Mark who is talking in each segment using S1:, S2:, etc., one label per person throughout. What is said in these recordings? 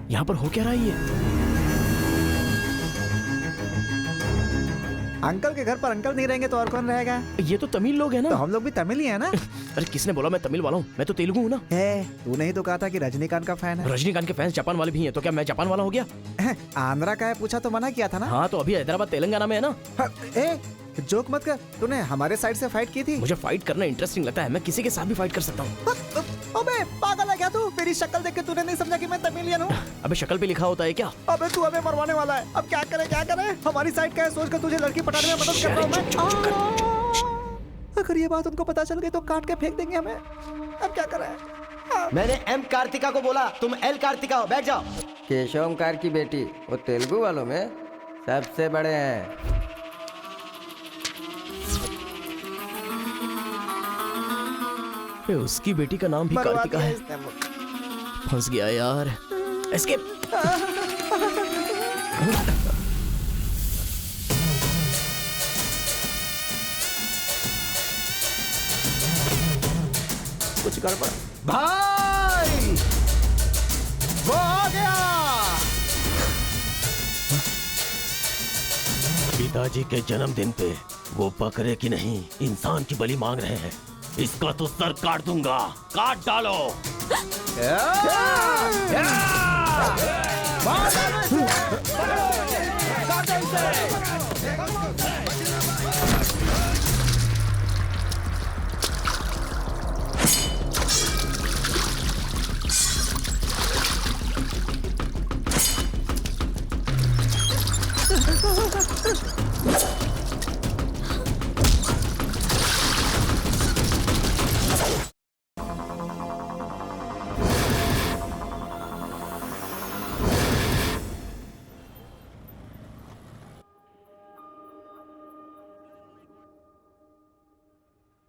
S1: यहाँ पर हो क्या रहा है ये?
S2: अंकल के घर पर अंकल नहीं रहेंगे तो और कौन रहेगा?
S1: ये तो तमिल लोग हैं ना।
S2: तो हम लोग भी तमिल ही है ना।
S1: अरे किसने बोला मैं तमिल वाला हूँ? मैं तो तेलुगु हूँ ना।
S2: तूने ही तो कहा था कि रजनीकांत का फैन है।
S1: रजनीकांत के फैंस जापान वाले भी हैं, तो क्या मैं जापान वाला हो गया?
S2: आंध्रा का है पूछा तो मना किया था ना।
S1: हाँ तो अभी हैदराबाद तेलंगाना में है ना।
S2: जोक मत कर, तूने हमारे साइड से फाइट की थी।
S1: मुझे फाइट करना इंटरेस्टिंग लगता है, मैं किसी के साथ भी फाइट कर सकता हूँ।
S2: अबे पागल है क्या तू? मेरी शक्ल देख के तूने नहीं समझा कि मैं तमिलियन हूँ?
S1: अबे शक्ल पे लिखा होता है क्या?
S2: अबे तू हमें मरवाने वाला है। अब क्या करे क्या करे? हमारी साइड का है, सोच कर तुझे लड़की पटाने में मदद कर रहा हूँ मैं। अगर ये बात उनको पता चल गई तो काट के फेंक देंगे हमें। अब क्या करें?
S3: मैंने एम कार्तिका को बोला, तुम एल कार्तिका हो, बैठ जाओ।
S4: केशव ओमकार की बेटी, वो तेलुगु वालों में सबसे बड़े हैं।
S1: उसकी बेटी का नाम भी कार्तिका है। फंस गया यार। एस्केप। कुछ गड़बड़।
S2: भाई वो आ गया।
S1: पिताजी के जन्मदिन पे वो बकरे की नहीं इंसान की बलि मांग रहे हैं। इसका तो सर काट दूंगा। काट डालो।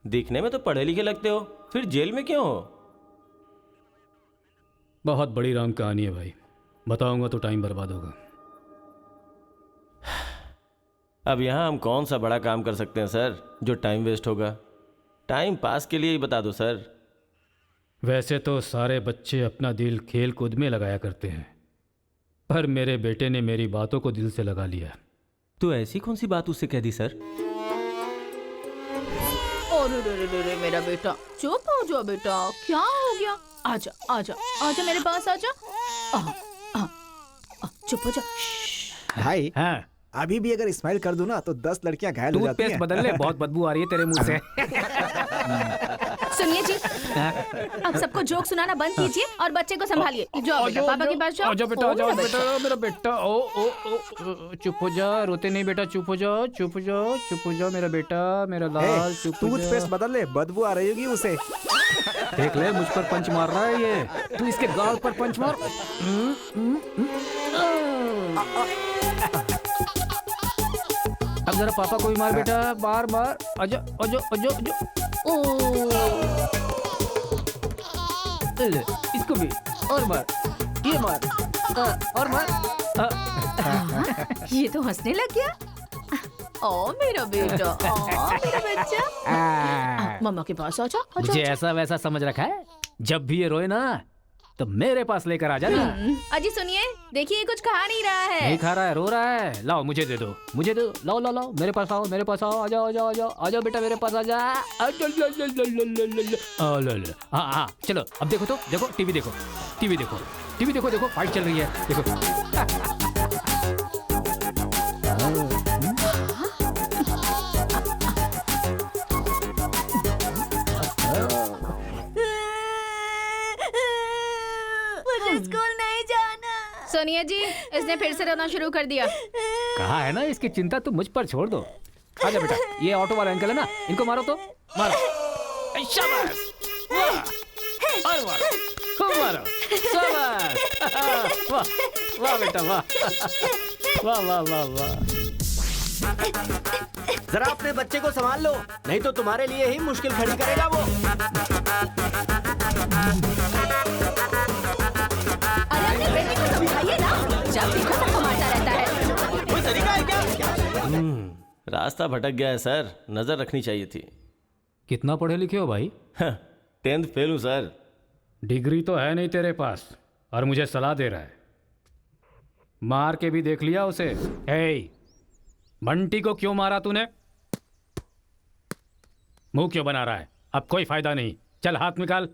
S5: दिखने में तो पढ़े लिखे लगते हो, फिर जेल में क्यों हो?
S6: बहुत बड़ी राम कहानी है भाई, बताऊंगा तो टाइम बर्बाद होगा।
S5: अब यहाँ हम कौन सा बड़ा काम कर सकते हैं सर जो टाइम वेस्ट होगा? टाइम पास के लिए ही बता दो सर।
S6: वैसे तो सारे बच्चे अपना दिल खेल कूद में लगाया करते हैं, पर मेरे बेटे ने मेरी बातों को दिल से लगा लिया।
S5: तो ऐसी कौन सी बात उससे कह दी सर?
S7: अरे मेरा बेटा, चुप हो जाओ बेटा, क्या हो गया? आजा आजा आजा मेरे पास आजा। चुप हो जा।
S2: भाई
S6: हाँ,
S2: अभी भी अगर स्माइल कर दूं ना तो 10 लड़कियां घायल हो जाती
S6: टूथपेस्ट
S2: हैं।
S6: बदल ले, बहुत बदबू आ रही है तेरे मुंह से।
S7: सुनिए जी, अब सबको जोक सुनाना बंद कीजिए और बच्चे को संभालिए। जाओ बेटा, पापा के पास जाओ।
S6: आजा बेटा,
S7: ओ,
S6: आजा
S7: मेरा
S6: बेटा, मेरा बेटा। ओ ओ ओ, चुप हो जा, रोते नहीं बेटा, चुप हो जाओ, चुप हो जाओ, चुप हो जाओ मेरा बेटा, मेरा लाल, चुप हो
S2: टूथपेस्ट
S6: जा।
S2: बदल ले, बदबू आ रही होगी उसे।
S6: देख ले, मुझ पर पंच मार रहा है ये, तू इसके गाल पर पंच मार। अब जरा पापा को भी मार बेटा, बार बार। आजा आजा आजा आजा। ले, इसको भी और मार, ये मार, और मार।
S7: ये तो हंसने लग गया। ओ मेरा बेटा, ओ मेरा बच्चा, मम्मा के पास आजा।
S6: मुझे ऐसा वैसा समझ रखा है? जब भी ये रोए ना तो मेरे पास लेकर आ जाना।
S7: अजी सुनिए, देखिए कुछ खा नहीं रहा है।
S6: नहीं खा रहा है, रो रहा है। लाओ मुझे दे दो, मुझे दो, लाओ लाओ लाओ, मेरे पास आओ, मेरे पास आओ, आ जाओ आ जाओ आ जाओ आ जाओ बेटा, मेरे पास आ जा। हाँ हाँ, चलो अब देखो, तो देखो, टीवी देखो, टीवी देखो, टीवी देखो, देखो फाइट चल रही है, देखो।
S7: स्कूल नहीं जाना। सोनिया जी, इसने फिर से रोना शुरू कर दिया।
S6: कहा है ना, इसकी चिंता तुम मुझ पर छोड़ दो। आजा बेटा, ये ऑटो वाला अंकल है ना, इनको मारो तो मारो। शाबाश, वाह, और मारो, खूब मारो, शाबाश। वाह वाह बेटा, वाह वाह वाह वाह वाह।
S3: जरा अपने बच्चे को संभाल लो, नहीं तो तुम्हारे लिए ही मुश्किल खड़ी करेगा वो।
S7: अरे अपने बेटे को समझाइए ना, जब देखो सबको मारता रहता है।
S3: कोई तरीका है क्या?
S5: रास्ता भटक गया है सर, नजर रखनी चाहिए थी।
S6: कितना पढ़े लिखे हो भाई?
S5: 10th फेल हूँ सर।
S6: डिग्री तो है नहीं तेरे पास और मुझे सलाह दे रहा है। मार के भी देख लिया उसे। हे, बंटी को क्यों मारा तूने? मुंह क्यों बना रहा है? अब कोई फायदा नहीं, चल हाथ निकाल।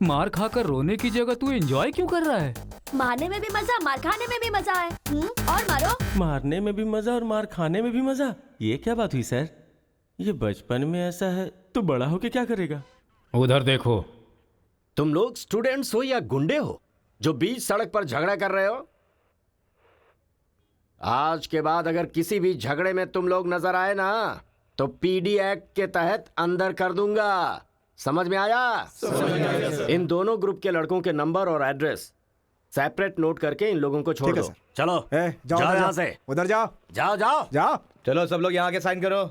S6: मार खाकर रोने की जगह तू एंजॉय क्यों कर रहा है?
S8: मारने में भी मजा, मार खाने में भी मजा है। और मारो।
S5: मारने में भी मजा और मार खाने में भी मजा, ये क्या बात हुई सर? ये बचपन में ऐसा है तो बड़ा होके क्या करेगा?
S6: उधर देखो।
S3: तुम लोग स्टूडेंट्स हो या गुंडे हो जो बीच सड़क पर झगड़ा कर रहे हो? आज के बाद अगर किसी भी झगड़े में तुम लोग नजर आए ना तो पीडी एक्ट के तहत अंदर कर दूंगा। समझ में आया? इन दोनों ग्रुप के लड़कों के नंबर और एड्रेस सेपरेट नोट करके इन लोगों को छोड़ दो। चलो
S2: जाओ
S3: जाओ
S2: उधर
S3: यहाँ
S2: जाओ।
S3: से।
S2: उधर जाओ
S3: जाओ जाओ
S2: जाओ।
S9: चलो सब लोग यहाँ के साइन करो।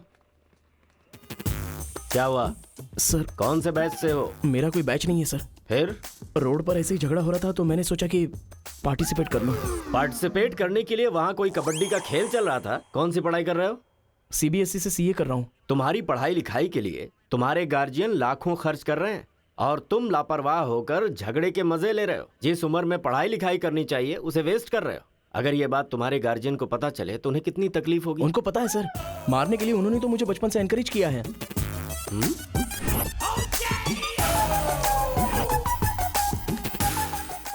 S3: क्या हुआ?
S10: सर
S3: कौन से बैच से हो?
S10: मेरा कोई बैच नहीं है सर।
S3: फिर
S10: रोड पर ऐसे ही झगड़ा हो रहा था तो मैंने सोचा कि पार्टिसिपेट कर लूं।
S3: पार्टिसिपेट करने के लिए वहाँ कोई कबड्डी का खेल चल रहा था? कौन सी पढ़ाई कर रहे हो?
S10: सीबीएसई से सीए कर रहा हूँ।
S3: तुम्हारी पढ़ाई लिखाई के लिए तुम्हारे गार्जियन लाखों खर्च कर रहे हैं और तुम लापरवाह होकर झगड़े के मजे ले रहे हो। जिस उम्र में पढ़ाई लिखाई करनी चाहिए उसे वेस्ट कर रहे हो। अगर ये बात तुम्हारे गार्जियन को पता चले तो उन्हें कितनी तकलीफ होगी।
S10: उनको पता है सर, मारने के लिए उन्होंने तो मुझे बचपन से एनकरेज किया है।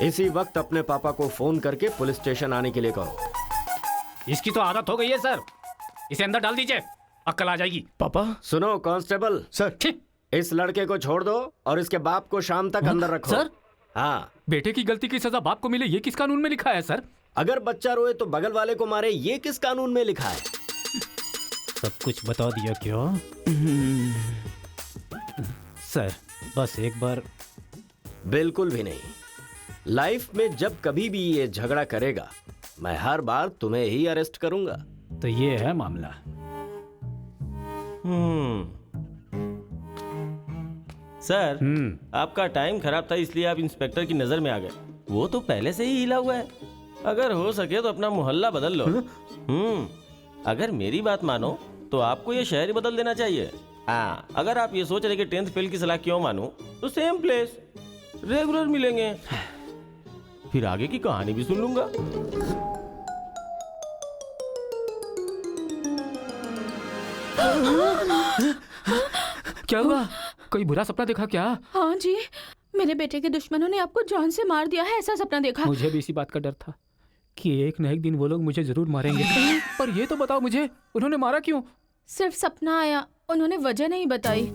S3: इसी वक्त अपने पापा को फोन करके पुलिस स्टेशन आने के लिए कहो।
S6: इसकी तो आदत हो गई है सर, इसे अंदर डाल दीजिए, अक्ल आ जाएगी।
S10: पापा।
S3: सुनो कांस्टेबल
S2: सर,
S3: इस लड़के को छोड़ दो और इसके बाप को शाम तक अंदर रखो।
S6: सर?
S3: हाँ।
S6: बेटे की गलती की सजा बाप को मिले, ये किस कानून में लिखा है सर?
S3: अगर बच्चा रोए तो बगल वाले को मारे, ये किस कानून में लिखा है?
S6: सब कुछ बता दिया क्यों? सर बस एक बार।
S3: बिल्कुल भी नहीं। लाइफ में जब कभी भी ये झगड़ा करेगा मैं हर बार तुम्हें ही अरेस्ट करूंगा।
S6: तो ये है मामला।
S5: सर आपका टाइम खराब था इसलिए आप इंस्पेक्टर की नजर में आ गए। वो तो पहले से ही हिला हुआ है। अगर हो सके तो अपना मोहल्ला बदल लो। अगर मेरी बात मानो तो आपको ये शहर ही बदल देना चाहिए। हाँ, अगर आप ये सोच रहे कि 10th फेल की सलाह क्यों मानूं, तो सेम प्लेस रेगुलर मिलेंगे, फिर आगे की कहानी भी सुन लूंगा।
S6: क्या हुआ? कोई बुरा सपना देखा क्या?
S7: हाँ जी, मेरे बेटे के दुश्मनों ने आपको जान से मार दिया है, ऐसा सपना देखा।
S6: मुझे भी इसी बात का डर था कि एक न एक दिन वो लोग मुझे जरूर मारेंगे। पर ये तो बताओ मुझे, उन्होंने मारा क्यों?
S7: सिर्फ सपना आया, उन्होंने वजह नहीं बताई।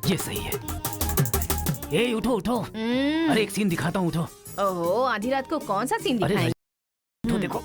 S6: ये सही है। ए उठो उठो, अरे एक सीन दिखाता हूँ, उठो।
S7: ओहो, आधी रात को कौन सा सीन
S6: अरे
S7: दिखाएं?
S6: उठो देखो।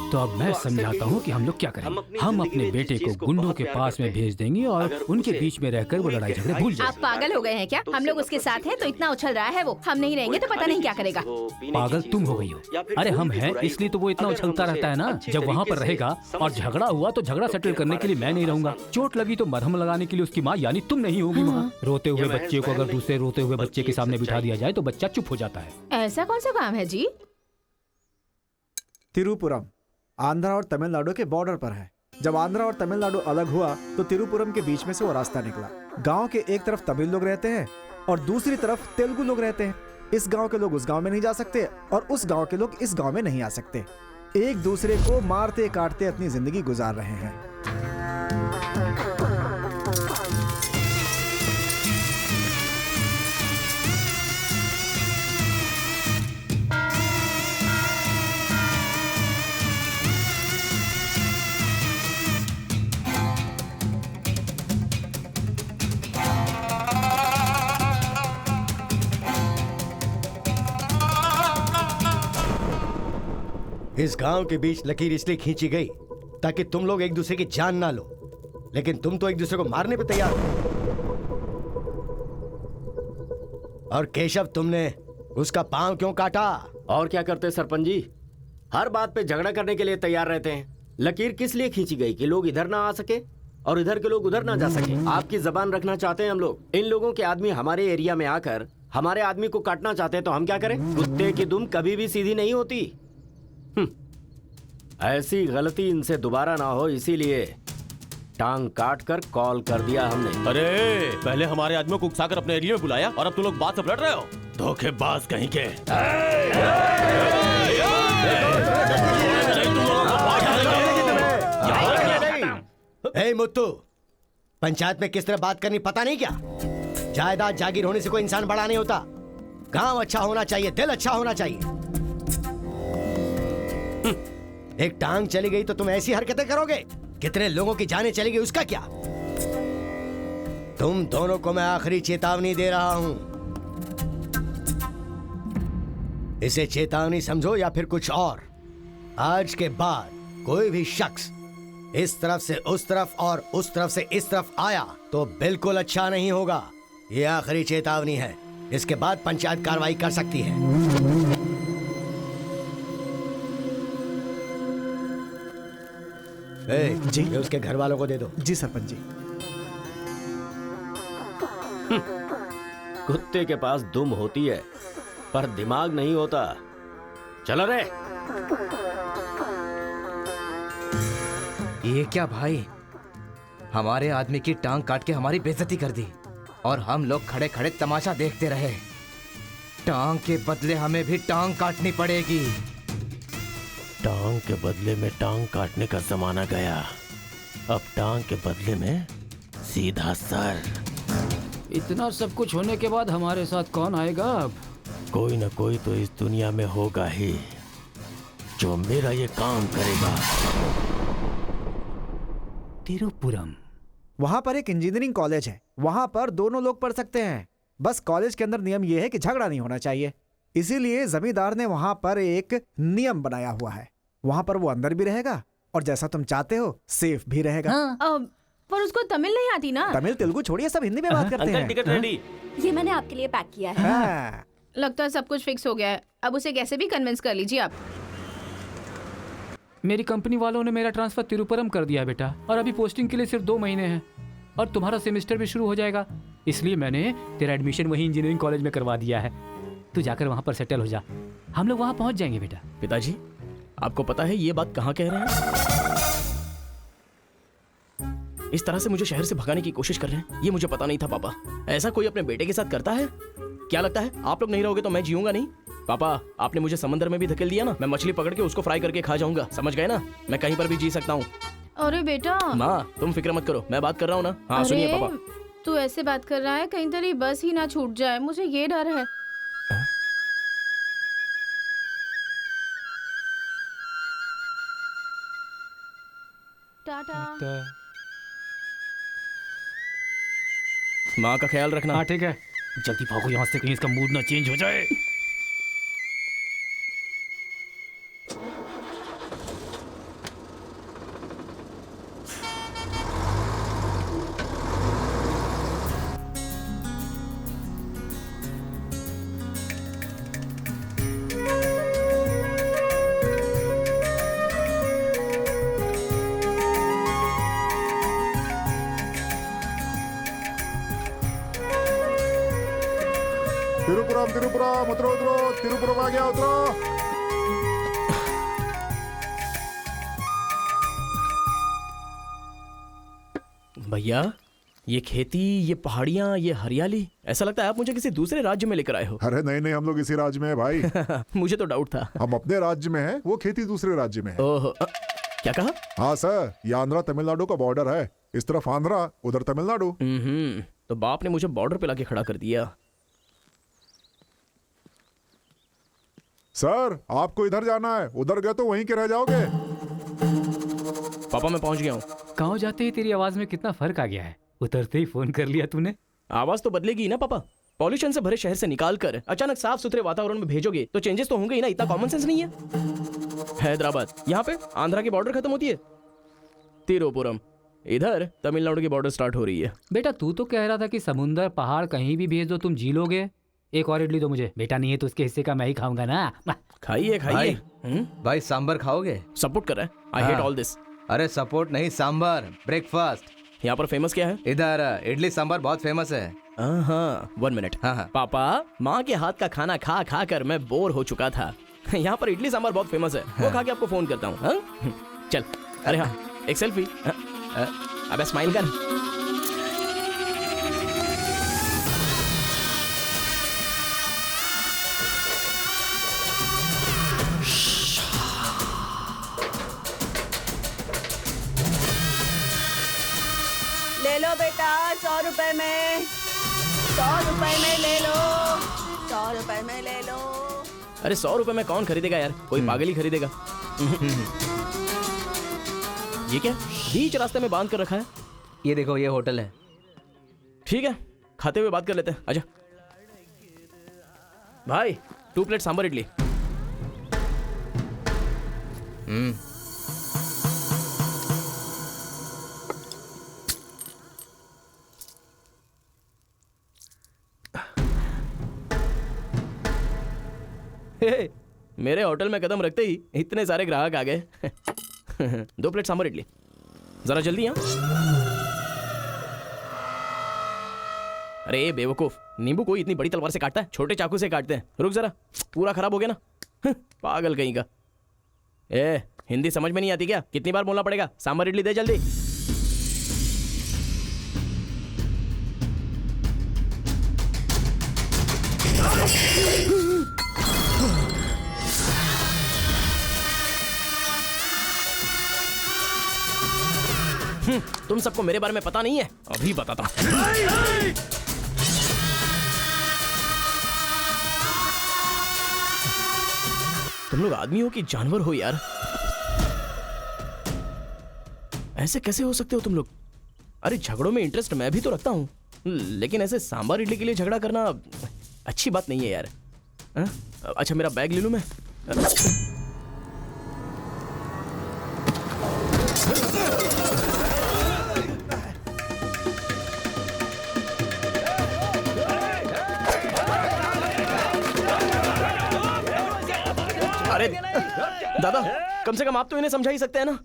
S6: तो अब मैं समझाता हूँ कि हम लोग क्या करेंगे। हम अपने बेटे को गुंडों के पास में भेज देंगे और उनके बीच में रहकर वो लड़ाई झगड़े भूल
S7: आप
S6: जाएंगे।
S7: पागल हो गए हैं क्या? हम लोग उसके साथ हैं तो इतना उछल रहा है वो, हम नहीं रहेंगे तो पता नहीं क्या करेगा।
S6: पागल तुम हो गई हो। अरे हम हैं इसलिए तो वो इतना उछलता रहता है ना। जब वहाँ पर रहेगा और झगड़ा हुआ तो झगड़ा सेटल करने के लिए मैं नहीं रहूंगा। चोट लगी तो मरहम लगाने के लिए उसकी माँ यानी तुम नहीं होगी वहाँ। रोते हुए बच्चे को अगर दूसरे रोते हुए बच्चे के सामने बिठा दिया जाए तो बच्चा चुप हो जाता है।
S7: ऐसा कौन सा काम है जी?
S2: तिरुपुरम आंध्रा और तमिलनाडु के बॉर्डर पर है। जब आंध्रा और तमिलनाडु अलग हुआ तो तिरुपुरम के बीच में से वो रास्ता निकला। गांव के एक तरफ तमिल लोग रहते हैं और दूसरी तरफ तेलुगु लोग रहते हैं। इस गांव के लोग उस गांव में नहीं जा सकते और उस गांव के लोग इस गांव में नहीं आ सकते। एक दूसरे को मारते काटते अपनी जिंदगी गुजार रहे हैं।
S9: इस गांव के बीच लकीर इसलिए खींची गई ताकि तुम लोग एक दूसरे की जान ना लो, लेकिन तुम तो एक दूसरे को मारने पे तैयार हो। और केशव, तुमने उसका पांव क्यों काटा?
S3: और क्या करते सरपंच जी, हर बात पे झगड़ा करने के लिए तैयार रहते हैं। लकीर किस लिए खींची गई कि लोग इधर ना आ सके और इधर के लोग उधर ना जा सके। आपकी जबान रखना चाहते हैं हम लोग। इन लोगों के आदमी हमारे एरिया में आकर हमारे आदमी को काटना चाहते हैं तो हम क्या करें? कुत्ते की दुम कभी भी सीधी नहीं होती। ऐसी गलती इनसे दोबारा ना हो, इसीलिए टांग काट कर कॉल कर दिया हमने।
S1: अरे पहले हमारे आदमियों को उकसाकर अपने एरिया में बुलाया और अब तुम लोग बात से लड़ रहे हो। धोखेबाज कहीं के।
S9: ए मुत्तू, पंचायत में किस तरह बात करनी पता नहीं क्या? जायदाद जागीर होने से कोई इंसान बड़ा नहीं होता। गांव अच्छा होना चाहिए, दिल अच्छा होना चाहिए। एक टांग चली गई तो तुम ऐसी हरकतें करोगे? कितने लोगों की जानें चली गई उसका क्या? तुम दोनों को मैं आखिरी चेतावनी दे रहा हूं। इसे चेतावनी समझो या फिर कुछ और। आज के बाद कोई भी शख्स इस तरफ से उस तरफ और उस तरफ से इस तरफ आया तो बिल्कुल अच्छा नहीं होगा। यह आखिरी चेतावनी है। इसके बाद पंचायत कार्रवाई कर सकती है।
S2: जी,
S9: ये उसके घर वालों को दे दो।
S2: जी सरपंच जी।
S3: कुत्ते के पास दुम होती है पर दिमाग नहीं होता। चलो रे।
S6: ये क्या भाई, हमारे आदमी की टांग काट के हमारी बेइज्जती कर दी और हम लोग खड़े खड़े तमाशा देखते रहे। टांग के बदले हमें भी टांग काटनी पड़ेगी।
S1: टांग के बदले में टांग काटने का जमाना गया। अब टांग के बदले में सीधा सर।
S6: इतना सब कुछ होने के बाद हमारे साथ कौन आएगा अब?
S1: कोई न कोई तो इस दुनिया में होगा ही जो मेरा ये काम करेगा।
S6: तिरुपुरम,
S2: वहां पर एक इंजीनियरिंग कॉलेज है। वहां पर दोनों लोग पढ़ सकते हैं। बस कॉलेज के अंदर नियम यह है कि झगड़ा नहीं होना चाहिए। इसीलिए जमींदार ने वहां पर एक नियम बनाया हुआ है। वहां पर वो अंदर भी रहेगा और जैसा तुम चाहते हो सेफ भी रहेगा।
S7: हाँ, पर उसको तमिल नहीं आती ना।
S2: तमिल तेलुगु छोड़िए, सब हिंदी में बात करते
S5: अंकल
S2: हैं।
S5: Ticket ready.
S8: ये मैंने आपके लिए पैक किया है।
S2: हाँ।
S7: लगता है सब कुछ फिक्स हो गया है। अब उसे कैसे भी कन्विंस कर लीजिए आप।
S6: मेरी कंपनी वालों ने मेरा ट्रांसफर तिरुपुरम कर दिया है बेटा, और अभी पोस्टिंग के लिए सिर्फ 2 महीने हैं और तुम्हारा सेमेस्टर भी शुरू हो जाएगा। इसलिए मैंने तेरा एडमिशन वही इंजीनियरिंग कॉलेज में करवा दिया है। तू जाकर वहां पर सेटल हो जा। हम लोग वहां पहुंच जाएंगे बेटा।
S10: पिताजी, आपको पता है ये बात कहाँ कह रहे हैं? इस तरह से मुझे शहर से भगाने की कोशिश कर रहे हैं। ये मुझे पता नहीं था पापा। ऐसा कोई अपने बेटे के साथ करता है? क्या लगता है आप लोग नहीं रहोगे तो मैं जीऊंगा नहीं? पापा, आपने मुझे समंदर में भी धकेल दिया ना, मैं मछली पकड़ के उसको फ्राई करके खा जाऊंगा। समझ गए ना? मैं कहीं पर भी जी सकता हूँ।
S7: अरे बेटा,
S10: माँ तुम फिक्र मत करो, मैं बात कर रहा हूँ ना। हाँ सुनिए
S7: अरे,
S10: पापा।
S7: तू ऐसे बात कर रहा है कहीं तेरी बस ही ना छूट जाए, मुझे ये डर है। टाटा।
S10: माँ का ख्याल रखना।
S6: हाँ ठीक है, जल्दी भागो यहाँ से, कहीं इसका मूड ना चेंज हो जाए।
S11: तिरुपुरम तिरुपुरम उतरो उतरो, तिरुपुरम आ गया, उतरो।
S10: भैया ये खेती, ये पहाड़ियाँ, ये हरियाली, ऐसा लगता है आप मुझे किसी दूसरे राज्य में लेकर आए हो।
S11: अरे नहीं नहीं, हम लोग इसी राज्य में है भाई।
S10: मुझे तो डाउट था।
S11: हम अपने राज्य में हैं, वो खेती दूसरे राज्य में है।
S10: ओह, क्या कहा?
S11: हाँ सर, ये आंध्रा तमिलनाडु का बॉर्डर है। इस तरफ आंध्रा, उधर तमिलनाडु।
S10: तो बाप ने मुझे बॉर्डर पे लाके खड़ा कर दिया।
S11: सर आपको इधर जाना है, उधर गए तो वहीं के रह जाओगे।
S10: पापा मैं पहुंच गया हूँ।
S6: गाँव जाते ही तेरी आवाज में कितना फर्क आ गया है। उतरते ही फोन कर लिया तूने।
S10: आवाज तो बदलेगी ना पापा। पॉल्यूशन से भरे शहर से निकाल कर अचानक साफ सुथरे वातावरण में भेजोगे तो चेंजेस तो होंगे ही ना। इतना कॉमन सेंस नहीं है? हैदराबाद, यहाँ पे आंध्रा की बॉर्डर खत्म होती है। तिरुपुरम, इधर तमिलनाडु की बॉर्डर स्टार्ट हो रही है।
S6: बेटा तू तो कह रहा था कि समुंदर पहाड़ कहीं भी भेज दो तुम जी लोगे। एक और इडली दो मुझे। बेटा नहीं है तो उसके हिस्से का मैं ही खाऊंगा ना।
S10: खाइए खाइए।
S12: भाई सांबर खाओगे?
S10: सपोर्ट कर रहा है। I hate all this.
S12: अरे सपोर्ट नहीं, सांबर, ब्रेकफास्ट।
S10: यहाँ पर फेमस क्या है?
S12: इधर इडली सांबर बहुत फेमस है।
S10: हाँ, 1 मिनट।
S12: हाँ।
S10: पापा, माँ के हाथ का खाना खा खा कर मैं बोर हो चुका था। यहाँ पर इडली सांबर बहुत फेमस है, वो खा के आपको फोन करता हूँ। हाँ? चल। अरे हाँ, एक सेल्फी। अबे स्माइल कर।
S8: ले लो बेटा, 100 रुपए में, 100 रुपए में ले लो, 100 रुपए में ले लो।
S10: अरे 100 रुपए में कौन खरीदेगा यार? कोई पागल ही खरीदेगा। ये क्या बीच रास्ते में बांध कर रखा है?
S12: ये देखो, ये होटल है।
S10: ठीक है, खाते हुए बात कर लेते हैं। आजा भाई, 2 प्लेट सांबर इडली। हे, मेरे होटल में कदम रखते ही इतने सारे ग्राहक आ गए। 2 प्लेट सांबर इडली, जरा जल्दी। हाँ, अरे बेवकूफ, नींबू कोई इतनी बड़ी तलवार से काटता है? छोटे चाकू से काटते हैं। रुक जरा, पूरा खराब हो गया ना। पागल कहीं का। ए, हिंदी समझ में नहीं आती क्या? कितनी बार बोलना पड़ेगा? सांबर इडली दे जल्दी। तुम सबको मेरे बारे में पता नहीं है? अभी बताता हूं। तुम लोग आदमी हो कि जानवर हो यार? ऐसे कैसे हो सकते हो तुम लोग? अरे झगड़ों में इंटरेस्ट मैं भी तो रखता हूं, लेकिन ऐसे सांबर इडली के लिए झगड़ा करना अच्छी बात नहीं है यार। अच्छा मेरा बैग ले लूं मैं? अरे दादा, कम से कम आप तो इन्हें समझा ही सकते हैं ना।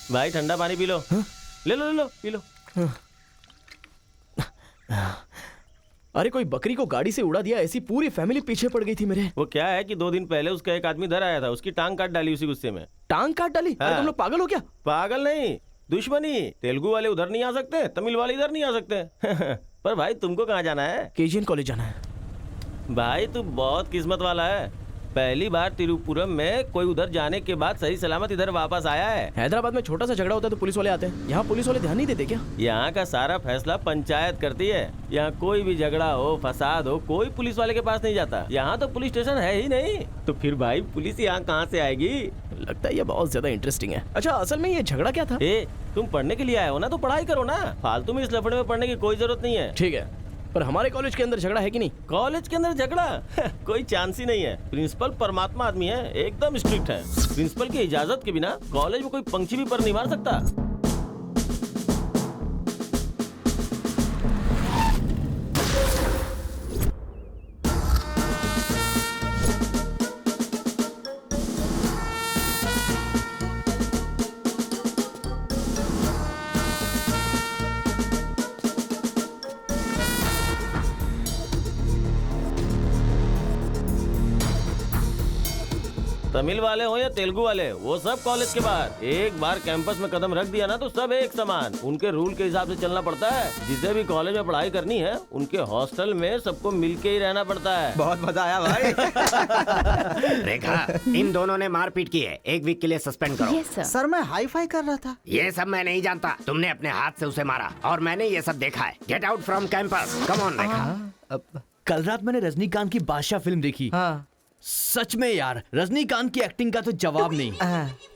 S10: भाई ठंडा पानी पी लो। ले लो ले लो, पी लो। अरे कोई बकरी को गाड़ी से उड़ा दिया, ऐसी पूरी फैमिली पीछे पड़ गई थी मेरे।
S5: वो क्या है कि 2 दिन पहले उसका एक आदमी इधर आया था, उसकी टांग काट डाली उसी गुस्से में।
S10: टांग काट डाली?
S5: हाँ।
S10: अरे तुम लोग पागल हो क्या?
S5: पागल नहीं, दुश्मनी। तेलुगु वाले उधर नहीं आ सकते, तमिल वाले इधर नहीं आ सकते। पर भाई तुमको कहाँ जाना है?
S10: केजीएन कॉलेज जाना है।
S5: भाई तू बहुत किस्मत वाला है। पहली बार तिरुपुरम में कोई उधर जाने के बाद सही सलामत इधर वापस आया है।
S10: हैदराबाद में छोटा सा झगड़ा होता है तो पुलिस वाले आते हैं, यहाँ पुलिस वाले ध्यान नहीं देते क्या?
S5: यहाँ का सारा फैसला पंचायत करती है। यहाँ कोई भी झगड़ा हो, फसाद हो, कोई पुलिस वाले के पास नहीं जाता। यहाँ तो पुलिस स्टेशन है ही नहीं, तो फिर भाई पुलिस यहाँ कहाँ से आएगी?
S10: लगता है ये बहुत ज्यादा इंटरेस्टिंग है। अच्छा असल में ये झगड़ा क्या था?
S5: तुम पढ़ने के लिए आए हो ना, तो पढ़ाई करो ना। फालतू में इस लफड़े में पढ़ने की कोई जरूरत नहीं है।
S10: ठीक है, पर हमारे कॉलेज के अंदर झगड़ा है कि नहीं?
S5: कॉलेज के अंदर झगड़ा कोई चांस ही नहीं है। प्रिंसिपल परमात्मा आदमी है, एकदम स्ट्रिक्ट है। प्रिंसिपल की इजाजत के बिना कॉलेज में कोई पंछी भी पर नहीं मार सकता। तमिल वाले हो या तेलुगु वाले, वो सब कॉलेज के बाहर। एक बार कैंपस में कदम रख दिया ना तो सब एक समान। उनके रूल के हिसाब से चलना पड़ता है। जिसे भी कॉलेज में पढ़ाई करनी है उनके हॉस्टल में सबको मिलके ही रहना पड़ता है।
S12: बहुत मजा आया भाई।
S3: रेखा, इन दोनों ने मारपीट की है, 1 वीक के लिए सस्पेंड करो।
S7: Yes, sir.
S2: सर मैं हाई फाई कर रहा था।
S3: ये सब मैं नहीं जानता। तुमने अपने हाथ से उसे मारा और मैंने ये सब देखा है। Get out from campus. Come on Rekha.
S12: कल रात मैंने रजनीकांत की बादशाह फिल्म देखी। सच में यार, रजनीकांत की एक्टिंग का तो जवाब नहीं।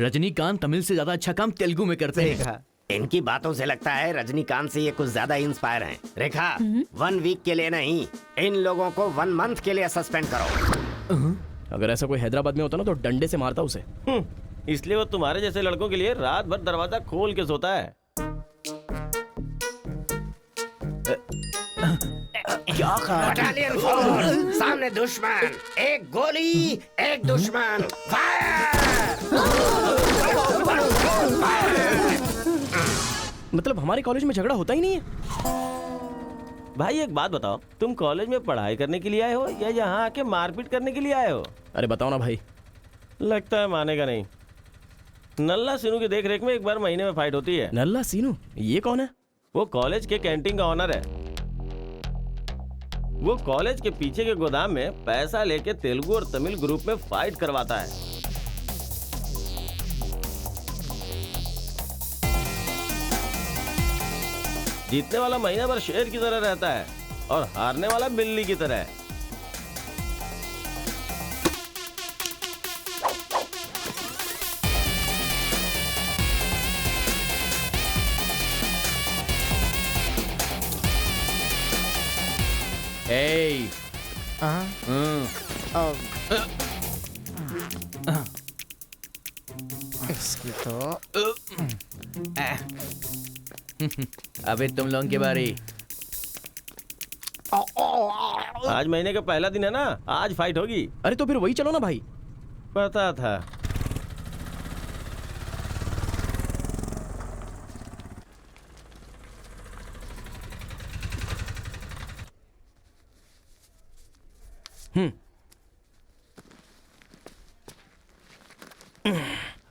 S12: रजनीकांत तमिल से ज्यादा अच्छा काम तेलुगु में करते हैं।
S3: इनकी बातों से लगता है रजनीकांत से ये कुछ ज्यादा इंस्पायर हैं। रेखा, 1 वीक के लिए नहीं, इन लोगों को 1 मंथ के लिए सस्पेंड करो।
S10: अगर ऐसा कोई हैदराबाद में होता ना तो डंडे से मारता उसे।
S5: इसलिए वो तुम्हारे जैसे लड़कों के लिए रात भर दरवाजा खोल के सोता है।
S3: क्या बटालियन फॉरवर्ड, सामने दुश्मन, एक गोली, एक दुश्मन,
S10: मतलब हमारे कॉलेज में झगड़ा होता ही नहीं है?
S5: भाई एक बात बताओ, तुम कॉलेज में पढ़ाई करने के लिए आए हो या यहाँ आके मारपीट करने के लिए आए हो?
S10: अरे बताओ ना भाई।
S5: लगता है मानेगा नहीं। नल्ला सीनू की देख रेख में एक बार महीने में फाइट होती है।
S10: नल्ला सीनू? ये कौन है?
S5: वो कॉलेज के कैंटीन का ऑनर है। वो कॉलेज के पीछे के गोदाम में पैसा लेके तेलुगु और तमिल ग्रुप में फाइट करवाता है। जीतने वाला महीना भर शेर की तरह रहता है और हारने वाला बिल्ली की तरह।
S10: Hey.
S2: इसकी तो
S12: अबे तुम लोगों की बारी।
S5: आज महीने का पहला दिन है ना, आज फाइट होगी।
S10: अरे तो फिर वही चलो ना भाई।
S5: पता था।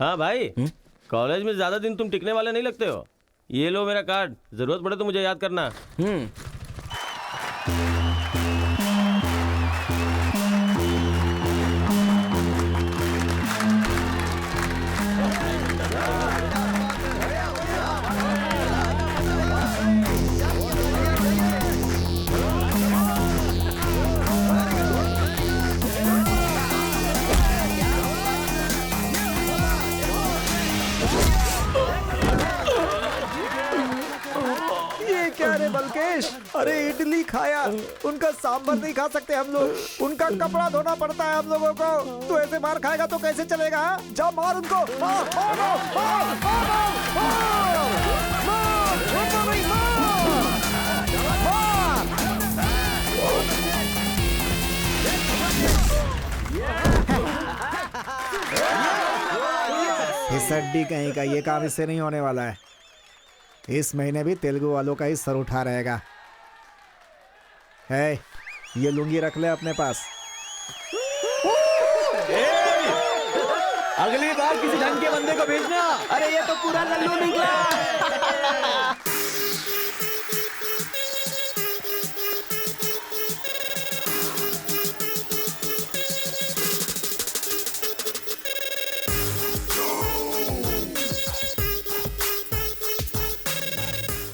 S5: हाँ भाई, कॉलेज में ज्यादा दिन तुम टिकने वाले नहीं लगते हो। ये लो मेरा कार्ड, जरूरत पड़े तो मुझे याद करना।
S2: क्या रे बलकेश, अरे इडली खाया, उनका सांभर नहीं खा सकते हम लोग, उनका कपड़ा धोना पड़ता है हम लोगों को। तू ऐसे मार खाएगा तो कैसे चलेगा? जाओ मार उनको, मार, मार, मार, मार, मार, इस हड्डी कहीं का ये काम इससे नहीं होने वाला है। इस महीने भी तेलुगु वालों का ही सर उठा रहेगा। है, ये लुंगी रख ले अपने पास।
S12: अगली बार किसी ढंग के बंदे को भेजना। अरे ये तो पूरा लल्लू निकला।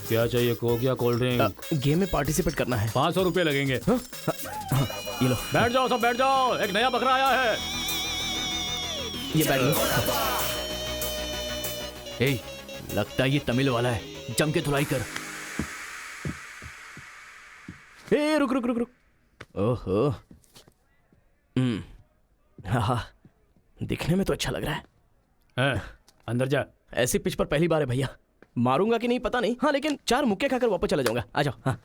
S6: क्या चाहिए? कोक या कोल्ड ड्रिंक?
S10: गेम में पार्टिसिपेट करना है।
S6: 500 रुपए लगेंगे।
S10: ये लो।
S6: बैठ जाओ, सब बैठ जाओ, एक नया बकरा आया है।
S10: ये बैठ लो।
S12: ए, लगता है ये तमिल वाला है, जम के धुलाई कर।
S10: ए रुक रुक रुक रुक। ओहो। हाँ, दिखने में तो अच्छा लग रहा है।
S6: अंदर जा।
S10: ऐसी पिच पर पहली बार है भैया। मारूंगा कि नहीं पता नहीं, हाँ लेकिन 4 मुक्के खाकर वापस चला जाऊंगा। आ जाओ। हाँ।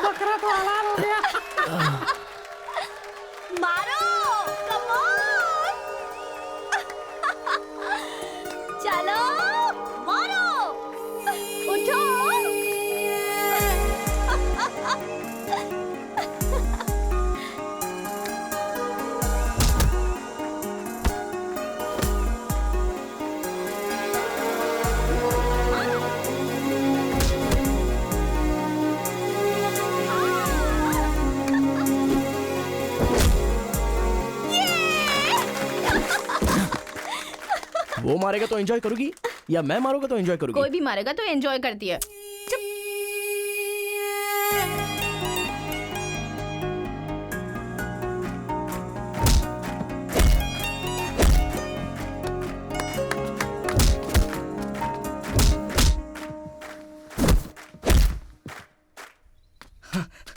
S8: बकरा तो हलाल हो गया। मारो, कम ऑन। चलो, मारो, उठो।
S10: वो मारेगा तो एंजॉय करोगी या मैं मारूंगा तो एंजॉय करोगी?
S7: कोई भी मारेगा तो एंजॉय करती है।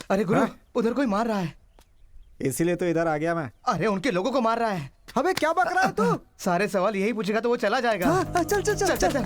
S13: अरे गुरु, उधर कोई मार रहा है।
S2: इसीलिए तो इधर आ गया मैं।
S13: अरे उनके लोगों को मार रहा है।
S2: अबे क्या बक रहा है तू?
S13: सारे सवाल यही पूछेगा तो वो चला जाएगा।
S2: चल चल चल चल, चल।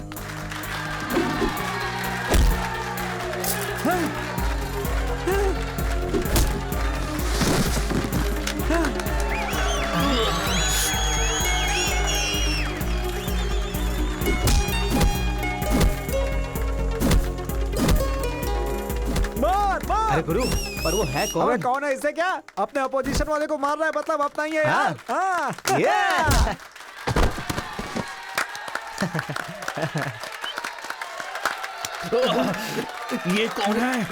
S2: मार मार।
S13: अरे गुरु, पर वो है कौन?
S2: अबे कौन है? इससे क्या? अपने अपोजिशन वाले को मार रहा है, मतलब अपना ही है यार। हाँ।
S12: ये कौन है?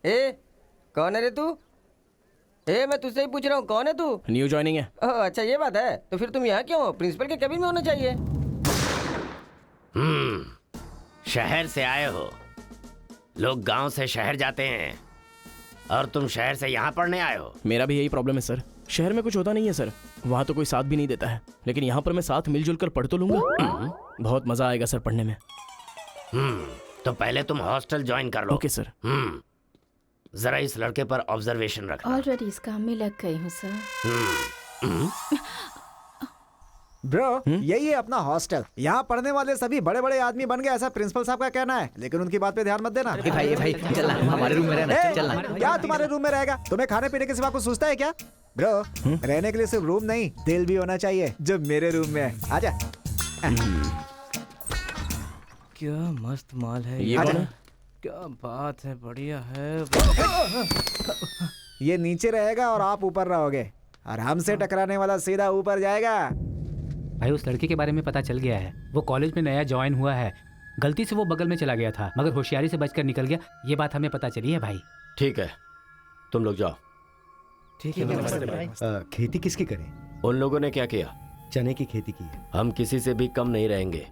S4: ए, कौन है रे तू? ए, मैं तुझसे ही पूछ रहा हूँ, कौन है तू?
S10: न्यू ज्वाइनिंग है।
S4: ओह अच्छा, ये बात है। तो फिर तुम यहाँ क्यों हो? प्रिंसिपल के केबिन में होना चाहिए।
S3: शहर से आए हो। लोग गांव से शहर जाते हैं और तुम शहर से यहाँ पढ़ने आए हो।
S10: मेरा भी यही प्रॉब्लम है सर। शहर में कुछ होता नहीं है सर, वहाँ तो कोई साथ भी नहीं देता है, लेकिन यहाँ पर मैं साथ मिलजुल कर पढ़ तो लूंगा। बहुत मजा आएगा सर पढ़ने में।
S3: तो पहले तुम हॉस्टल ज्वाइन कर लो।
S10: Okay sir.
S3: जरा इस लड़के पर ऑब्जर्वेशन रखना।
S7: ऑलरेडी इस काम में लग गई हूँ सर।
S2: ब्रो, यही है अपना हॉस्टल। यहाँ पढ़ने वाले सभी बड़े बड़े आदमी बन गए, ऐसा प्रिंसिपल साहब का कहना है, लेकिन उनकी बात पे ध्यान मत देना।
S12: भाई चल हमारे रूम में रहना। चल
S2: क्या तुम्हारे रूम में रहेगा? तुम्हें खाने पीने के सिवा कुछ सोचता है क्या? ब्रो, रहने के लिए सिर्फ रूम नहीं, दिल भी होना चाहिए, जो मेरे रूम में है। आजा।
S13: क्या मस्त माल है
S10: ये कौन है?
S13: क्या बात है, बढ़िया है।
S2: ये नीचे रहेगा और आप ऊपर रहोगे। आराम से टकराने वाला सीधा ऊपर जाएगा।
S6: भाई उस लड़के के बारे में पता चल गया है। वो कॉलेज में नया ज्वाइन हुआ है। गलती से वो बगल में चला गया था, मगर होशियारी से बचकर निकल गया। ये बात हमें पता चली है भाई।
S3: ठीक है, तुम लोग जाओ।
S13: ठीक है।
S9: खेती किसकी करें?
S3: उन लोगों ने क्या किया?
S9: चने की खेती की है।
S3: हम किसी से भी कम नहीं रहेंगे।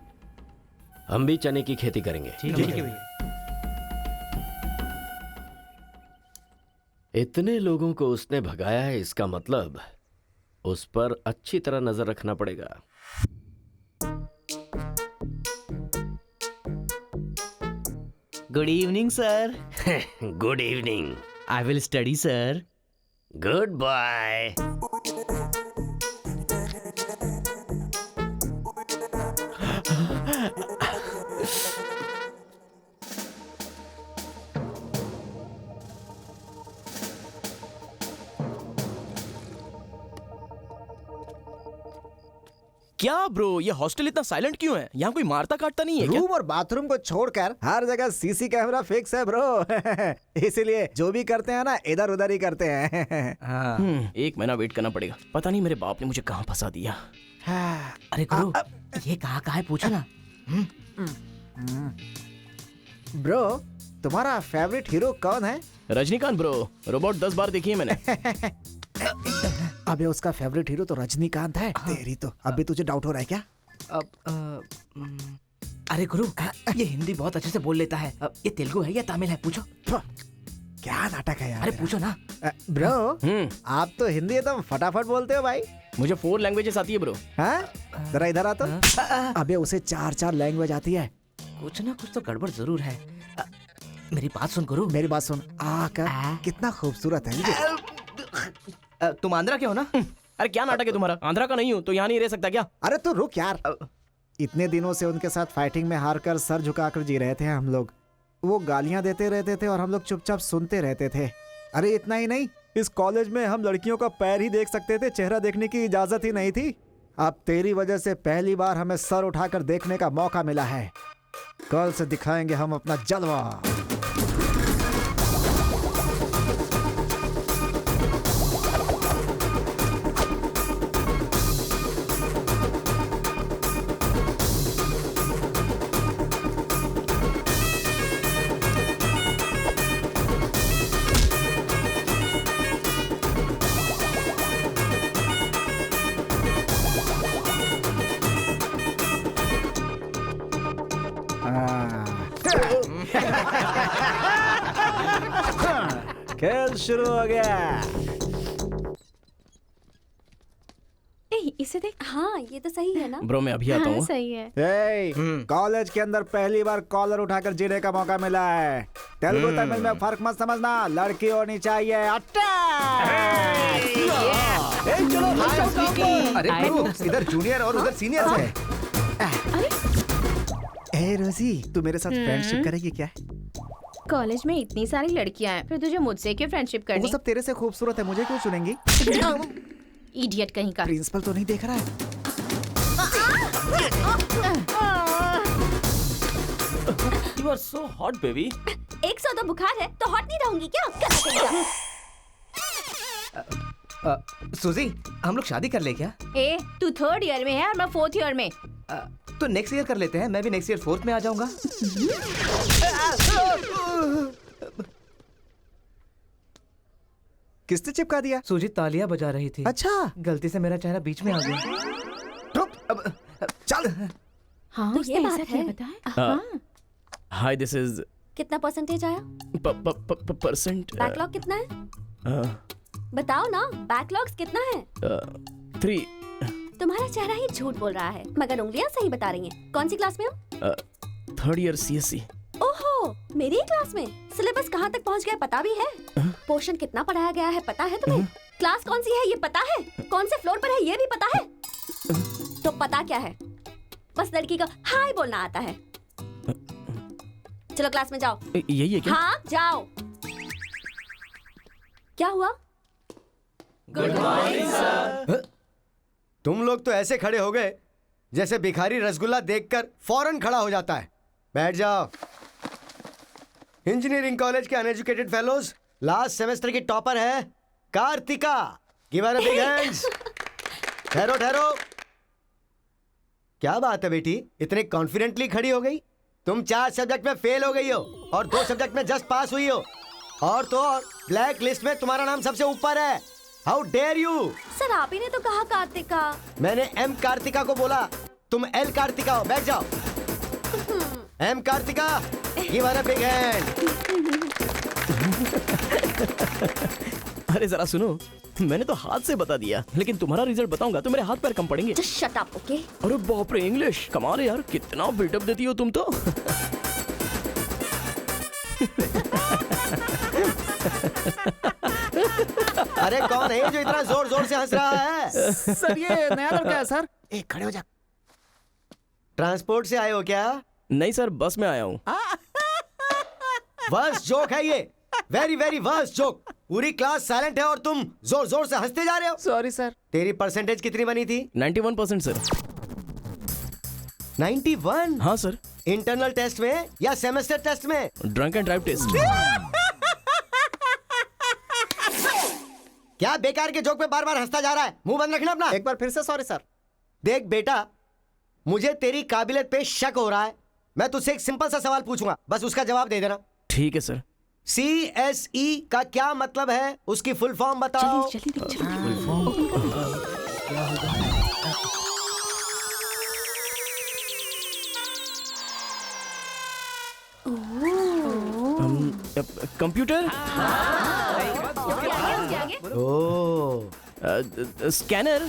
S3: हम भी चने की खेती करेंगे।
S6: ठीक है।
S3: इतने लोगों को उसने भगाया है, इसका मतलब उस पर अच्छी तरह नजर रखना पड़ेगा।
S12: Good evening sir.
S3: Good evening.
S12: I will study sir.
S3: Good bye.
S10: क्या ब्रो, ये हॉस्टल इतना साइलेंट क्यों है? यहाँ कोई मारता काटता नहीं है क्या?
S2: रूम और बाथरूम को छोड़कर हर जगह सीसी कैमरा फिक्स है ब्रो। इसीलिए जो भी करते हैं ना इधर उधर ही करते हैं।
S10: एक महीना वेट करना पड़ेगा। पता नहीं मेरे बाप ने मुझे कहाँ फंसा दिया।
S13: अरे गुरु, ये कहाँ है पूछो ना।
S2: ब्रो तुम्हारा फेवरेट हीरो कौन है?
S10: रजनीकांत ब्रो, रोबोट 10 बार देखी है मैंने।
S2: अबे उसका फेवरेट हीरो तो रजनीकांत है। तेरी तो अभी तुझे डाउट हो रहा है क्या?
S13: अरे गुरु, ये हिंदी बहुत अच्छे से बोल लेता है। ये तेलुगु है या तमिल है पूछो।
S2: क्या नाटक है यार।
S13: अरे पूछो ना।
S2: ब्रो आप तो हिंदी एकदम फटाफट बोलते हो भाई।
S10: मुझे 4 लैंग्वेजेस आती है ब्रो।
S2: हाँ जरा इधर आ तो। अबे उसे 4 लैंग्वेज आती है।
S13: कुछ ना कुछ तो गड़बड़ जरूर है। मेरी बात सुन गुरु।
S2: मेरी बात सुन। कितना खूबसूरत है।
S13: तुम आंध्रा के हो ना?
S10: अरे क्या नाटक है तुम्हारा? आंध्रा का नहीं हूँ तो यहाँ नहीं रह सकता क्या?
S2: अरे तू रुक यार। इतने दिनों से उनके साथ फाइटिंग में हार कर सर झुकाकर जी रहे थे हम लोग। वो गालियां देते रहते थे और हम लोग चुपचाप सुनते रहते थे। अरे इतना ही नहीं, इस कॉलेज में हम लड़कियों का पैर ही देख सकते थे, चेहरा देखने की इजाजत ही नहीं थी। अब तेरी वजह से पहली बार हमें सर उठाकर देखने का मौका मिला है। कल से दिखाएंगे हम अपना जलवा। खेल शुरू हो गया।
S14: इसे देख। हाँ ये तो सही है ना।
S10: ब्रो मैं अभी आता हूँ।
S14: सही है।
S2: कॉलेज के अंदर पहली बार कॉलर उठाकर जीने का मौका मिला है। तेलुगु तमिल में फर्क मत समझना, लड़की होनी चाहिए।
S13: अरे गुरु, इधर जूनियर और उधर सीनियर है।
S2: ए रोजी, तू मेरे साथ फ्रेंडशिप करेगी क्या?
S7: कॉलेज में इतनी सारी लड़कियां हैं, फिर तुझे मुझसे क्यों फ्रेंडशिप करनी?
S2: वो सब तेरे से खूबसूरत है, मुझे क्यों चुनेंगी?
S7: इडियट कहीं का।
S2: प्रिंसिपल तो नहीं देख रहा है?
S5: You are so hot, baby.
S14: 102 बुखार है तो हॉट नहीं रहूंगी क्या?
S13: सूजी, हम लोग शादी कर ले क्या?
S7: ए, तू 3rd ईयर में है और मैं 4th ईयर में।
S13: तो नेक्स्ट ईयर कर लेते हैं। मैं भी नेक्स्ट ईयर 4th में आ जाऊंगा।
S2: किसने चिपका दिया?
S13: सूजी तालियां बजा रही थी।
S2: अच्छा,
S13: गलती से मेरा चेहरा बीच में आ गया।
S2: चल।
S7: हाँ
S14: तो ये बात है।
S7: हाँ।
S10: Hi this is.
S14: कितना परसेंटेज आया?
S10: परसेंट।
S14: बैकलॉग कितना है? बताओ ना, बैकलॉग्स कितना है?
S10: 3।
S14: तुम्हारा चेहरा ही झूठ बोल रहा है, मगर उंगलियां सही बता रही हैं। कौन सी क्लास में हो?
S10: 3rd year CSC।
S14: ओहो, मेरी क्लास में। सिलेबस कहाँ तक पहुँच गया पता भी है? पोर्शन कितना पढ़ाया गया है पता है तुम्हें? क्लास कौन सी है ये पता है? कौन से फ्लोर पर है ये भी पता है? तो पता क्या है? बस लड़की को हाय बोलना आता है। चलो क्लास में जाओ।
S10: यही है क्या?
S14: हाँ जाओ। क्या हुआ?
S9: Good morning sir. तुम लोग तो ऐसे खड़े हो गए जैसे भिखारी रसगुल्ला देखकर फौरन खड़ा हो जाता है। बैठ जाओ। इंजीनियरिंग कॉलेज के अनएजुकेटेड फेलोज, लास्ट सेमेस्टर की टॉपर है Kartika. Give her a big hands. ठहरो ठहरो। क्या बात है बेटी, इतने कॉन्फिडेंटली खड़ी हो गई? तुम 4 सब्जेक्ट में फेल हो गई हो और 2 सब्जेक्ट में जस्ट पास हुई हो, और तो और ब्लैक लिस्ट में तुम्हारा नाम सबसे ऊपर है। How dare you?
S14: सर आप ही ने तो कहा कार्तिका।
S9: मैंने एम कार्तिका को बोला, तुम एल कार्तिका हो। बैठ जाओ। Am Kartika, give her a big hand.
S10: अरे जरा सुनो, मैंने तो हाथ से बता दिया, लेकिन तुम्हारा रिजल्ट बताऊंगा तो मेरे हाथ पैर कम पड़ेंगे।
S14: Just shut up, okay?
S10: अरे बाप रे, इंग्लिश कमाल है यार, कितना बिल्डअप देती हो तुम तो।
S9: अरे कौन है जो इतना जोर जोर से हंस रहा है?
S2: सर ये नया लड़का है सर। एक खड़े हो जा।
S9: ट्रांसपोर्ट से आए हो क्या?
S10: नहीं सर, बस में आया हूँ।
S9: वर्स्ट जोक है ये, वेरी वेरी वर्स्ट जोक। पूरी क्लास साइलेंट है और तुम जोर जोर से हंसते जा रहे हो।
S2: Sorry sir.
S9: तेरी परसेंटेज कितनी बनी थी?
S10: 91% सर।
S9: 91?
S10: हाँ सर।
S9: इंटरनल टेस्ट में या सेमेस्टर टेस्ट में?
S10: Drunk and drive test.
S9: क्या बेकार के जोक पे बार बार हंसता जा रहा है? मुंह बंद रखना अपना।
S2: एक बार फिर से सॉरी सर।
S9: देख बेटा, मुझे तेरी काबिलियत पे शक हो रहा है। मैं तुझसे एक सिंपल सा सवाल पूछूंगा, बस उसका जवाब दे देना।
S10: ठीक है सर।
S9: CSE का क्या मतलब है? उसकी फुल फॉर्म बताओ।
S10: कंप्यूटर। स्कैनर।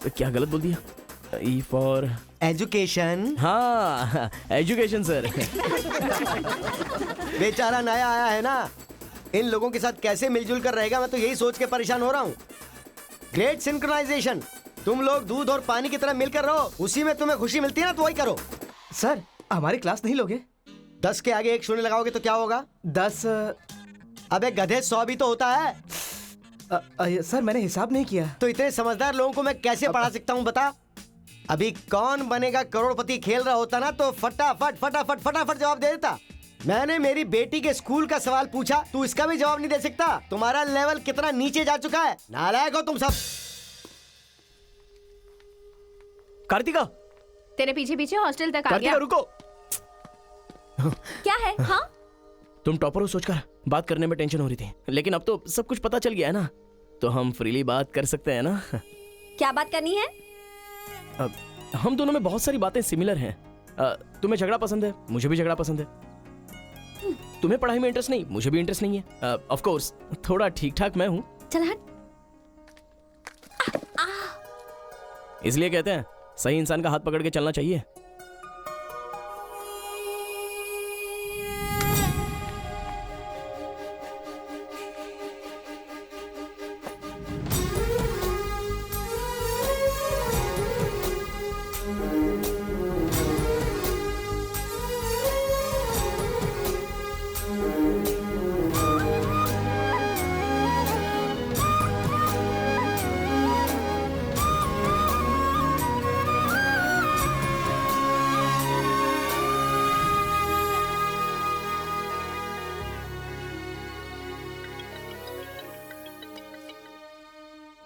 S10: क्या गलत बोल दिया? E for
S9: education.
S10: हाँ, एजुकेशन सर।
S9: बेचारा नया आया है ना, इन लोगों के साथ कैसे मिलजुल कर रहेगा, मैं तो यही सोच के परेशान हो रहा हूँ। Great synchronization. तुम लोग दूध और पानी की तरह मिलकर रहो, उसी में तुम्हें खुशी मिलती है ना, तो वही करो।
S13: सर हमारी क्लास नहीं लोगे?
S9: 10 के आगे एक शून्य लगाओगे तो क्या होगा?
S13: 10।
S9: अबे गधे 100 भी तो होता है।
S13: सर मैंने हिसाब नहीं किया।
S9: तो इतने समझदार लोगों को मैं कैसे पढ़ा सकता हूँ बता? अभी कौन बनेगा करोड़पति खेल रहा होता ना, तो फटाफट फटाफट फटाफट जवाब दे देता। मैंने मेरी बेटी के स्कूल का सवाल पूछा, तू इसका भी जवाब नहीं दे सकता। तुम्हारा लेवल कितना नीचे जा चुका है। नालायक हो तुम सब।
S10: कार्तिका,
S7: तेरे पीछे पीछे हॉस्टल तक आ
S10: कार्तिका
S7: गया।
S10: रुको।
S14: क्या है? हाँ
S10: तुम टॉपर हो सोचकर बात करने में टेंशन हो रही थी, लेकिन अब तो सब कुछ पता चल गया है ना, तो हम फ्रीली बात कर सकते हैं ना।
S14: क्या बात करनी है?
S10: अब हम दोनों में बहुत सारी बातें सिमिलर हैं। तुम्हें झगड़ा पसंद है, मुझे भी झगड़ा पसंद है। तुम्हें पढ़ाई में इंटरेस्ट नहीं, मुझे भी इंटरेस्ट नहीं है। ऑफ कोर्स थोड़ा ठीक ठाक मैं हूँ।
S14: चल हट।
S10: इसलिए कहते हैं सही इंसान का हाथ पकड़ के चलना चाहिए।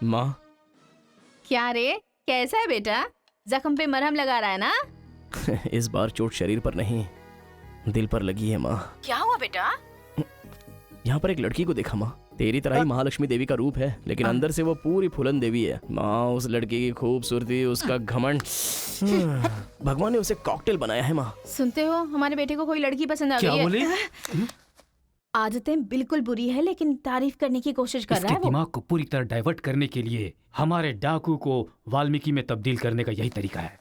S10: माँ।
S7: क्या रे, कैसा है बेटा? जख्म पे मरहम लगा रहा है ना?
S10: इस बार चोट शरीर पर नहीं, दिल पर लगी है माँ।
S7: क्या हुआ बेटा?
S10: यहाँ पर एक लड़की को देखा माँ, तेरी तरह ही महालक्ष्मी देवी का रूप है, लेकिन अंदर से वो पूरी फूलन देवी है। माँ उस लड़की की खूबसूरती, उसका घमंड, भगवान ने उसे कॉकटेल बनाया है माँ।
S7: सुनते हो, हमारे बेटे को कोई लड़की पसंद आ गई है।
S12: क्या बोले?
S7: आदतें बिल्कुल बुरी है, लेकिन तारीफ करने की कोशिश कर रहा है वो।
S6: दिमाग को पूरी तरह डाइवर्ट करने के लिए हमारे डाकू को वाल्मीकि में तब्दील करने का यही तरीका है।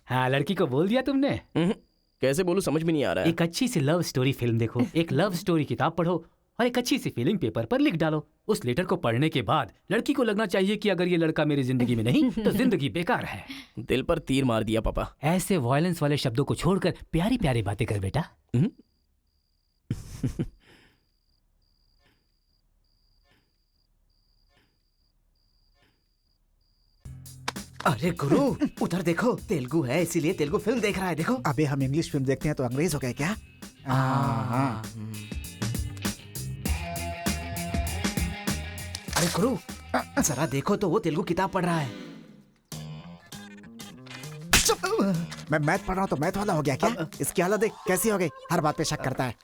S6: हाँ, लड़की को बोल दिया तुमने?
S10: कैसे बोलूं, समझ में नहीं आ रहा है।
S6: एक अच्छी सी लव स्टोरी फिल्म देखो, एक लव स्टोरी किताब पढ़ो और एक अच्छी सी फीलिंग पेपर पर लिख डालो। उस लेटर को पढ़ने के बाद लड़की को लगना चाहिए कि अगर ये लड़का मेरी जिंदगी में नहीं तो जिंदगी बेकार है।
S10: दिल पर तीर मार दिया पापा।
S6: ऐसे वायलेंस वाले शब्दों को छोड़कर प्यारी प्यारी बातें कर बेटा।
S13: अरे गुरु, उधर देखो, तेलुगु है इसीलिए तेलुगु फिल्म देख रहा है। देखो।
S2: अबे हम इंग्लिश फिल्म देखते हैं तो अंग्रेज हो गए क्या? हाँ।
S13: अरे गुरु, जरा देखो तो वो तेलुगु किताब पढ़ रहा है।
S2: मैं मैथ पढ़ रहा हूँ तो मैथ वाला हो गया क्या? इसकी हालत देख कैसी हो गई, हर बात पे शक करता है।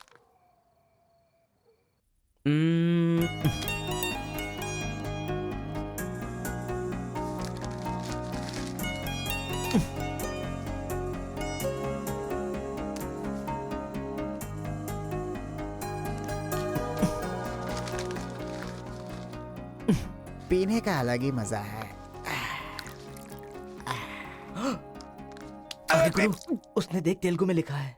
S2: पीने का अलग ही मजा है।
S13: अरे गुरु, उसने देख तेलुगु में लिखा है।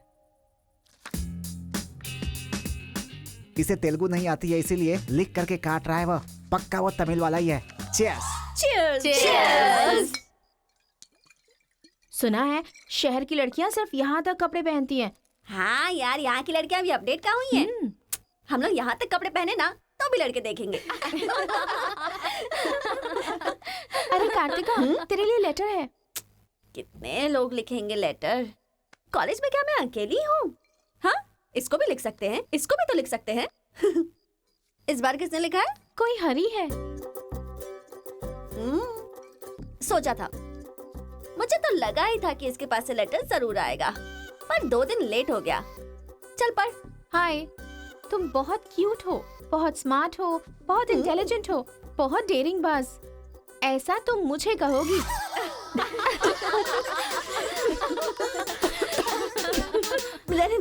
S2: इसे तेलुगु नहीं आती है इसीलिए लिख करके काट रहा है वो। पक्का वो तमिल वाला ही है। चीयर्स।
S14: Cheers!
S7: Cheers! सुना है शहर की लड़कियां सिर्फ यहाँ तक कपड़े पहनती हैं।
S14: हाँ यार, यहाँ की लड़कियां भी अपडेट कहाँ हुई हैं? हम लोग यहाँ तक कपड़े पहने ना तो भी लड़के देखेंगे।
S7: अरे कार्तिका, तेरे लिए लेटर है।
S14: कितने लोग लिखेंगे लेटर? कॉलेज में क्या मैं अकेली हूँ? हाँ, इसको भी लिख सकते हैं, इसको भी तो लिख सकते हैं। इस बार किसने लिखा है?
S7: कोई हरी है।
S14: सोचा था, मुझे तो लगा ही था कि इसके पास से लेटर जरूर आएगा, पर 2 दिन लेट हो गया। चल पढ़।
S7: हाय, तुम बहुत क्यूट हो, बहुत स्मार्ट हो, बहुत इंटेलिजेंट हो, बहुत डेयरिंग बाज। ऐसा तुम मुझे कहोगी?
S14: रहने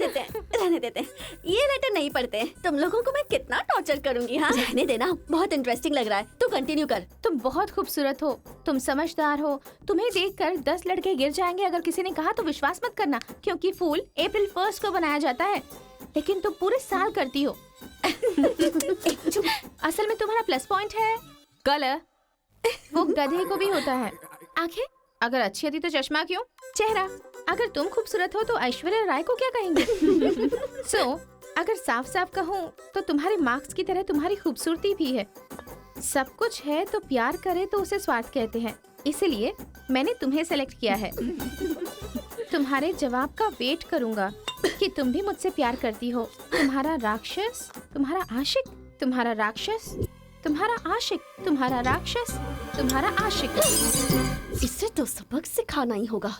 S14: देते हैं। ये लेटर नहीं पढ़ते। तुम लोगों को मैं कितना टॉर्चर करूंगी। हाँ, रहने देना, बहुत इंटरेस्टिंग लग रहा है। तू कंटिन्यू कर।
S7: तुम बहुत खूबसूरत हो, तुम समझदार हो। तुम्हें देखकर 10 लड़के गिर जाएंगे अगर किसी ने कहा तो विश्वास मत करना, क्योंकि फूल अप्रैल 1 को बनाया जाता है, लेकिन तुम पूरे साल करती हो। असल में तुम्हारा प्लस पॉइंट है कलर। वो गधे को भी होता है। आंखें अगर अच्छी होती तो चश्मा क्यों? चेहरा अगर तुम खूबसूरत हो तो ऐश्वर्या राय को क्या कहेंगे? अगर साफ साफ कहूँ तो तुम्हारे मार्क्स की तरह तुम्हारी खूबसूरती भी है। सब कुछ है तो प्यार करे तो उसे स्वार्थ कहते हैं, इसीलिए मैंने तुम्हें सेलेक्ट किया है। तुम्हारे जवाब का वेट करूंगा कि तुम भी मुझसे प्यार करती हो। तुम्हारा राक्षस, तुम्हारा आशिक, तुम्हारा राक्षस, तुम्हारा आशिक, तुम्हारा राक्षस, तुम्हारा आशिक।
S14: इसे तो सबक सिखाना ही होगा।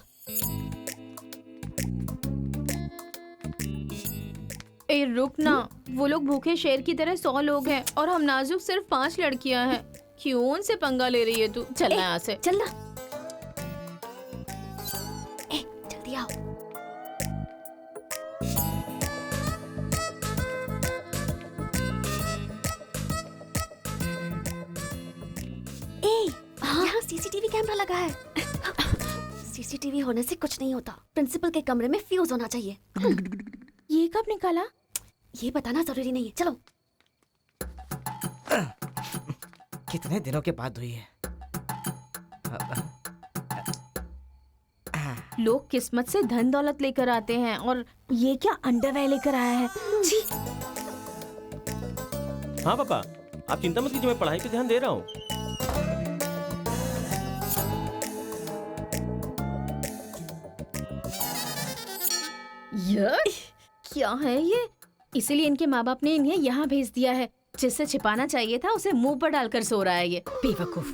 S7: ए रुक ना, वो लोग भूखे शेर की तरह 100 लोग हैं और हम नाजुक सिर्फ 5 लड़कियां हैं। क्यों उनसे पंगा ले रही है तू? चलना यहाँ से।
S14: चलना। जल्दी आओ। यहाँ सीसीटीवी कैमरा लगा है। सीसीटीवी होने से कुछ नहीं होता। प्रिंसिपल के कमरे में फ्यूज होना चाहिए।
S7: ये कब निकाला?
S14: ये बताना जरूरी नहीं है। चलो।
S13: कितने दिनों के बाद हुई है।
S7: लोग किस्मत से धन दौलत लेकर आते हैं और ये क्या अंडरवेयर लेकर आया है? छी।
S5: हाँ पापा, आप चिंता मत कीजिए, मैं पढ़ाई पे ध्यान दे रहा हूँ।
S7: क्या है ये? इसीलिए इनके माँ बाप ने इन्हें यहाँ भेज दिया है। जिससे छिपाना चाहिए था उसे मुंह पर डालकर सो रहा है ये बेवकूफ।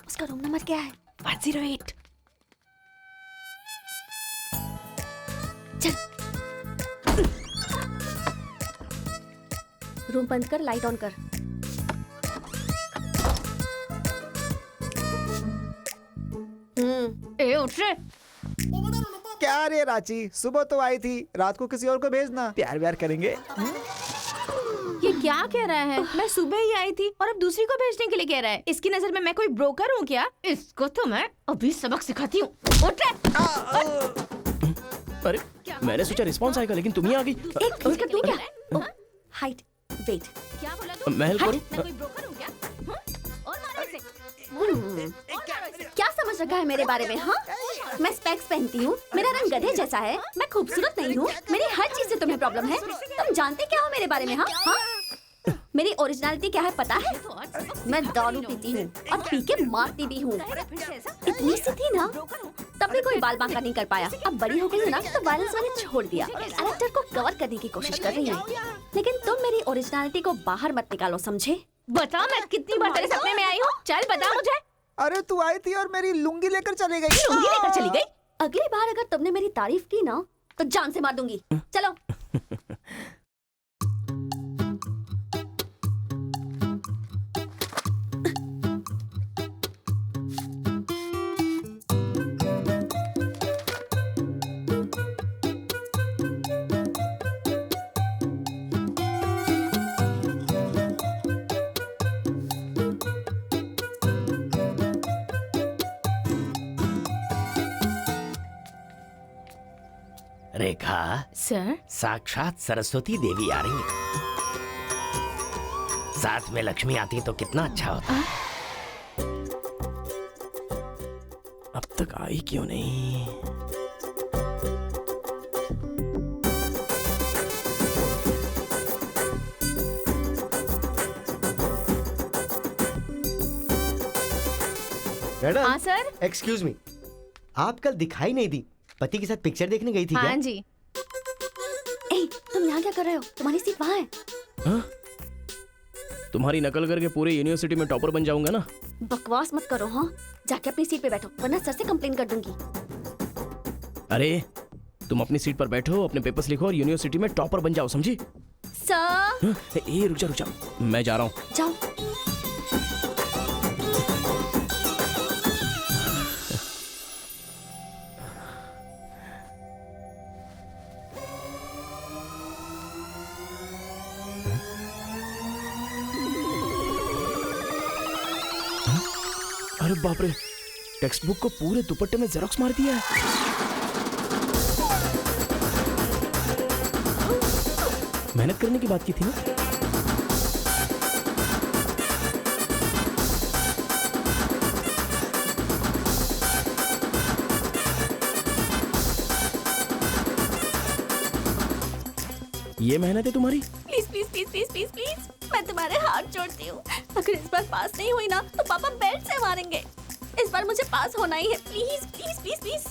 S14: उसका रूम नंबर क्या है?
S7: 108।
S14: चल। रूम बंद कर, लाइट ऑन कर।
S7: उठ रे।
S2: क्या रे रांची, सुबह तो आई थी, रात को किसी और को भेजना। प्यार व्यार करेंगे।
S7: ये क्या कह रहा है? मैं सुबह ही आई थी और अब दूसरी को भेजने के लिए कह रहा है। इसकी नजर में मैं कोई ब्रोकर हूँ क्या? इसको तो मैं अभी सबक सिखाती हूँ। उठ रे।
S10: अरे मैंने सोचा रिस्पॉन्स आएगा लेकिन तुम ही आ गई।
S14: तू क्या? Height, weight.
S7: क्या बोला तू?
S10: मैं हेल्प करूं?
S7: मैं कोई ब्रोकर हूँ क्या? और मारो इसे।
S14: क्या समझ रखा है मेरे बारे में? हाँ, मैं स्पेक्स पहनती हूँ, मेरा रंग गधे जैसा है, मैं खूबसूरत नहीं हूँ, मेरी हर चीज से तुम्हें प्रॉब्लम है। तुम जानते क्या हो मेरे बारे में? हाँ हाँ, मेरी ओरिजिनलिटी क्या है पता है? मैं दारू पीती हूँ और पी के मारती भी हूँ। इतनी सी थी ना तब भी कोई बाल बांका नहीं कर पाया। अब बड़ी हो गई है ना तो वायलेंस मैंने छोड़ दिया। कैरेक्टर को कवर करने की कोशिश कर रही हूँ, लेकिन तुम मेरी ओरिजिनलिटी को बाहर मत निकालो, समझे?
S7: बता मैं कितनी बार तेरे सपने में आई हूँ? चल बता मुझे।
S2: अरे तू आई थी और मेरी लुंगी लेकर चली गई।
S14: लुंगी लेकर चली गई? अगली बार अगर तुमने मेरी तारीफ की ना तो जान से मार दूंगी। चलो।
S1: रेखा,
S7: सर,
S1: साक्षात सरस्वती देवी आ रही है। साथ में लक्ष्मी आती तो कितना अच्छा होता।
S10: अब तक आई क्यों नहीं?
S9: मैडम।
S7: हाँ सर।
S9: एक्सक्यूज मी, आप कल दिखाई नहीं दी। पति के साथ पिक्चर देखने गई थी
S7: हाँ
S9: क्या?
S7: जी।
S14: ए, तुम यहाँ क्या कर रहे हो? तुम्हारी सीट वहाँ है।
S10: हाँ? तुम्हारी नकल करके पूरे यूनिवर्सिटी में टॉपर बन जाऊंगा ना।
S14: बकवास मत करो। हाँ, जाके अपनी सीट पे बैठो वरना सर से कंप्लेन कर दूंगी।
S10: अरे तुम अपनी सीट पर बैठो, अपने पेपर्स लिखो और यूनिवर्सिटी में टॉपर बन जाओ, समझी?
S14: सर।
S10: हाँ? ए रुक जा, मैं जा रहा हूँ।
S14: जाओ।
S10: अरे बाप रे, टेक्स्ट बुक को पूरे दुपट्टे में जेरोक्स मार दिया है। मेहनत करने की बात की थी ना। ये मेहनत है तुम्हारी?
S14: Please please please please please please, मैं तुम्हारे हाथ जोड़ती हूँ। अगर इस बार पास नहीं हुई ना तो पापा बेल्ट से मारेंगे। इस बार मुझे पास होना ही है। Please please please please.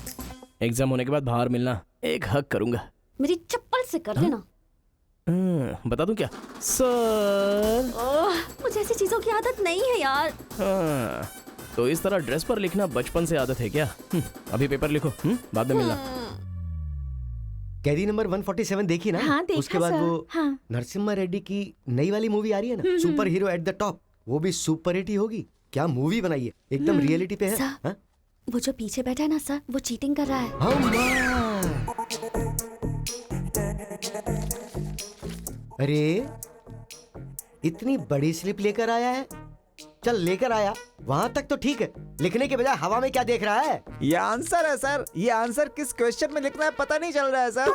S10: Exam होने के बाद बाहर मिलना, एक हक करूंगा।
S14: मेरी चप्पल से कर लेना।
S10: बता दूं क्या? सर।
S14: मुझे ऐसी चीजों की आदत नहीं है यार।
S10: तो इस तरह ड्रेस पर लिखना बचपन से आदत है क्या? अभी पेपर लिखो, बाद में मिलना।
S9: कैदी नंबर 147 देखी ना?
S7: हाँ, देखा
S9: उसके बाद
S7: सर।
S9: वो
S7: हाँ।
S9: नरसिम्हा रेड्डी की नई वाली मूवी आ रही है ना, super hero at the top. वो भी सुपर हिट ही होगी। क्या मूवी बनाई है, एकदम रियलिटी पे है।
S14: सर, वो जो पीछे बैठा है ना सर, वो चीटिंग कर रहा है।
S9: अरे इतनी बड़ी स्लिप लेकर आया है। चल लेकर आया, वहां तक तो ठीक है। लिखने के बजाय हवा में क्या देख रहा है?
S2: ये आंसर है सर। ये आंसर किस क्वेश्चन में लिखना है पता नहीं चल रहा है सर।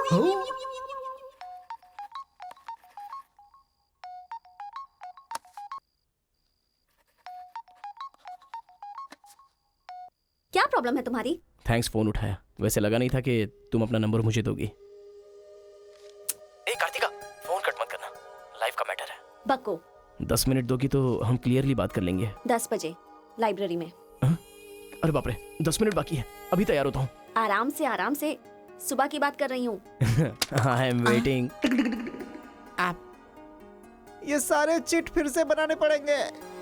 S14: क्या प्रॉब्लम है तुम्हारी?
S10: थैंक्स फोन उठाया। वैसे लगा नहीं था कि तुम अपना नंबर मुझे दोगी। ए कार्तिका, फोन कट मत करना, लाइफ का मैटर है।
S14: बक्को।
S10: 10 मिनट दोगी तो हम क्लियरली बात कर लेंगे।
S14: 10 बजे लाइब्रेरी में।
S10: अरे बाप रे, 10 मिनट बाकी है, अभी तैयार होता हूँ।
S14: आराम से आराम से, सुबह की बात कर रही हूँ।
S10: I am waiting.
S2: ये सारे चिट फिर से बनाने पड़ेंगे।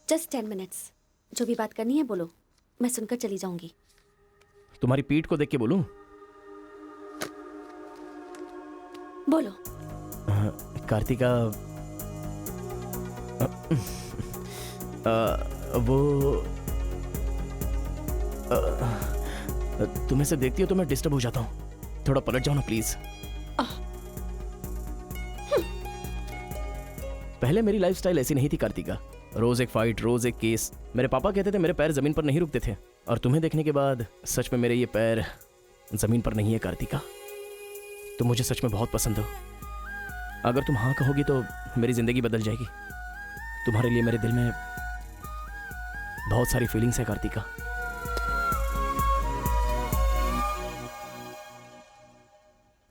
S14: Just 10 minutes. जो भी बात करनी है बोलो, मैं सुनकर चली जाऊंगी।
S10: तुम्हारी पीठ को देख के बोलूं?
S14: बोलो।
S10: कार्तिका, वो तुम्हें से देखती हो तो मैं डिस्टर्ब हो जाता हूँ। थोड़ा पलट जाओ ना प्लीज। पहले मेरी लाइफस्टाइल ऐसी नहीं थी कार्तिका। रोज एक फाइट, रोज एक केस। मेरे पापा कहते थे मेरे पैर जमीन पर नहीं रुकते थे, और तुम्हें देखने के बाद सच में मेरे ये पैर जमीन पर नहीं है कार्तिका। तुम मुझे सच में बहुत पसंद हो। अगर तुम हाँ कहोगी तो मेरी जिंदगी बदल जाएगी। तुम्हारे लिए मेरे दिल में बहुत सारी फीलिंग्स है कार्तिका।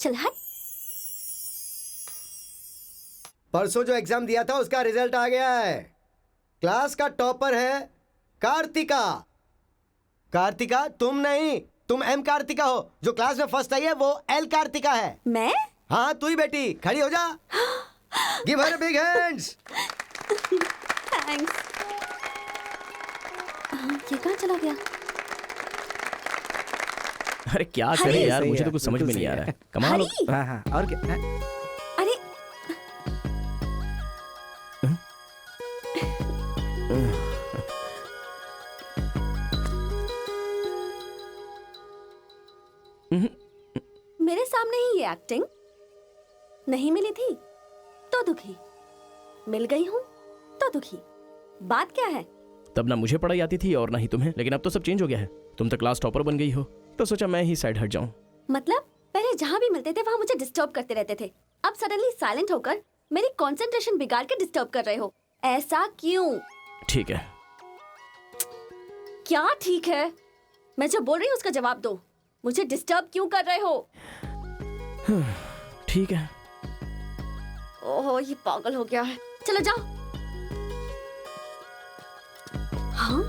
S14: चल हट।
S9: परसों जो एग्जाम दिया था उसका रिजल्ट आ गया है। क्लास का टॉपर है कार्तिका। कार्तिका तुम नहीं, तुम एम कार्तिका हो। जो क्लास में फर्स्ट आई है वो एल कार्तिका है।
S14: मैं?
S9: हाँ तू ही बेटी, खड़ी हो जा। Give her big hands.
S14: Thanks. ये कहाँ चला गया?
S10: अरे क्या करे यार, मुझे तो कुछ समझ में नहीं आ रहा है। कमाल हो।
S2: हाँ हाँ, और क्या?
S14: अरे मेरे सामने ही ये एक्टिंग नहीं मिली थी तो दुखी, मिल गई हूँ तो दुखी। बात क्या है?
S10: तब ना मुझे पढ़ाई आती थी और ना ही तुम्हें, लेकिन अब तो सब चेंज हो गया है। तुम तो क्लास टॉपर बन गई हो, तो सोचा मैं ही साइड हट जाऊं।
S14: मतलब पहले जहाँ भी मिलते थे वहाँ मुझे डिस्टर्ब करते रहते थे, अब सडनली साइलेंट होकर मेरी कंसंट्रेशन बिगाड़ के डिस्टर्ब कर रहे हो। ऐसा क्यों?
S10: ठीक है।
S14: क्या ठीक है? मैं जो बोल रही हूँ उसका जवाब दो। मुझे डिस्टर्ब क्यों कर रहे हो?
S10: ठीक है।
S14: ओहो, ये पागल हो गया है। चलो जाओ। हाँ?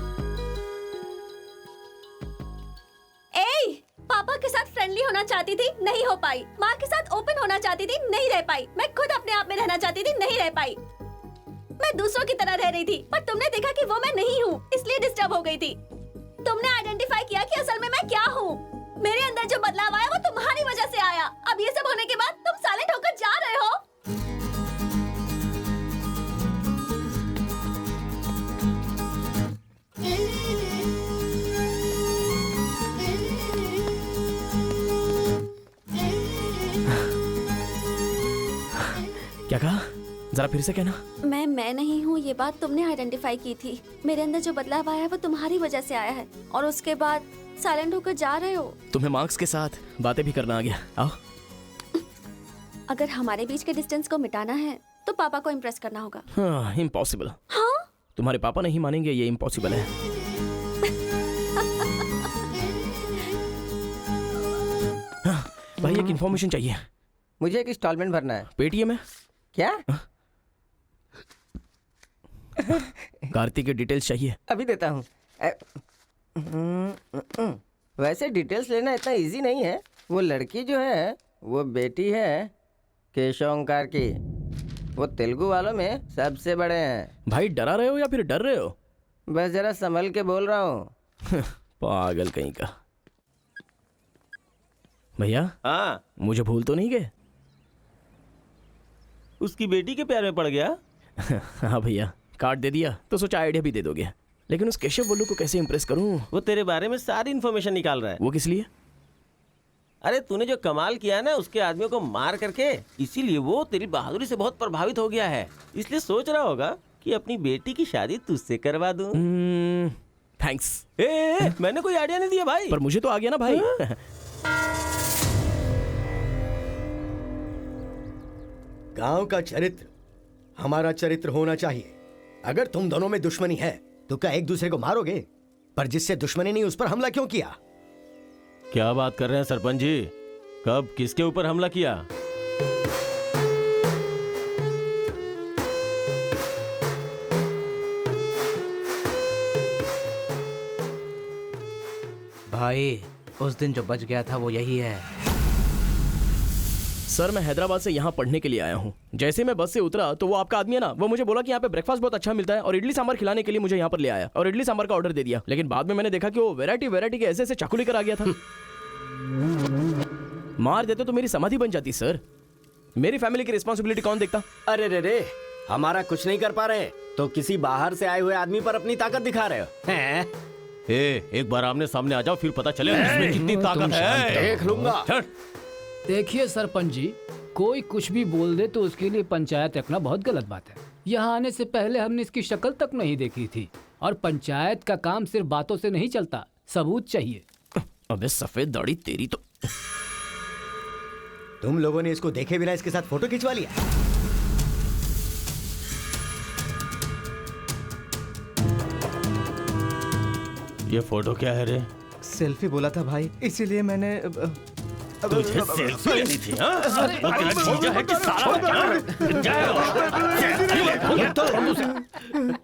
S14: ए, पापा के साथ फ्रेंडली होना चाहती थी, नहीं हो पाई। माँ के साथ ओपन होना चाहती थी, नहीं रह पाई। मैं खुद अपने आप में रहना चाहती थी, नहीं रह पाई। मैं दूसरों की तरह रह रही थी, पर तुमने देखा कि वो मैं नहीं हूँ, इसलिए डिस्टर्ब हो गई थी। तुमने आइडेंटिफाई किया कि असल में मैं क्या हूँ। मेरे अंदर जो बदलाव आया वो तुम्हारी वजह से आया। अब ये सब होने के बाद तुम साइलेंट होकर जा रहे हो।
S10: क्या कहा? जरा फिर से कहना।
S14: मैं नहीं हूँ, ये बात तुमने आइडेंटिफाई की थी। मेरे अंदर जो बदलाव आया है वो तुम्हारी वजह से आया है, और उसके बाद साइलेंट होकर जा रहे हो।
S10: तुम्हें मार्क्स के साथ बातें भी करना आ गया। आओ।
S14: अगर हमारे बीच के डिस्टेंस को मिटाना है तो पापा को इम्प्रेस करना होगा।
S10: हाँ, इम्पॉसिबल।
S14: हाँ?
S10: तुम्हारे पापा नहीं मानेंगे, ये इम्पॉसिबल है। हाँ, भाई एक इन्फॉर्मेशन चाहिए।
S4: मुझे एक इंस्टॉलमेंट भरना है।
S10: पेटीएम है
S4: क्या?
S10: कार्तिक की डिटेल्स चाहिए।
S4: अभी देता हूँ। वैसे डिटेल्स लेना इतना इजी नहीं है। वो लड़की जो है वो बेटी है केशव ओंकार की। वो तेलुगु वालों में सबसे बड़े हैं।
S10: भाई डरा रहे हो या फिर डर रहे हो?
S4: बस जरा संभल के बोल रहा हूँ।
S10: पागल कहीं का। भैया,
S5: हाँ,
S10: मुझे भूल तो नहीं गए?
S5: उसकी बेटी के प्यार में पड़ गया।
S10: हाँ भैया, कार्ड दे दिया तो सोचा आइडिया भी दे दोगे। लेकिन उस केशव बोलू को कैसे इंप्रेस करूं?
S5: वो तेरे बारे में सारी इन्फॉर्मेशन निकाल रहा है।
S10: वो किस लिए?
S5: अरे तूने जो कमाल किया ना उसके आदमियों को मार करके, इसीलिए वो तेरी बहादुरी से बहुत प्रभावित हो गया है। इसलिए सोच रहा होगा कि अपनी बेटी की शादी तुझसे करवा दूं।
S10: थैंक्स।
S5: मैंने कोई आइडिया नहीं दिया भाई।
S10: पर मुझे तो आ गया ना भाई।
S9: गांव का चरित्र हमारा चरित्र होना चाहिए। अगर तुम दोनों में दुश्मनी है तो क्या एक दूसरे को मारोगे? पर जिससे दुश्मनी नहीं उस पर हमला क्यों किया?
S5: क्या बात कर रहे हैं सरपंच जी? कब किसके ऊपर हमला किया?
S13: भाई उस दिन जो बच गया था वो यही है।
S10: सर, मैं हैदराबाद से यहाँ पढ़ने के लिए आया हूँ। जैसे मैं बस से उतरा तो वो आपका आदमी है ना, वो मुझे बोला कि यहाँ पे ब्रेकफास्ट बहुत अच्छा मिलता है और इडली सांभर खिलाने के लिए मुझे यहाँ पर ले आया और इडली सांभर का ऑर्डर दे दिया। लेकिन बाद में मैंने देखा कि वो वैरायटी के ऐसे ऐसे चाकू लेकर आ गया था। मार देते तो मेरी समाधि बन जाती सर। मेरी फैमिली की रिस्पॉन्सिबिलिटी कौन देखता?
S3: अरे रे, हमारा कुछ नहीं कर पा रहे तो किसी बाहर से आए हुए आदमी पर अपनी ताकत दिखा रहे हो हैं?
S5: एक बार आमने सामने आ जाओ, फिर पता चले इसमें कितनी ताकत है।
S3: देख लूंगा।
S6: देखिए सरपंच जी, कोई कुछ भी बोल दे तो उसके लिए पंचायत रखना बहुत गलत बात है। यहाँ आने से पहले हमने इसकी शक्ल तक नहीं देखी थी, और पंचायत का काम सिर्फ बातों से नहीं चलता, सबूत चाहिए।
S10: अबे सफेद दाढ़ी तेरी तो।
S9: तुम लोगों ने इसको देखे बिना इसके साथ फोटो खिंचवा लिया।
S5: ये फोटो क्या है रे?
S13: सेल्फी बोला था भाई, इसीलिए मैंने
S5: तुझे सेल्फी लेनी थी, हाँ? वो तेरा जीजा है कि साला?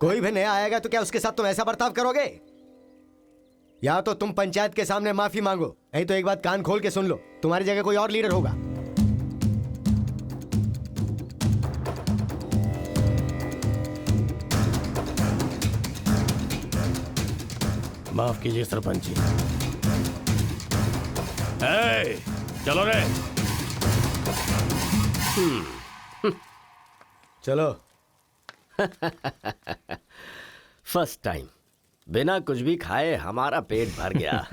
S9: कोई भी नया आएगा तो क्या उसके साथ तुम ऐसा बर्ताव करोगे? या तो तुम पंचायत के सामने माफी मांगो, नहीं तो एक बात कान खोल के सुन लो, तुम्हारी जगह कोई और लीडर होगा।
S5: माफ कीजिए सरपंच जी। चलो रे।
S9: चलो।
S3: फर्स्ट टाइम बिना कुछ भी खाए हमारा पेट भर गया।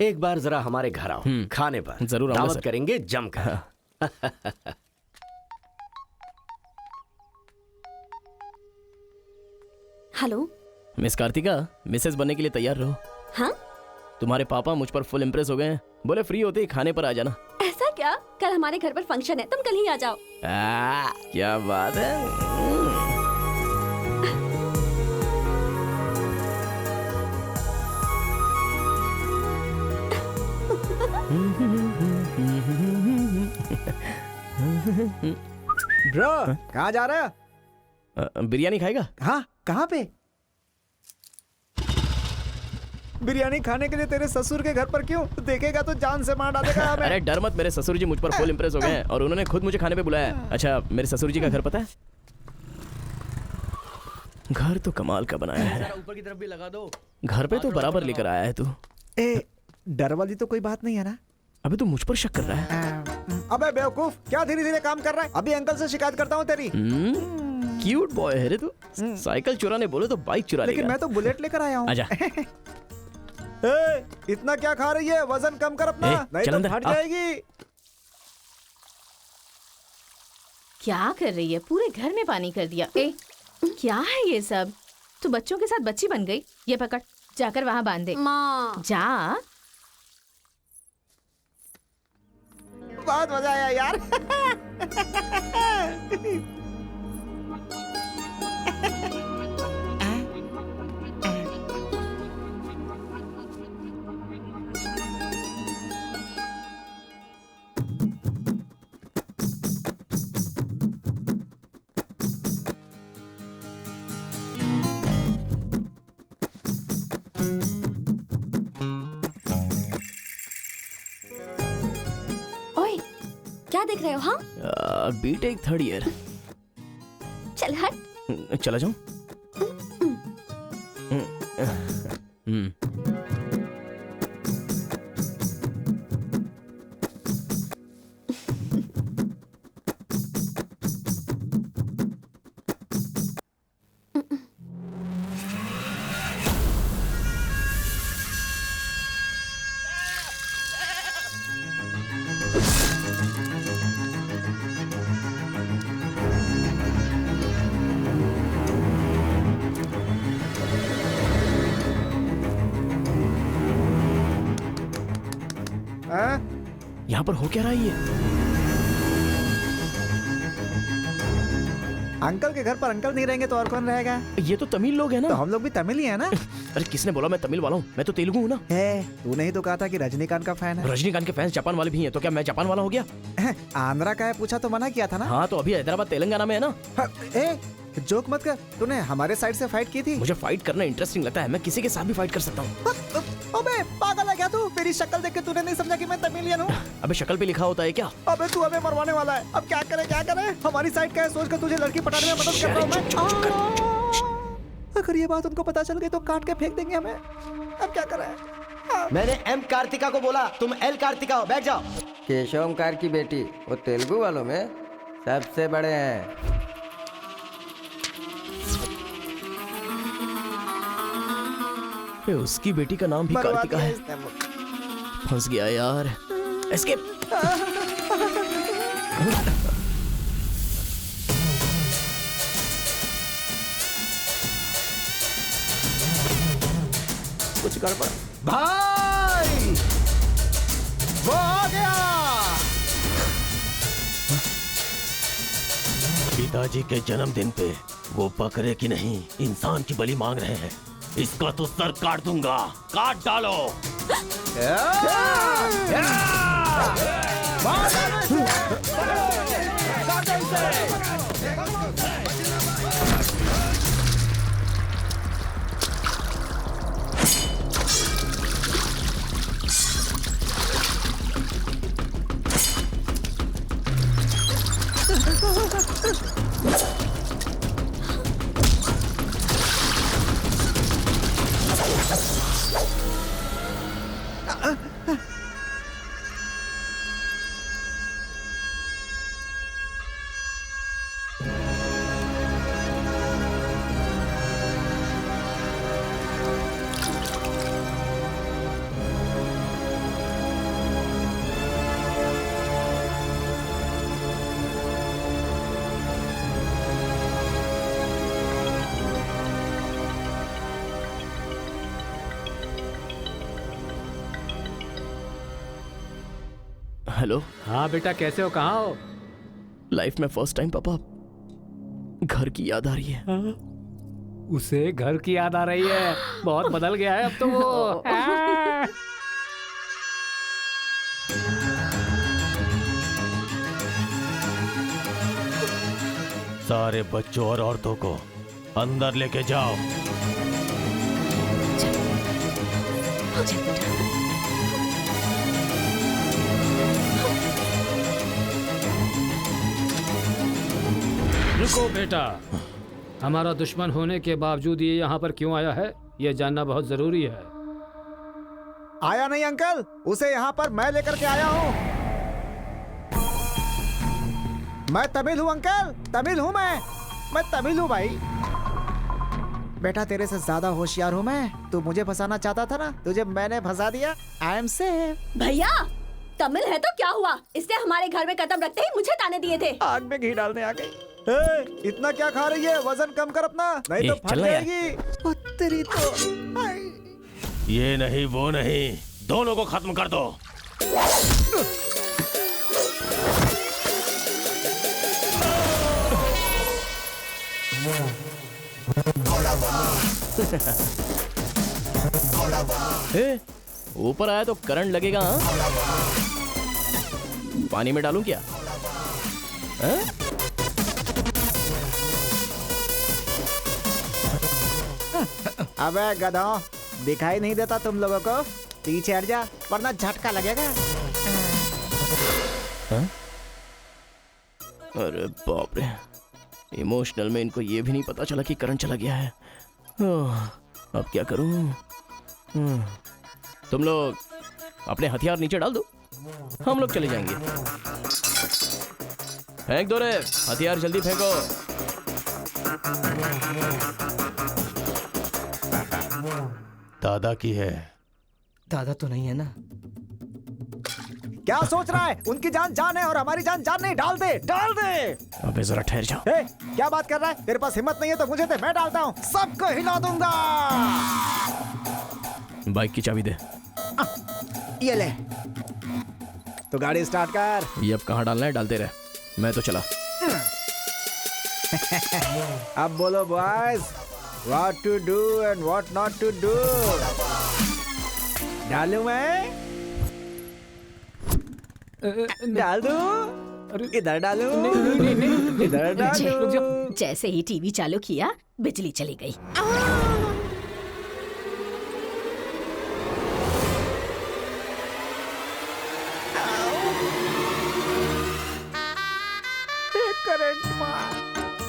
S3: एक बार जरा हमारे घर आओ, खाने पर
S10: जरूर आऊंगा
S3: दावत
S10: सर।
S3: करेंगे जमकर।
S14: हेलो।
S10: मिस कार्तिका, मिसेस बनने के लिए तैयार रहो।
S14: हाँ,
S10: तुम्हारे पापा मुझ पर फुल इम्प्रेस हो गए हैं। बोले फ्री होते ही खाने पर आ जाना।
S14: ऐसा क्या? कल हमारे घर पर फंक्शन है, तुम कल ही आ जाओ।
S10: क्या बात है।
S2: ब्रो, कहाँ जा रहे हो?
S10: बिरयानी खाएगा?
S2: हाँ, कहाँ पे? बिरयानी खाने के लिए तेरे ससुर के घर पर क्यों? देखेगा तो जान से मार डालेगा हमें।
S10: अरे डर मत, मेरे ससुर जी मुझ पर फुल इम्प्रेस हो गए हैं और उन्होंने खुद मुझे खाने पे बुलाया है। अच्छा, मेरे ससुर जी का घर पता है? घर तो कमाल का बनाया है।
S12: ऊपर की तरफ भी लगा दो।
S10: घर पे तो बराबर लेकर आया है तू।
S2: ए, डर वाली तो कोई बात नहीं है ना?
S10: अबे तू मुझ पर शक कर रहा है?
S2: अबे बेवकूफ, क्या धीरे धीरे काम कर रहा है? अभी अंकल से शिकायत करता हूँ तेरी।
S10: क्यूट बॉय है रे तू। साइकिल चुराने बोले तो बाइक चुरा
S2: लेकिन
S10: लेगा।
S2: मैं तो बुलेट लेकर आया हूँ।
S10: आजा।
S2: ए, इतना क्या खा रही है? वजन कम कर अपना, नहीं
S10: चल
S2: तो
S10: अंदर,
S2: फट
S10: आ।
S2: जाएगी।
S7: क्या कर रही है? पूरे घर में पानी कर दिया। ए, क्या है ये सब? तू बच्चों के साथ बच्ची बन गई। ये पकड़, जाकर वहाँ बांध दे।
S14: माँ।
S7: जा।
S2: बहुत मजा आया यार।
S14: ओए, क्या देख रहे हो? हाँ,
S10: बीटेक थर्ड ईयर।
S14: चल हट।
S10: चला जाऊं? यहाँ पर हो क्या रहा है ये?
S2: अंकल के घर पर अंकल नहीं रहेंगे तो और कौन रहेगा?
S10: ये तो तमिल लोग हैं ना।
S2: तो हम लोग भी तमिल ही है ना।
S10: अरे किसने बोला मैं तमिल वाला हूँ? मैं तो तेलुगु हूँ ना।
S2: तूने ही तो कहा था कि रजनीकांत का फैन है।
S10: रजनीकांत के फैंस जापान वाले भी हैं, तो क्या मैं जापान वाला हो गया?
S2: आंध्रा का है पूछा तो मना किया था ना।
S10: हाँ तो अभी हैदराबाद तेलंगाना में है ना।
S2: जोक मत कर, तूने हमारे साइड से फाइट की थी।
S10: मुझे फाइट करना इंटरेस्टिंग लगता है, मैं किसी के साथ भी फाइट कर सकता हूँ।
S2: अबे पागल है क्या तू? मेरी शक्ल देख के तूने नहीं समझा कि मैं तमिलियन हूँ?
S10: अबे शक्ल पे लिखा होता है क्या?
S2: अबे तू हमें मरवाने वाला है। अब क्या करे क्या करे? हमारी साइड का है, सोच कर तुझे लड़की पटाने में मदद कर रहा हूँ मैं। अगर ये बात उनको पता चल गई तो काट के फेंक देंगे हमें। अब क्या करें?
S9: मैंने एम कार्तिका को बोला, तुम एल कार्तिका हो, बैठ जाओ।
S4: केशव ओंकार की बेटी, वो तेलुगु वालों में सबसे बड़े हैं।
S10: उसकी बेटी का नाम भी कार्तिका है। फंस गया यार। एस्केप।
S2: कुछ गड़बड़। भाई वो आ गया।
S1: पिताजी के जन्मदिन पे वो बकरे की नहीं इंसान की बलि मांग रहे हैं। इसका तो सर काट दूंगा। काट डालो।
S10: हेलो।
S6: हाँ बेटा, कैसे हो, कहाँ हो?
S10: लाइफ में फर्स्ट टाइम पापा घर की याद आ रही है।
S6: उसे घर की याद आ रही है? बहुत बदल गया है अब तो वो। हाँ।
S1: सारे बच्चों और औरतों को अंदर लेके जाओ।
S6: रुको बेटा, हमारा दुश्मन होने के बावजूद ये यहाँ पर क्यों आया है, ये जानना बहुत जरूरी है।
S2: आया नहीं अंकल, उसे यहाँ पर मैं लेकर के आया हूँ। मैं तमिल हूँ अंकल, तमिल हूँ मैं तमिल हूँ भाई। बेटा तेरे से ज्यादा होशियार हूँ मैं। तू मुझे फंसाना चाहता था ना, तुझे मैंने फंसा दिया। I am safe.
S14: भैया तमिल है तो क्या हुआ, इसने हमारे घर में कदम रखते ही मुझे ताने दिए थे।
S2: आग में घी डालने आ गई। इतना क्या खा रही है, वजन कम कर अपना, नहीं तो फट जाएगी। तेरी तो
S1: ये नहीं वो नहीं, दोनों को खत्म कर दो।
S10: ऊपर आया तो करंट लगेगा। हाँ? पानी में डालूं क्या?
S2: अबे गधों, दिखाई नहीं देता तुम लोगों को? पीछे हट जा वरना झटका लगेगा।
S10: अरे बाप रे, इमोशनल में इनको ये भी नहीं पता चला कि करंट चला गया है। अब क्या करूं? तुम लोग अपने हथियार नीचे डाल दो, हम लोग चले जाएंगे। फेंक दो रे हथियार, जल्दी फेंको।
S1: दादा की है।
S13: दादा तो नहीं है ना?
S2: क्या सोच रहा है? उनकी जान जान है और हमारी जान जान नहीं। डाल दे, डाल दे।
S10: अबे जरा ठहर जाओ।
S2: क्या बात कर रहा है? तेरे पास हिम्मत नहीं है तो मुझे दे, मैं डालता हूँ, सबको हिला दूंगा।
S10: बाइक की चाबी दे।
S2: ये ले, तो गाड़ी स्टार्ट कर।
S10: ये अब कहाँ डालना है डालते रहे, मैं तो चला।
S2: अब बोलो boys, what to do and what not to do. डालूं मैं? डाल दूं? इधर डालूं? इधर डालूं?
S15: जैसे ही टीवी चालू किया बिजली चली गई।
S2: करंट मार,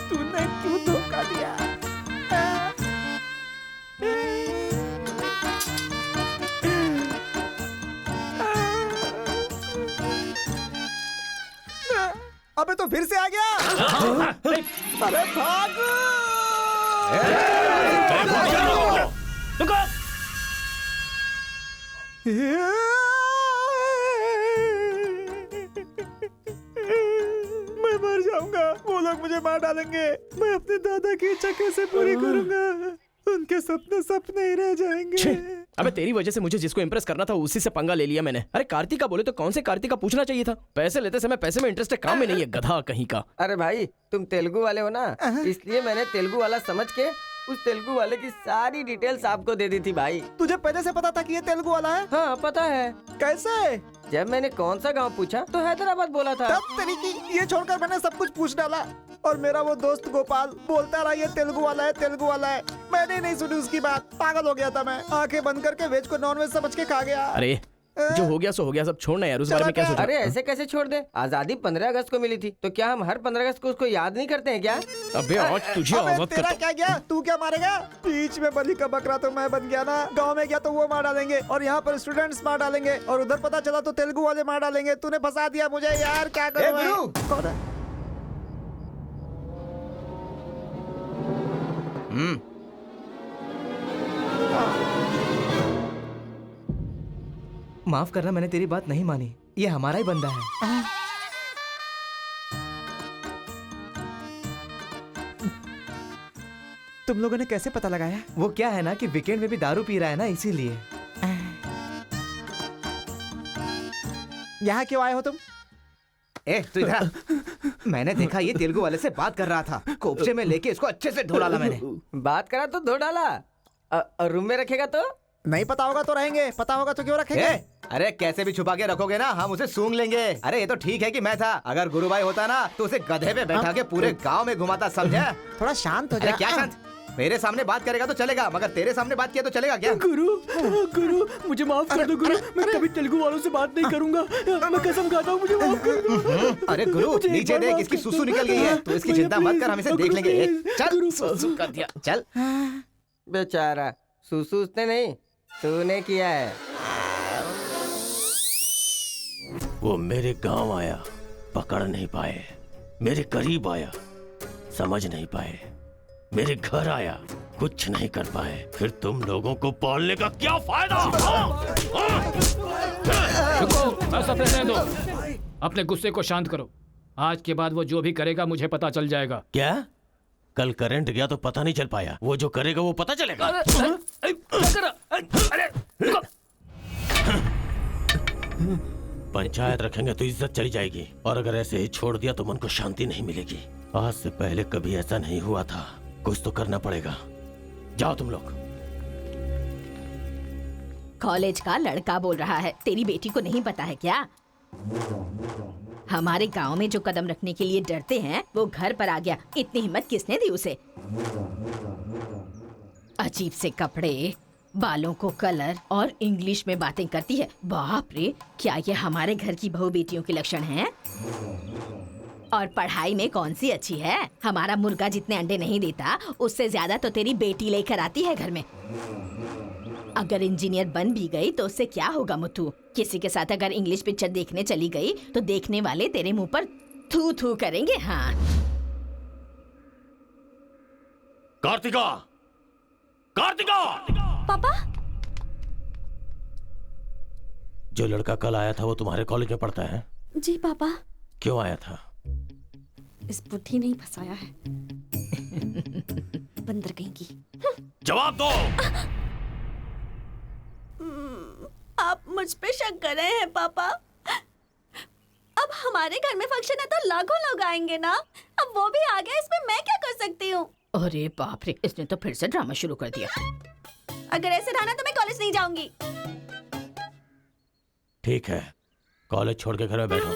S2: तूने क्यों धोखा दिया? अबे तो फिर से आ गया। अरे भागो! मैं मर जाऊंगा, वो लोग मुझे मार डालेंगे। मैं अपने दादा की इच्छा कैसे पूरी करूंगा? उनके सपने सपने ही रह जाएंगे।
S10: अबे तेरी वजह से मुझे जिसको इम्प्रेस करना था उसी से पंगा ले लिया मैंने। अरे कार्तिका बोले तो कौन से कार्तिका पूछना चाहिए था। पैसे लेते समय पैसे में इंटरेस्ट है, काम में नहीं है, गधा कहीं का।
S4: अरे भाई तुम तेलुगु वाले हो ना, इसलिए मैंने तेलुगु वाला समझ के उस तेलुगु वाले की सारी डिटेल्स आपको दे दी थी भाई।
S2: तुझे पहले से पता था कि ये तेलुगु वाला है?
S4: हाँ पता है।
S2: कैसे?
S4: जब मैंने कौन सा गांव पूछा तो हैदराबाद बोला था।
S2: तब तरीकी ये छोड़कर मैंने सब कुछ पूछ डाला और मेरा वो दोस्त गोपाल बोलता रहा ये तेलुगु वाला है, तेलुगु वाला है। मैंने नहीं सुनी उसकी बात, पागल हो गया था मैं। आंखें बंद करके वेज को नॉन वेज समझ के खा गया।
S10: अरे जो हो गया सो हो गया, सब छोड़ना यार, उस बारे में क्या सोचा?
S4: अरे ऐसे कैसे छोड़ दे? आजादी 15 अगस्त को मिली थी, तो क्या हम हर 15 अगस्त को उसको याद नहीं करते हैं क्या?
S10: अबे आज तुझे आजाद
S2: तेरा क्या गया? तू क्या मारेगा? बीच में बलि का बकरा तो मैं बन गया ना। गांव में गया तो वो मार डालेंगे और यहाँ पर स्टूडेंट्स मार डालेंगे और उधर पता चला तो तेलुगु वाले मार डालेंगे। तूने फंसा दिया मुझे यार, क्या करूं मैं? कौन है?
S13: माफ करना, मैंने तेरी बात नहीं मानी। ये हमारा ही बंदा है।
S2: तुम लोगों ने कैसे पता लगाया?
S13: वो क्या है ना कि वीकेंड में भी दारू पी रहा है ना, इसीलिए।
S2: यहाँ क्यों आए हो तुम?
S13: ए तू इधर। मैंने देखा ये तेलुगु वाले से बात कर रहा था, कोपचे में लेके इसको अच्छे से धो डाला मैंने।
S4: बात करा तो धो डाला, रूम में रखेगा तो?
S2: नहीं पता होगा तो रहेंगे, पता होगा तो क्यों रखेंगे?
S13: अरे कैसे भी छुपा के रखोगे ना, हम उसे सूंघ लेंगे। अरे ये तो ठीक है कि मैं था, अगर गुरु भाई होता ना तो उसे गधे पे बैठा के पूरे गांव में घुमाता, समझा?
S2: थोड़ा शांत हो
S13: अरे
S2: जा।
S13: क्या शांत? मेरे सामने बात करेगा तो चलेगा, मगर तेरे सामने बात किया तो चलेगा क्या?
S12: गुरु मुझे माफ कर दो गुरु, मैं कभी तेलुगु वालों से बात नहीं करूंगा, मैं कसम खाता हूँ, मुझे माफ कर दो।
S13: अरे गुरु नीचे देख, इसकी सुसु निकल गई है, तो इसकी चिंता मत कर, हम इसे देख लेंगे। चल सुसु कर दिया, चल।
S4: बेचारा सुसु उसने नहीं, तूने किया है।
S1: वो मेरे गांव आया, पकड़ नहीं पाए, मेरे करीब आया, समझ नहीं पाए, मेरे घर आया, कुछ नहीं कर पाए, फिर तुम लोगों को पालने का क्या फायदा?
S6: रुको, ऐसा रहने दो, अपने गुस्से को शांत करो। आज के बाद वो जो भी करेगा मुझे पता चल जाएगा।
S1: क्या? कल करंट गया तो पता नहीं चल पाया, वो जो करेगा वो पता चलेगा। पंचायत रखेंगे तो इज्जत चली जाएगी, और अगर ऐसे ही छोड़ दिया तो मन को शांति नहीं मिलेगी। आज से पहले कभी ऐसा नहीं हुआ था, कुछ तो करना पड़ेगा। जाओ तुम लोग।
S15: कॉलेज का लड़का बोल रहा है, तेरी बेटी को नहीं पता है क्या? हमारे गांव में जो कदम रखने के लिए डरते हैं वो घर पर आ गया, इतनी हिम्मत किसने दी उसे? अजीब से कपड़े, बालों को कलर और इंग्लिश में बातें करती है। बाप रे, क्या ये हमारे घर की बहू बेटियों के लक्षण हैं? और पढ़ाई में कौन सी अच्छी है? हमारा मुर्गा जितने अंडे नहीं देता उससे ज्यादा तो तेरी बेटी लेकर आती है घर में। अगर इंजीनियर बन भी गई तो उससे क्या होगा मुथु? किसी के साथ अगर इंग्लिश पिक्चर देखने चली गई तो देखने वाले तेरे मुंह पर थू थू करेंगे। हाँ
S1: कार्तिका, कार्तिका!
S14: पापा,
S1: जो लड़का कल आया था वो तुम्हारे कॉलेज में पढ़ता है?
S14: जी पापा।
S1: क्यों आया था?
S14: इस बुद्धि नहीं फंसाया है। बंदर कहीं की।
S1: जवाब दो।
S14: आप मुझ पे शक कर रहे हैं पापा? अब हमारे घर में फंक्शन है तो लाखों लोग आएंगे ना, अब वो भी आ गया, इसमें मैं क्या कर सकती हूँ?
S15: अरे बाप रे, इसने तो फिर से ड्रामा शुरू कर दिया।
S14: अगर ऐसे रहा ना तो मैं कॉलेज नहीं जाऊंगी।
S1: ठीक है, कॉलेज छोड़ के घर में बैठो।
S14: हाँ?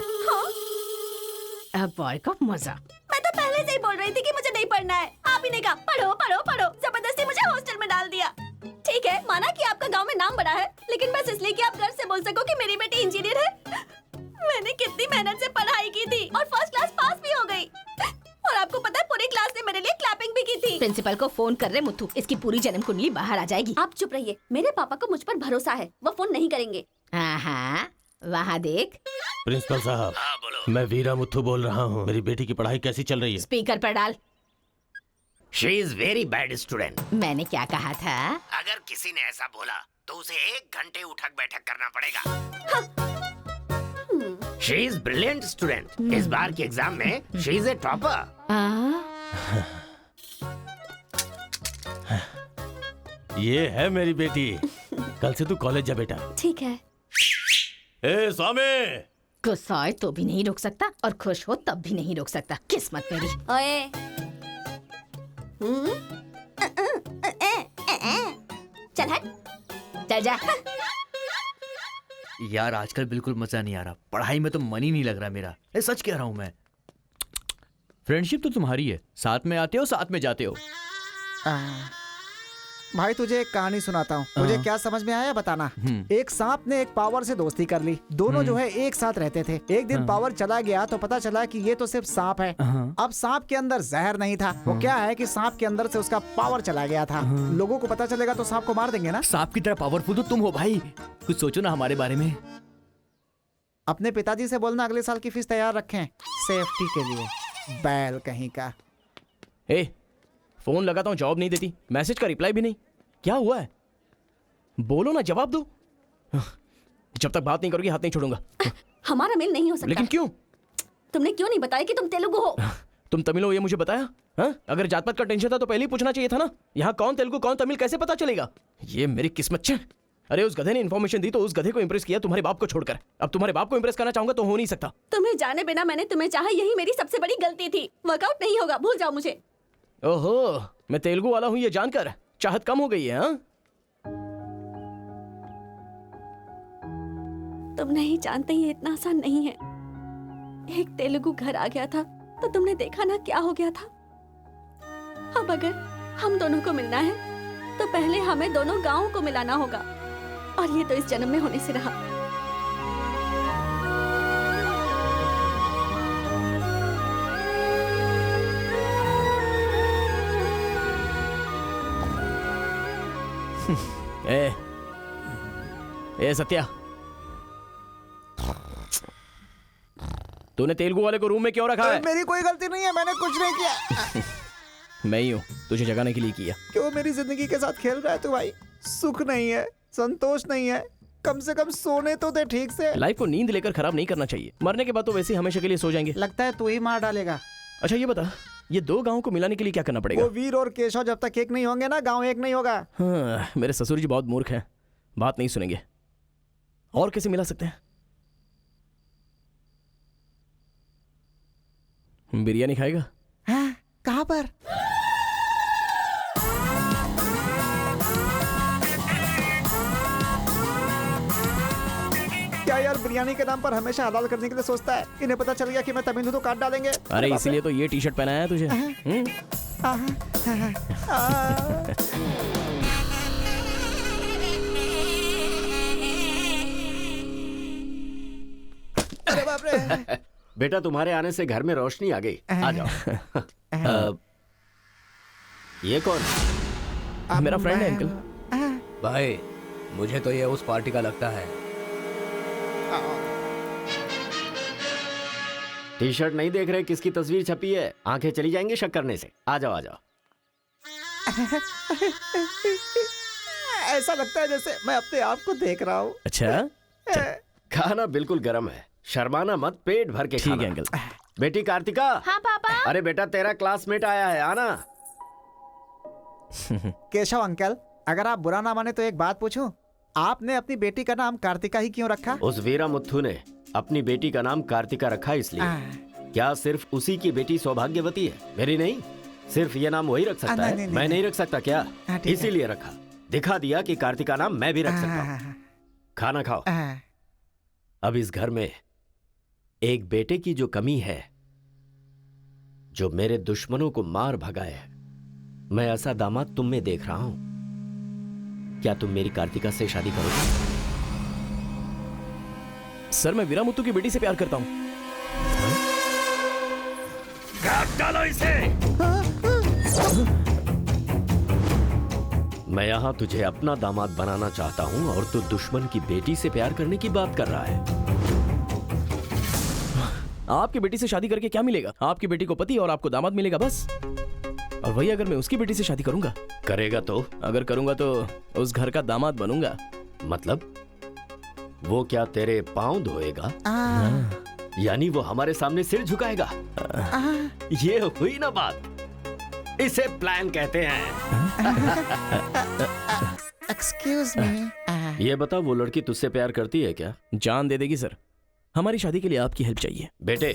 S15: अब बॉय का मजा।
S14: मैं तो पहले से ही बोल रही थी कि मुझे नहीं पढ़ना है, आप ही ने कहा पढ़ो पढ़ो पढ़ो, जबरदस्ती मुझे हॉस्टल में डाल दिया। ठीक है, माना कि आपका गांव में नाम बड़ा है, लेकिन बस इसलिए कि आप गर्व से बोल सको कि मेरी बेटी इंजीनियर है। मैंने कितनी मेहनत से पढ़ाई की थी और फर्स्ट क्लास पास भी हो गई, और आपको पता है पूरी क्लास ने मेरे लिए क्लैपिंग भी की थी।
S15: प्रिंसिपल को फोन कर रहे मुथु, इसकी पूरी जन्म कुंडली बाहर आ जाएगी।
S14: आप चुप रहिए, मेरे पापा को मुझ पर भरोसा है, वो फोन नहीं करेंगे।
S15: हाँ, वहाँ देख।
S1: प्रिंसिपल साहब, मैं वीरा मुथु बोल रहा हूँ, मेरी बेटी की पढ़ाई कैसी चल रही है?
S15: स्पीकर पर डाल।
S3: She is very bad student.
S15: मैंने क्या कहा था?
S3: अगर किसी ने ऐसा बोला तो उसे 1 घंटे उठक बैठक करना पड़ेगा। She is brilliant student. इस बार के एग्जाम में शी इज ए टॉपर।
S1: ये है मेरी बेटी। कल से तू कॉलेज जा बेटा।
S14: ठीक है।
S1: ए स्वामी,
S15: गुस्सा आए तो भी नहीं रोक सकता और खुश हो तब भी नहीं रोक सकता। किस्मत मेरी।
S14: ओए, चल हट,
S15: चल जा।
S12: यार आजकल बिल्कुल मजा नहीं आ रहा, पढ़ाई में तो मन ही नहीं लग रहा मेरा। सच कह रहा हूँ मैं। फ्रेंडशिप तो तुम्हारी है, साथ में आते हो साथ में जाते हो।
S2: भाई तुझे एक कहानी सुनाता हूँ, मुझे क्या समझ में आया बताना। एक सांप ने एक पावर से दोस्ती कर ली, दोनों जो है एक साथ रहते थे। एक दिन पावर चला गया तो पता चला कि ये तो सिर्फ सांप है। अब सांप के अंदर जहर नहीं था, वो क्या है कि सांप के अंदर से उसका पावर चला गया था। लोगों को पता चलेगा तो सांप को मार देंगे ना।
S12: सांप की तरह पावरफुल तो तुम हो भाई, कुछ सोचो ना हमारे बारे में।
S2: अपने पिताजी से बोलना अगले साल की फीस तैयार रखें, सेफ्टी के लिए। बैल कहीं का।
S10: फोन लगाता हूँ, जवाब नहीं देती, मैसेज का रिप्लाई भी नहीं। क्या हुआ है? बोलो ना, जवाब दो। जब तक बात नहीं करोगी हाथ नहीं छोड़ूंगा।
S14: हमारा मेल नहीं हो सकता।
S10: लेकिन क्यों?
S14: तुमने क्यों नहीं बताया कि तुम तेलुगु हो?
S10: तुम तमिल हो ये मुझे बताया? हा? अगर जात पात का टेंशन था तो पहले ही पूछना चाहिए था ना। यहाँ कौन तेलुगु कौन तमिल कैसे पता चलेगा? ये मेरी किस्मत है। अरे उस गधे ने इन्फॉर्मेशन दी तो उस गधे को इंप्रेस किया तुम्हारे बाप को छोड़कर। अब तुम्हारे बाप को इंप्रेस करना चाहूंगा तो हो नहीं सकता।
S14: तुम्हें जाने बिना मैंने तुम्हें चाहा, यही मेरी सबसे बड़ी गलती थी। वर्कआउट नहीं होगा, भूल जाओ मुझे।
S10: ओहो, मैं तेलुगु वाला हूँ ये जानकर चाहत कम हो गई है। हाँ,
S14: तुम नहीं जानते ये इतना आसान नहीं है। एक तेलुगु घर आ गया था तो तुमने देखा ना क्या हो गया था। अब अगर हम दोनों को मिलना है तो पहले हमें दोनों गांवों को मिलाना होगा, और ये तो इस जन्म में होने से रहा।
S10: ए सत्या, तूने तेलुगु वाले को रूम में क्यों रखा है?
S2: मेरी कोई गलती नहीं है, मैंने कुछ नहीं किया।
S10: मैं ही हूँ, तुझे जगाने के लिए किया।
S2: क्यों मेरी जिंदगी के साथ खेल रहा है तू भाई? सुख नहीं है, संतोष नहीं है, कम से कम सोने तो दे ठीक से।
S10: लाइफ को नींद लेकर खराब नहीं करना चाहिए। मरने के बाद तो वैसे ही हमेशा के लिए सो जाएंगे।
S2: लगता है तू ही मार डालेगा।
S10: अच्छा ये बता, ये दो गांवों को मिलाने के लिए क्या करना पड़ेगा?
S2: वो वीर और केशव जब तक एक नहीं होंगे ना, गांव एक नहीं होगा।
S10: हाँ, मेरे ससुर जी बहुत मूर्ख हैं, बात नहीं सुनेंगे। और कैसे मिला सकते हैं? बिरयानी खाएगा?
S2: हाँ, कहाँ पर? क्या यार बिरयानी के नाम पर हमेशा हलाल करने के लिए सोचता है। इन्हें पता चल गया कि मैं तमिल हूं तो काट डालेंगे।
S10: अरे इसीलिए तो ये टी शर्ट पहनाया है तुझे।
S2: अरे बाप रे।
S3: बेटा तुम्हारे आने से घर में रोशनी आ गई। आ जाओ। ये कौन?
S10: मेरा फ्रेंड है अंकल।
S9: भाई मुझे तो ये उस पार्टी का लगता है।
S3: टी शर्ट नहीं देख रहे किसकी तस्वीर छपी है? आंखें चली जाएंगी शक करने से। आ जाओ आ जाओ।
S2: ऐसा लगता है जैसे मैं अपने आप को देख रहा हूँ।
S10: अच्छा,
S3: खाना बिल्कुल गर्म है, शर्माना मत, पेट भर के खाना।
S10: ठीक है अंकल।
S3: बेटी कार्तिका।
S7: हाँ पापा।
S3: अरे बेटा तेरा क्लासमेट आया है, आना।
S2: केशव अंकल, अगर आप बुरा ना माने तो एक बात पूछूं? आपने अपनी बेटी का नाम कार्तिका ही क्यों रखा?
S3: उस वीरा मुथु ने अपनी बेटी का नाम कार्तिका रखा इसलिए। क्या सिर्फ उसी की बेटी सौभाग्यवती है? मेरी नहीं, सिर्फ ये नाम वही रख सकता है। मैं नहीं रख सकता क्या? इसीलिए रखा, दिखा दिया कि कार्तिका नाम मैं भी रख सकता हूँ। खाना खाओ। अब इस घर में एक बेटे की जो कमी है, जो मेरे दुश्मनों को मार भगाए, मैं ऐसा दामाद तुम में देख रहा हूं। क्या तुम मेरी कार्तिका से शादी करोगे?
S10: सर मैं वीरा मुत्तू की बेटी से प्यार करता हूँ।
S3: काट डालो इसे। मैं यहाँ तुझे अपना दामाद बनाना चाहता हूँ और तू दुश्मन की बेटी से प्यार करने की बात कर रहा है।
S10: आपकी बेटी से शादी करके क्या मिलेगा? आपकी बेटी को पति और आपको दामाद मिलेगा बस। और वही अगर मैं उसकी बेटी से शादी करूंगा।
S3: करेगा तो?
S10: अगर करूंगा तो उस घर का दामाद बनूंगा।
S3: मतलब वो क्या तेरे पांव धोएगा? यानी वो हमारे सामने सिर झुकाएगा? ये हुई ना बात। इसे प्लान कहते हैं।
S2: Excuse me.
S3: ये बता, वो लड़की तुझसे प्यार करती है क्या?
S10: जान दे देगी सर। हमारी शादी के लिए आपकी हेल्प चाहिए।
S3: बेटे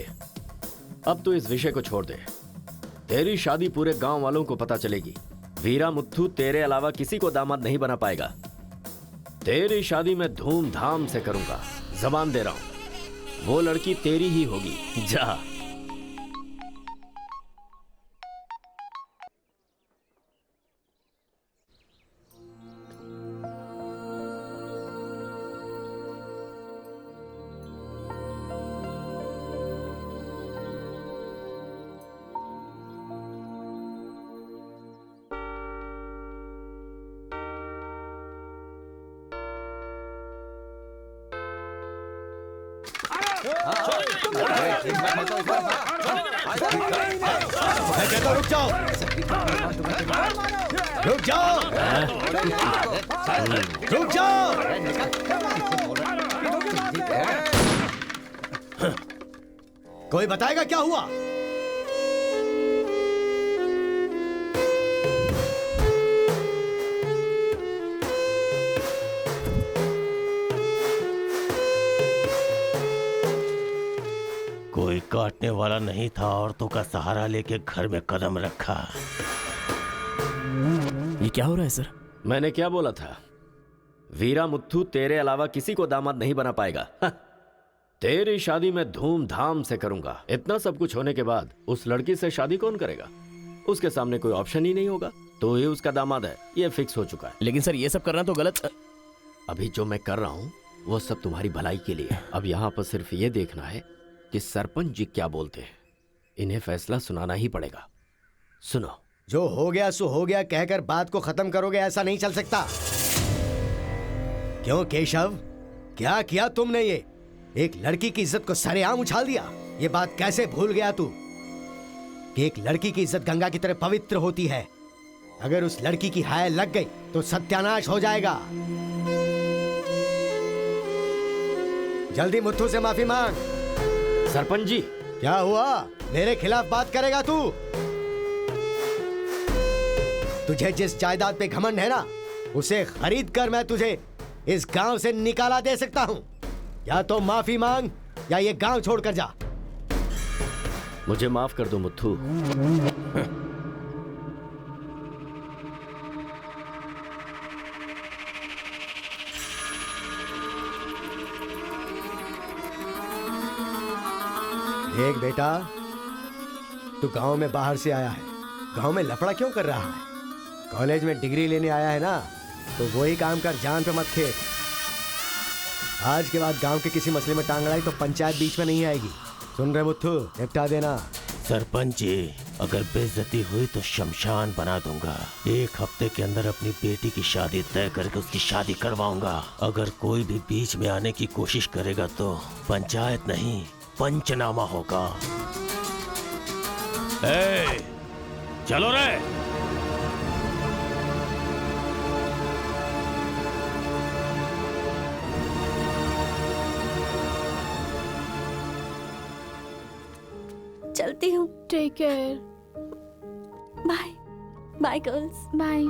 S3: अब तू इस विषय को छोड़ दे। तेरी शादी पूरे गांव वालों को पता चलेगी। वीरा मुत्थु तेरे अलावा किसी को दामाद नहीं बना पाएगा। तेरी शादी मैं धूमधाम से करूंगा, जबान दे रहा हूं। वो लड़की तेरी ही होगी। जा।
S9: रुक जाओ, रुक जाओ, रुक जाओ। कोई बताएगा क्या हुआ?
S1: रखने वाला नहीं था, औरतों का सहारा लेके घर में कदम रखा।
S10: ये क्या हो रहा है सर?
S3: मैंने क्या बोला था? वीरा मुत्थू तेरे अलावा किसी को दामाद नहीं बना पाएगा। तेरी शादी मैं धूमधाम से करूंगा। इतना सब कुछ होने के बाद उस लड़की से शादी कौन करेगा? उसके सामने कोई ऑप्शन ही नहीं होगा। तो ये उसका दामाद है, ये फिक्स हो चुका है।
S10: लेकिन सर ये सब करना तो गलत।
S3: अभी जो मैं कर रहा हूँ वो सब तुम्हारी भलाई के लिए। अब यहाँ पर सिर्फ ये देखना है कि सरपंच जी क्या बोलते हैं। इन्हें फैसला सुनाना ही पड़ेगा। सुनो।
S9: जो हो गया सो हो गया कहकर बात को खत्म करोगे, ऐसा नहीं चल सकता। क्यों केशव, क्या किया तुमने? ये एक लड़की की इज्जत को सरेआम उछाल दिया। ये बात कैसे भूल गया तू कि एक लड़की की इज्जत गंगा की तरह पवित्र होती है। अगर उस लड़की की हाय लग गई तो सत्यानाश हो जाएगा। जल्दी मुत्थू से माफी मांग।
S3: सरपंच जी।
S9: क्या हुआ? मेरे खिलाफ बात करेगा तू? तुझे जिस जायदाद पे घमंड है ना, उसे खरीद कर मैं तुझे इस गांव से निकाला दे सकता हूं। या तो माफी मांग या ये गांव छोड़कर जा।
S3: मुझे माफ कर दो मुत्थू।
S9: देख बेटा, तू गांव में बाहर से आया है, गांव में लफड़ा क्यों कर रहा है? कॉलेज में डिग्री लेने आया है ना, तो वही काम कर, जान पे मत खेल। आज के बाद गांव के किसी मसले में टांग अड़ाई तो पंचायत बीच में नहीं आएगी। सुन रहे मुत्थू, निपटा देना।
S1: सरपंच जी, अगर बेइज्जती हुई तो शमशान बना दूंगा। 1 हफ्ते के अंदर अपनी बेटी की शादी तय करके उसकी शादी करवाऊंगा। अगर कोई भी बीच में आने की कोशिश करेगा तो पंचायत नहीं, पंचनामा होगा। चलो रे।
S14: चलती हूँ।
S7: Take care.
S14: Bye bye girls.
S7: Bye.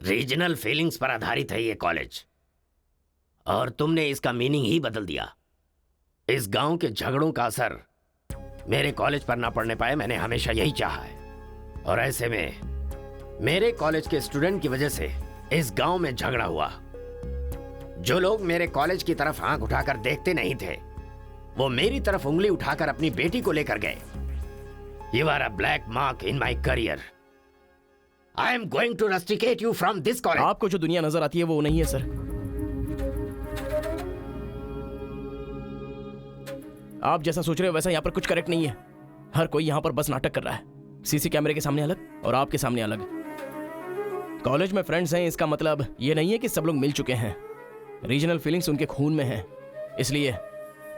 S3: Regional feelings पर आधारित है ये कॉलेज, और तुमने इसका मीनिंग ही बदल दिया। इस गांव के झगड़ों का असर मेरे कॉलेज पर ना पड़ने पाए, मैंने हमेशा यही चाहा है। और ऐसे में मेरे कॉलेज के स्टूडेंट की वजह से इस गांव में झगड़ा हुआ। जो लोग मेरे कॉलेज की तरफ आंख उठाकर देखते नहीं थे, वो मेरी तरफ उंगली उठाकर अपनी बेटी को लेकर गए। You are a black mark in my career. I am going to rusticate you from this college.
S10: आपको जो दुनिया नजर आती है वो नहीं है सर। आप जैसा सोच रहे हो वैसा यहाँ पर कुछ करेक्ट नहीं है। हर कोई यहाँ पर बस नाटक कर रहा है। सीसी कैमरे के सामने अलग और आपके सामने अलग। कॉलेज में फ्रेंड्स हैं, इसका मतलब ये नहीं है कि सब लोग मिल चुके हैं। रीजनल फीलिंग्स उनके खून में हैं, इसलिए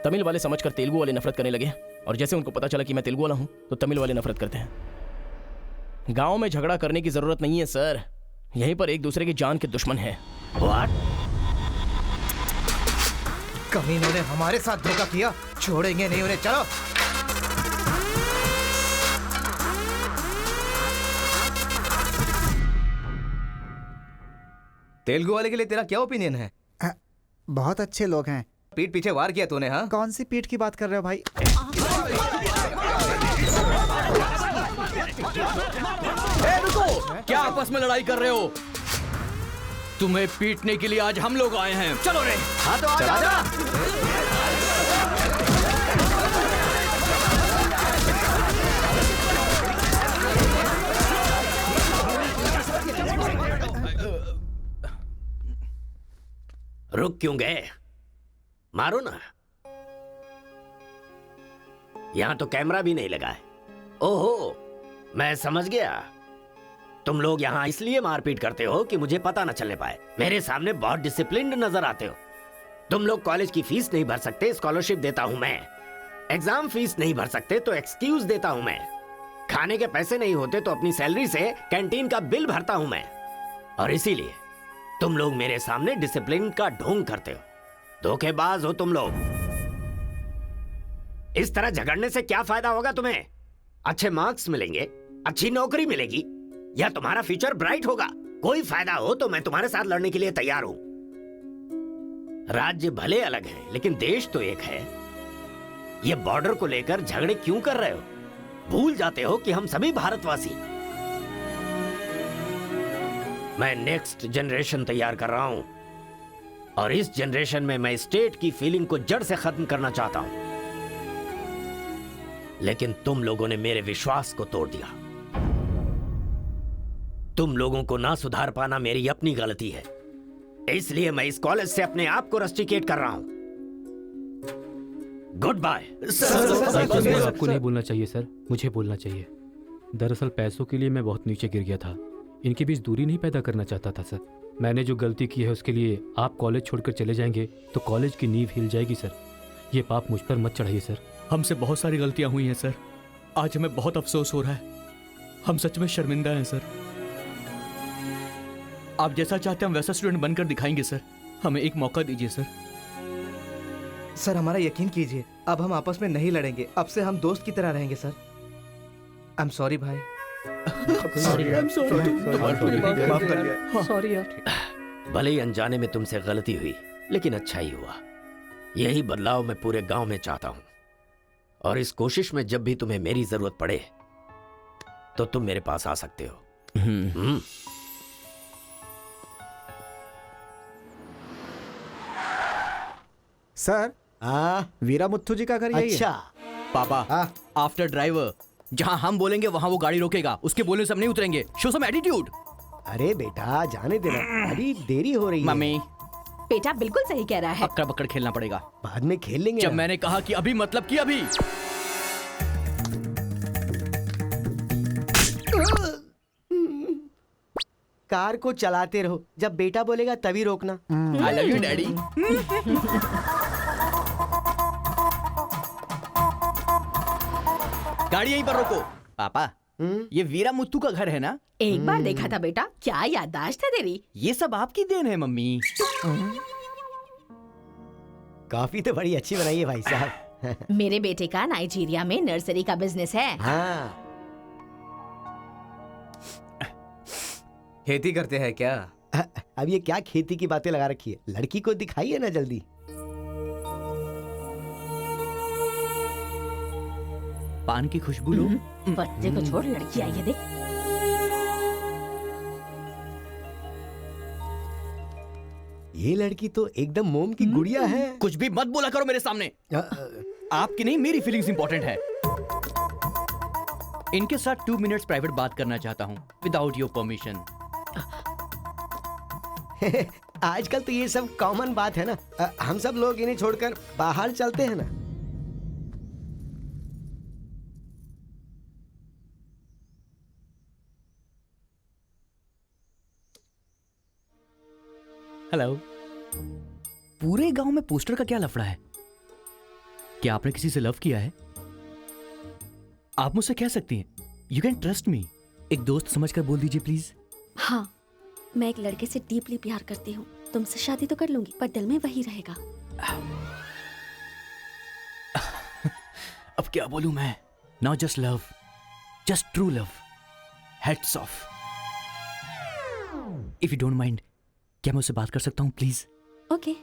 S10: तमिल वाले समझकर तेलुगु वाले नफरत करने लगे, और जैसे उनको पता चला कि मैं तेलुगु वाला हूं तो तमिल वाले नफरत करते हैं। गांव में झगड़ा करने की जरूरत नहीं है सर, यहीं पर एक दूसरे की जान के दुश्मन है।
S13: कमीनों ने हमारे साथ धोखा किया, छोड़ेंगे नहीं उन्हें। चलो तेलुगु वाले के लिए तेरा क्या ओपिनियन है?
S2: बहुत अच्छे लोग हैं।
S13: पीठ पीछे वार किया तूने? हाँ,
S2: कौन सी पीठ की बात कर रहे हो भाई?
S12: रुको, क्या आपस में लड़ाई कर रहे हो? तुम्हें पीटने के लिए आज हम लोग आए हैं। चलो रे।
S13: हाँ तो आजा।
S3: रुक क्यों गए? मारो ना। यहां तो कैमरा भी नहीं लगा है। ओहो, मैं समझ गया। तुम लोग यहां इसलिए मारपीट करते हो कि मुझे पता न चलने पाए। मेरे सामने बहुत डिसिप्लिन्ड नजर आते हो। तुम लोग कॉलेज की फीस नहीं भर सकते, स्कॉलरशिप देता हूं मैं। एग्जाम फीस नहीं भर सकते तो एक्सक्यूज देता हूं मैं। खाने के पैसे नहीं होते तो अपनी सैलरी से कैंटीन का बिल भरता हूं मैं। और इसीलिए तुम लोग मेरे सामने डिसिप्लिन का ढोंग करते हो। धोखेबाज हो तुम लोग। इस तरह झगड़ने से क्या फायदा होगा तुम्हें? अच्छे मार्क्स मिलेंगे, अच्छी नौकरी मिलेगी, या तुम्हारा फ्यूचर ब्राइट होगा। कोई फायदा हो तो मैं तुम्हारे साथ लड़ने के लिए तैयार हूं। राज्य भले अलग है लेकिन देश तो एक है। ये बॉर्डर को लेकर झगड़े क्यों कर रहे हो? भूल जाते हो कि हम सभी भारतवासी। मैं नेक्स्ट जनरेशन तैयार कर रहा हूं और इस जनरेशन में मैं स्टेट की फीलिंग को जड़ से खत्म करना चाहता हूं। लेकिन तुम लोगों ने मेरे विश्वास को तोड़ दिया। तुम लोगों को ना सुधार पाना मेरी अपनी गलती है, इसलिए मैं इस कॉलेज से अपने आप को रस्टिकेट कर रहा हूं। Good bye.
S6: आपको नहीं बोलना चाहिए सर, मुझे बोलना चाहिए। दरअसल पैसों के लिए मैं बहुत नीचे गिर गया था। इनके बीच दूरी नहीं पैदा करना चाहता था सर। मैंने जो गलती की है उसके लिए आप कॉलेज छोड़कर चले जाएंगे तो कॉलेज की नींव हिल जाएगी सर। ये पाप मुझ पर मत चढ़ाइए सर।
S12: हमसे बहुत सारी गलतियां हुई हैं सर। आज हमें बहुत अफसोस हो रहा है। हम सच में शर्मिंदा हैं सर। आप जैसा चाहते हैं हम वैसा स्टूडेंट बनकर दिखाएंगे सर। हमें एक मौका दीजिए सर।
S13: सर हमारा यकीन कीजिए, अब हम आपस में नहीं लड़ेंगे। अब से हम दोस्त की तरह रहेंगे सर। आई एम सॉरी भाई।
S6: सॉरी यार।
S3: भले ही अनजाने में तुमसे गलती हुई लेकिन अच्छा ही हुआ। यही बदलाव मैं पूरे गांव में चाहता हूं और इस कोशिश में जब भी तुम्हें मेरी जरूरत पड़े तो तुम मेरे पास आ सकते हो।
S2: सर वीरा मुत्थु जी का घर यही
S12: अच्छा
S2: है।
S12: पापा, आफ्टर ड्राइवर जहां हम बोलेंगे वहां वो गाड़ी रोकेगा। उसके बोलने से हम नहीं उतरेंगे। Show some attitude.
S9: अरे बेटा जाने देना, अभी देरी हो रही है।
S12: मम्मी
S15: बेटा बिल्कुल सही कह रहा है।
S12: अक्कड़ बक्कड़ खेलना पड़ेगा।
S9: बाद में खेल लेंगे।
S12: जब मैंने कहा कि अभी मतलब कि अभी।
S9: कार को चलाते रहो, जब बेटा बोलेगा तभी रोकना।
S12: आई लव यू डैडी। गाड़ी यहीं पर रोको। पापा ये वीरा मुत्तू का घर है ना?
S15: एक बार देखा था बेटा। क्या याददाश्त है तेरी।
S12: ये सब आपकी देन है मम्मी।
S9: कॉफी तो बड़ी अच्छी बनाई है भाई साहब।
S15: मेरे बेटे का नाइजीरिया में नर्सरी का बिजनेस है।
S9: हाँ।
S13: खेती करते हैं क्या?
S9: अब ये क्या खेती की बातें लगा रखी है? लड़की को दिखाइए ना जल्दी।
S12: पान की खुशबू लो।
S15: बच्चे को छोड़, लड़की आई है देख।
S9: ये लड़की तो एकदम मोम की गुड़िया है।
S12: कुछ भी मत बोला करो मेरे सामने। आपकी नहीं मेरी फीलिंग्स इंपॉर्टेंट है। इनके साथ 2 मिनट्स प्राइवेट बात करना चाहता हूँ विदाउट योर परमिशन।
S9: आजकल तो ये सब कॉमन बात है ना। हम सब लोग इन्हें छोड़कर बाहर चलते हैं ना।
S12: हेलो। पूरे गांव में पोस्टर का क्या लफड़ा है? क्या आपने किसी से लव किया है? आप मुझसे कह सकती हैं। You can trust me. एक दोस्त समझकर बोल दीजिए प्लीज।
S14: हाँ, मैं एक लड़के से डीपली प्यार करती हूँ। तुमसे शादी तो कर लूंगी पर दिल में वही रहेगा।
S12: अब क्या बोलूं मैं? Not just love, just true love. Heads of. If you don't mind, क्या मैं उससे बात कर सकता हूँ प्लीज?
S14: ओके।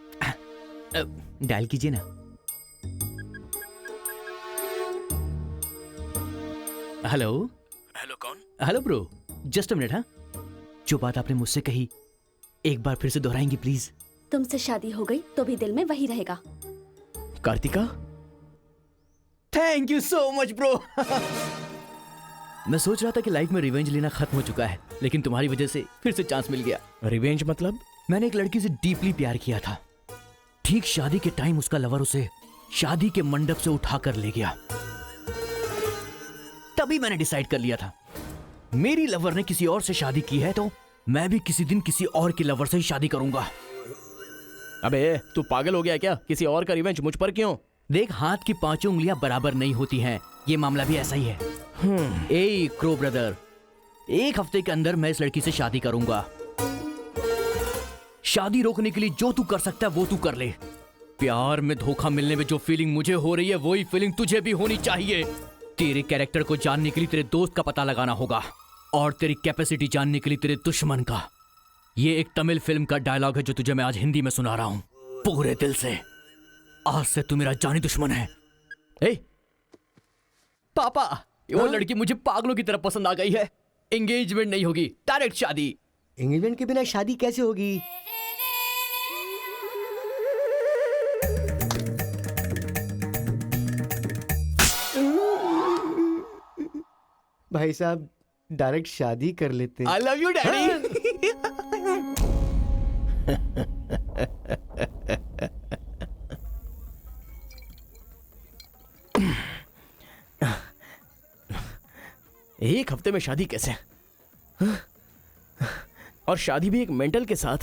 S12: डायल कीजिए ना। हेलो।
S10: हेलो कौन?
S12: Hello bro, just a minute. हाँ, जो बात आपने मुझसे कही एक बार फिर से दोहराएंगी प्लीज?
S14: तुमसे शादी हो गई तो भी दिल में वही रहेगा।
S12: Kartika, thank you so much bro. मैं सोच रहा था कि लाइफ में रिवेंज लेना खत्म हो चुका है, लेकिन तुम्हारी वजह से फिर से चांस मिल गया।
S10: रिवेंज मतलब?
S12: मैंने एक लड़की से डीपली प्यार किया था। ठीक शादी के टाइम उसका लवर उसे शादी के मंडप से उठाकर ले गया। तभी मैंने डिसाइड कर लिया था, मेरी लवर ने किसी और से शादी की है तो मैं भी किसी दिन किसी और के लवर से ही शादी करूंगा।
S10: अबे तू पागल हो गया क्या? किसी और का रिवेंज मुझ पर क्यों?
S12: देख, हाथ की 5 उंगलियां बराबर नहीं होती हैं। ये मामला भी ऐसा ही है। ए क्रो ब्रदर, 1 हफ्ते के अंदर मैं इस लड़की से शादी करूंगा। शादी रोकने के लिए जो तू कर सकता है वो तू कर ले। प्यार में धोखा मिलने में जो फीलिंग मुझे हो रही है वही फीलिंग तुझे भी होनी चाहिए। तेरे कैरेक्टर को जानने के लिए तेरे दोस्त का पता लगाना होगा और तेरी कैपेसिटी जानने के लिए तेरे दुश्मन का। ये एक तमिल फिल्म का डायलॉग है जो तुझे मैं आज हिंदी में सुना रहा हूं पूरे दिल से। आज से तू मेरा जानी दुश्मन है। पापा, वो लड़की मुझे पागलों की तरह पसंद आ गई है। एंगेजमेंट नहीं होगी, डायरेक्ट शादी।
S9: एंगेजमेंट के बिना शादी कैसे होगी? भाई साहब, डायरेक्ट शादी कर लेते हैं।
S12: आई लव यू डैडी।
S10: एक हफ्ते में शादी कैसे? और शादी भी एक मेंटल के साथ।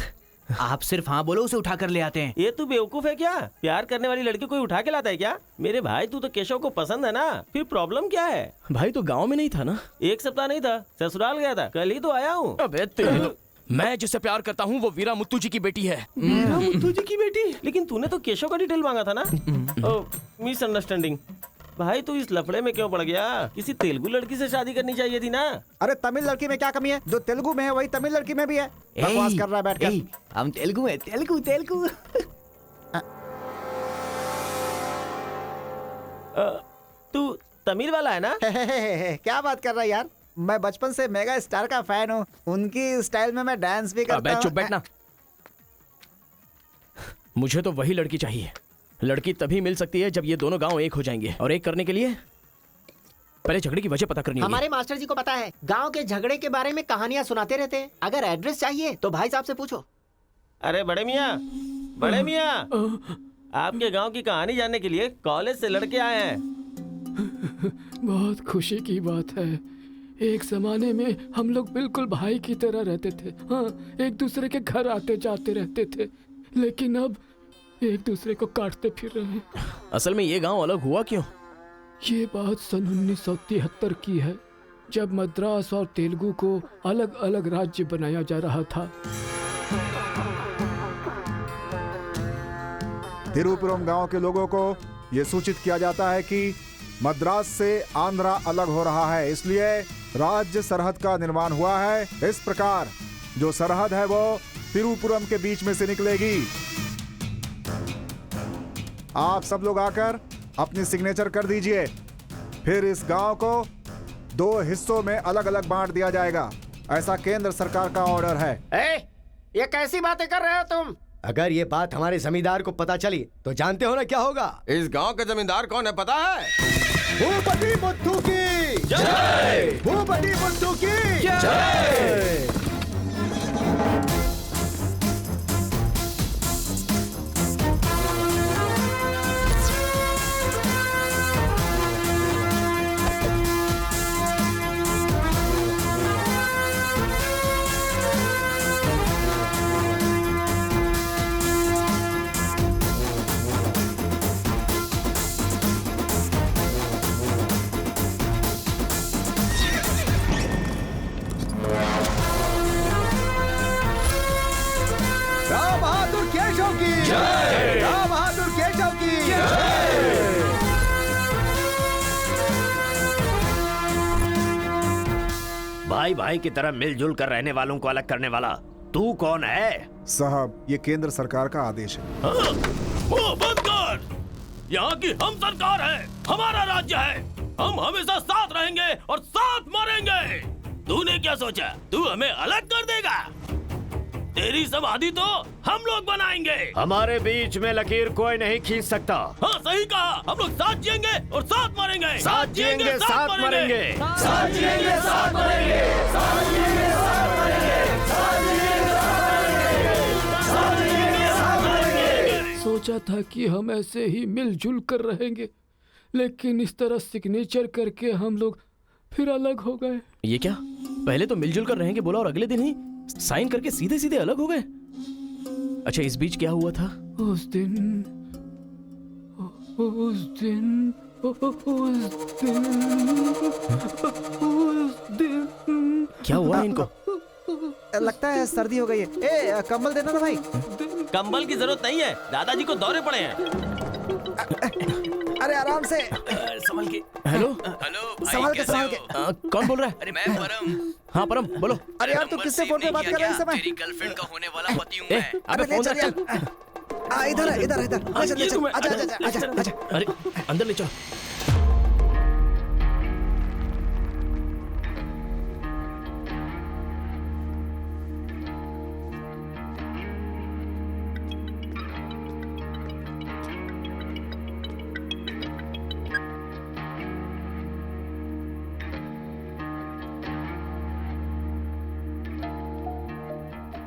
S12: आप सिर्फ हाँ बोलो, उसे उठा कर ले आते हैं।
S5: ये तू बेवकूफ है क्या? प्यार करने वाली लड़की कोई उठा के लाता है क्या? मेरे भाई, तू तो केशव को पसंद है ना, फिर प्रॉब्लम क्या है?
S10: भाई तो गांव में नहीं था ना?
S5: 1 सप्ताह नहीं था, ससुराल गया था, कल ही तो आया हूँ।
S10: अबे मैं जिससे प्यार करता हूँ वो वीरा मुत्तू जी की बेटी है।
S5: वीरा मुत्तू जी की बेटी? लेकिन तूने तो केशव का डिटेल मांगा था ना? मिसअंडरस्टैंडिंग। भाई तू इस लफड़े में क्यों पड़ गया? किसी तेलुगु लड़की से शादी करनी चाहिए थी ना।
S2: अरे तमिल लड़की में क्या कमी है? जो तेलुगु में है वही तमिल लड़की में भी है। बकवास कर रहा है बैठ कर।
S12: हम तेलुगु है, तेलुगु तेलुगु।
S5: तू तमिल वाला है ना?
S2: क्या बात कर रहा है यार? मैं बचपन से मेगा स्टार का फैन हूँ। उनकी स्टाइल में मैं डांस भी करता हूँ।
S10: चुप बैठना। मुझे तो वही लड़की चाहिए। लड़की तभी मिल सकती है जब ये दोनों गांव एक हो जाएंगे, और एक करने के लिए पहले झगड़े की वजह पता करनी होगी।
S9: हमारे मास्टर जी को पता है, गांव के झगड़े के बारे में कहानियां सुनाते रहते हैं। अगर एड्रेस चाहिए तो भाई साहब से पूछो।
S5: अरे बड़े मियाँ, बड़े मियाँ, आपके गांव की कहानी जानने के लिए कॉलेज से लड़के आए हैं।
S6: बहुत खुशी की बात है। एक जमाने में हम लोग बिल्कुल भाई की तरह रहते थे। हाँ, एक दूसरे के घर आते जाते रहते थे, लेकिन अब एक दूसरे को काटते फिर रहे हैं।
S10: असल में ये गांव अलग हुआ क्यों?
S6: ये बात सन 1973 की है, जब मद्रास और तेलुगु को अलग अलग राज्य बनाया जा रहा था।
S11: तिरुपुरम गांव के लोगों को यह सूचित किया जाता है कि मद्रास से आंध्रा अलग हो रहा है, इसलिए राज्य सरहद का निर्माण हुआ है। इस प्रकार जो सरहद है वो तिरुपुरम के बीच में से निकलेगी। आप सब लोग आकर अपनी सिग्नेचर कर दीजिए, फिर इस गांव को 2 हिस्सों में अलग अलग बांट दिया जाएगा। ऐसा केंद्र सरकार का ऑर्डर है।
S3: ये कैसी बातें कर रहे हो तुम?
S9: अगर ये बात हमारे जमींदार को पता चली तो जानते हो ना क्या होगा?
S16: इस गांव के जमींदार कौन है पता है?
S9: भूपति मुत्तू की
S16: जय!
S9: भूपति मुत्तू की जय! राम बहादुर केशव की जय! राम बहादुर केशव की जय!
S3: भाई भाई की तरह मिलजुल कर रहने वालों को अलग करने वाला तू कौन है?
S11: साहब, ये केंद्र सरकार का आदेश है।
S1: मुंह बंद कर। यहाँ की हम सरकार है, हमारा राज्य है। हम हमेशा साथ रहेंगे और साथ मरेंगे। तूने क्या सोचा, तू हमें अलग कर देगा? तेरी समाधि तो हम लोग बनाएंगे।
S3: हमारे बीच में लकीर कोई नहीं खींच सकता।
S1: हाँ सही कहा, हम लोग साथ जिएंगे और साथ मरेंगे।
S3: साथ जिएंगे, साथ मरेंगे।
S16: साथ जिएंगे, साथ मरेंगे। साथ जिएंगे, साथ मरेंगे। साथ जिएंगे, साथ मरेंगे। साथ जिएंगे, साथ मरेंगे।
S6: सोचा था कि हम ऐसे ही मिलजुल कर रहेंगे, लेकिन इस तरह सिग्नेचर करके हम लोग फिर अलग हो गए।
S10: ये क्या? पहले तो मिलजुल कर रहेंगे बोला और अगले दिन ही साइन करके सीधे सीधे अलग हो गए। अच्छा, इस बीच क्या हुआ था?
S6: उस दिन
S10: क्या हुआ इनको?
S2: लगता है सर्दी हो गई है। ए, कंबल देना ना भाई।
S5: कंबल की जरूरत नहीं है, दादाजी को दौरे पड़े हैं।
S2: अरे आराम से,
S10: संभल के। हेलो
S17: हेलो
S2: संभाल के संभाल के।
S10: कौन बोल रहा है?
S17: अरे मैं परम।
S10: हाँ परम बोलो।
S2: अरे यार, तू किससे फोन पे बात कर रहा है इस समय?
S12: तेरी गर्लफ्रेंड का होने वाला पति हूँ मैं।
S10: अबे फोन रख चल।
S2: इधर है, इधर इधर। ले चल, आजा।
S10: अरे अंदर ले चलो।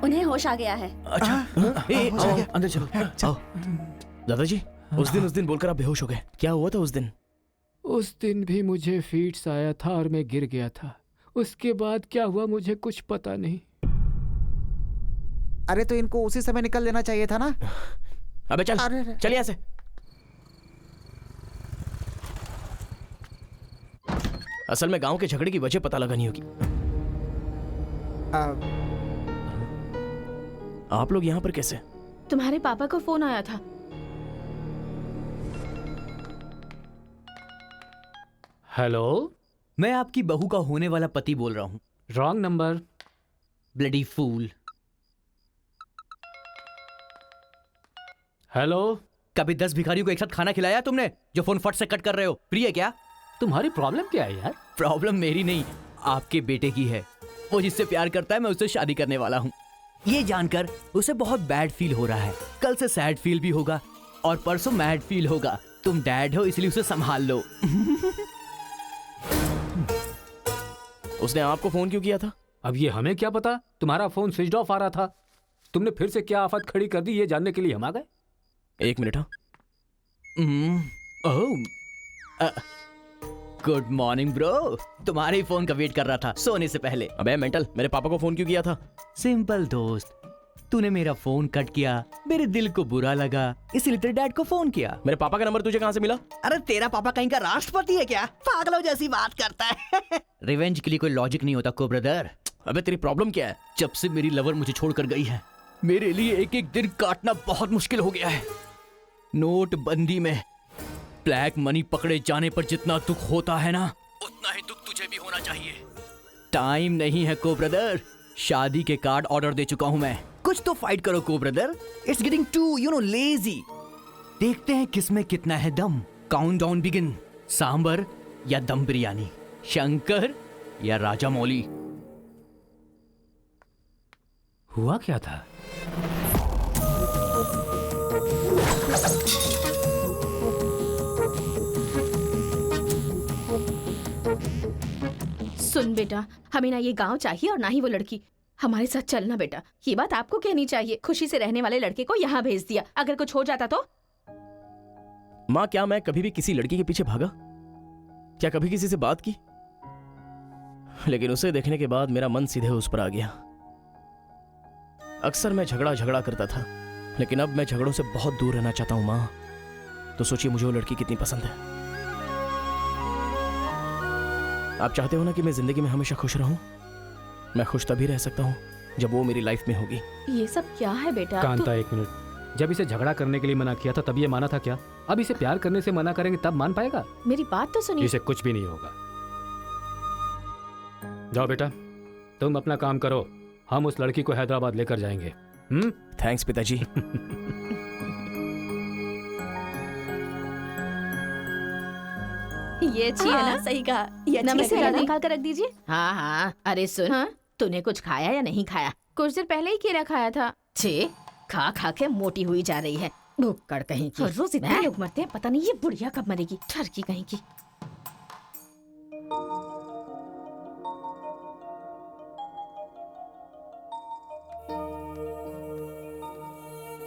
S14: उन्हें होश आ गया है।
S10: अच्छा आओ अंदर चलो। आओ दादाजी, उस दिन बोलकर आप बेहोश हो गए, क्या हुआ था उस दिन?
S6: उस दिन भी मुझे फीट्स आया था और मैं गिर गया था। उसके बाद क्या हुआ मुझे कुछ पता नहीं।
S2: अरे तो इनको उसी समय निकल लेना चाहिए था ना।
S10: अबे चल चल यहाँ से। असल में गांव के झगड़े की वजह पता लगानी होगी। आप लोग यहाँ पर कैसे?
S7: तुम्हारे पापा को फोन आया था।
S6: हेलो,
S12: मैं आपकी बहू का होने वाला पति बोल रहा हूँ।
S6: Wrong number.
S12: Bloody fool.
S6: Hello,
S12: कभी 10 भिखारियों को एक साथ खाना खिलाया तुमने जो फोन फट से कट कर रहे हो? फ्री है क्या?
S6: तुम्हारी प्रॉब्लम क्या है यार?
S12: प्रॉब्लम मेरी नहीं, आपके बेटे की है। वो जिससे प्यार करता है मैं उससे शादी करने वाला हूँ। ये जानकर उसे बहुत बैड फील हो रहा है। कल से सैड फील भी होगा और परसों मैड फील होगा। तुम डैड हो इसलिए उसे संभाल लो।
S10: उसने आपको फोन क्यों किया था?
S6: अब ये हमें क्या पता, तुम्हारा फोन स्विच ऑफ आ रहा था। तुमने फिर से क्या आफत खड़ी कर दी ये जानने के लिए हम आ गए।
S10: एक मिनट। हाँ
S12: गुड मॉर्निंग ब्रो। तुम्हारे ही फोन का वेट कर रहा था सोने से पहले।
S10: अबे मेंटल, मेरे पापा को फोन क्यों किया था?
S12: सिंपल दोस्त, तूने मेरा फोन कट किया, मेरे दिल को बुरा लगा, इसलिए तेरे डैड को फोन किया।
S10: मेरे पापा का नंबर तुझे कहाँ से मिला?
S12: अरे तेरा पापा कहीं का राष्ट्रपति है क्या? पागलों जैसी बात करता है। रिवेंज के लिए कोई लॉजिक नहीं होता को ब्रदर।
S10: अबे तेरी प्रॉब्लम क्या है?
S12: जब से मेरी लवर मुझे छोड़कर गई है, मेरे लिए एक एक दिन काटना बहुत मुश्किल हो गया है। नोटबंदी में ब्लैक मनी पकड़े जाने पर जितना दुख होता है ना, उतना ही दुख तुझे भी होना चाहिए। टाइम नहीं है को ब्रदर। शादी के कार्ड ऑर्डर दे चुका हूं मैं। कुछ तो फाइट करो को brother. It's getting too lazy. देखते हैं किसमें कितना है दम। Countdown begin. सांबर या दम बिरयानी, शंकर या राजा मौली।
S6: हुआ क्या था?
S7: सुन बेटा, हमें ना ये गांव चाहिए और ना ही वो लड़की। हमारे साथ चलना बेटा। ये बात आपको कहनी चाहिए। खुशी से रहने वाले लड़के को यहाँ भेज दिया, अगर कुछ हो जाता तो?
S10: माँ, क्या मैं कभी भी किसी लड़की के पीछे भागा? क्या कभी किसी से बात की? लेकिन उसे देखने के बाद मेरा मन सीधे उस पर आ गया। अक्सर मैं झगड़ा करता था, लेकिन अब मैं झगड़ों से बहुत दूर रहना चाहता हूँ माँ। तो सोचिए मुझे वो लड़की कितनी पसंद है। आप चाहते हो ना कि मैं जिंदगी में हमेशा खुश रहूं? मैं खुश तभी रह सकता हूं जब वो मेरी लाइफ में होगी।
S7: ये सब क्या है बेटा?
S6: कांता, एक मिनट। जब इसे झगड़ा करने के लिए मना किया था तब ये माना था क्या? अब इसे प्यार करने से मना करेंगे तब मान पाएगा?
S7: मेरी बात तो सुनिए।
S6: इसे कुछ भी नहीं होगा। जाओ बेटा, तुम अपना काम करो। हम उस लड़की को हैदराबाद लेकर जाएंगे।
S10: थैंक्स पिताजी।
S7: ये अच्छी है ना?
S14: सही कहा। ये अच्छी
S7: नमस्ते,
S14: लग रही है।
S7: निकाल कर रख दीजिए।
S15: हाँ हाँ, अरे सुन,
S7: हाँ?
S15: तूने कुछ खाया या नहीं खाया?
S7: कुछ देर पहले ही केला खाया था।
S15: छे, खा खा के मोटी हुई जा रही है। भुक्कड़ कहीं की।
S7: हर रोज इतने लोग मरते हैं, पता नहीं ये बुढ़िया कब मरेगी। ठरकी कहीं की।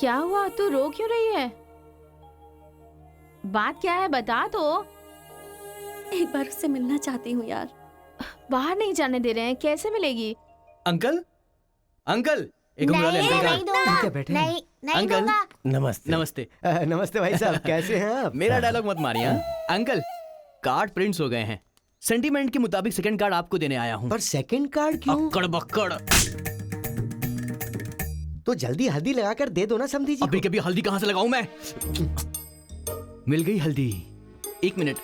S7: क्या हुआ? तू रो क्यों रही है? बात क्या है, बता तो।
S14: एक बार उससे मिलना चाहती हूँ यार।
S7: बाहर नहीं जाने दे रहे हैं, कैसे मिलेगी?
S12: अंकल, अंकल, एक उंगली वाले अंकल का।
S9: क्या बैठे?
S14: नहीं
S12: अंकल,
S14: दूंगा।
S10: नमस्ते।
S12: नमस्ते।
S9: नमस्ते भाई साहब, कैसे हैं आप?
S12: मेरा डायलॉग मत मारिए। अंकल, कार्ड प्रिंट्स हो गए हैं। सेंटीमेंट के मुताबिक सेकंड कार्ड आपको देने आया हूँ।
S9: पर सेकंड कार्ड क्यों?
S12: अक्कड़ बक्कड़।
S9: तो जल्दी हल्दी लगाकर दे दो ना समधी जी।
S12: अभी कभी हल्दी कहाँ से लगाऊं मैं? मिल गई हल्दी। एक मिनट,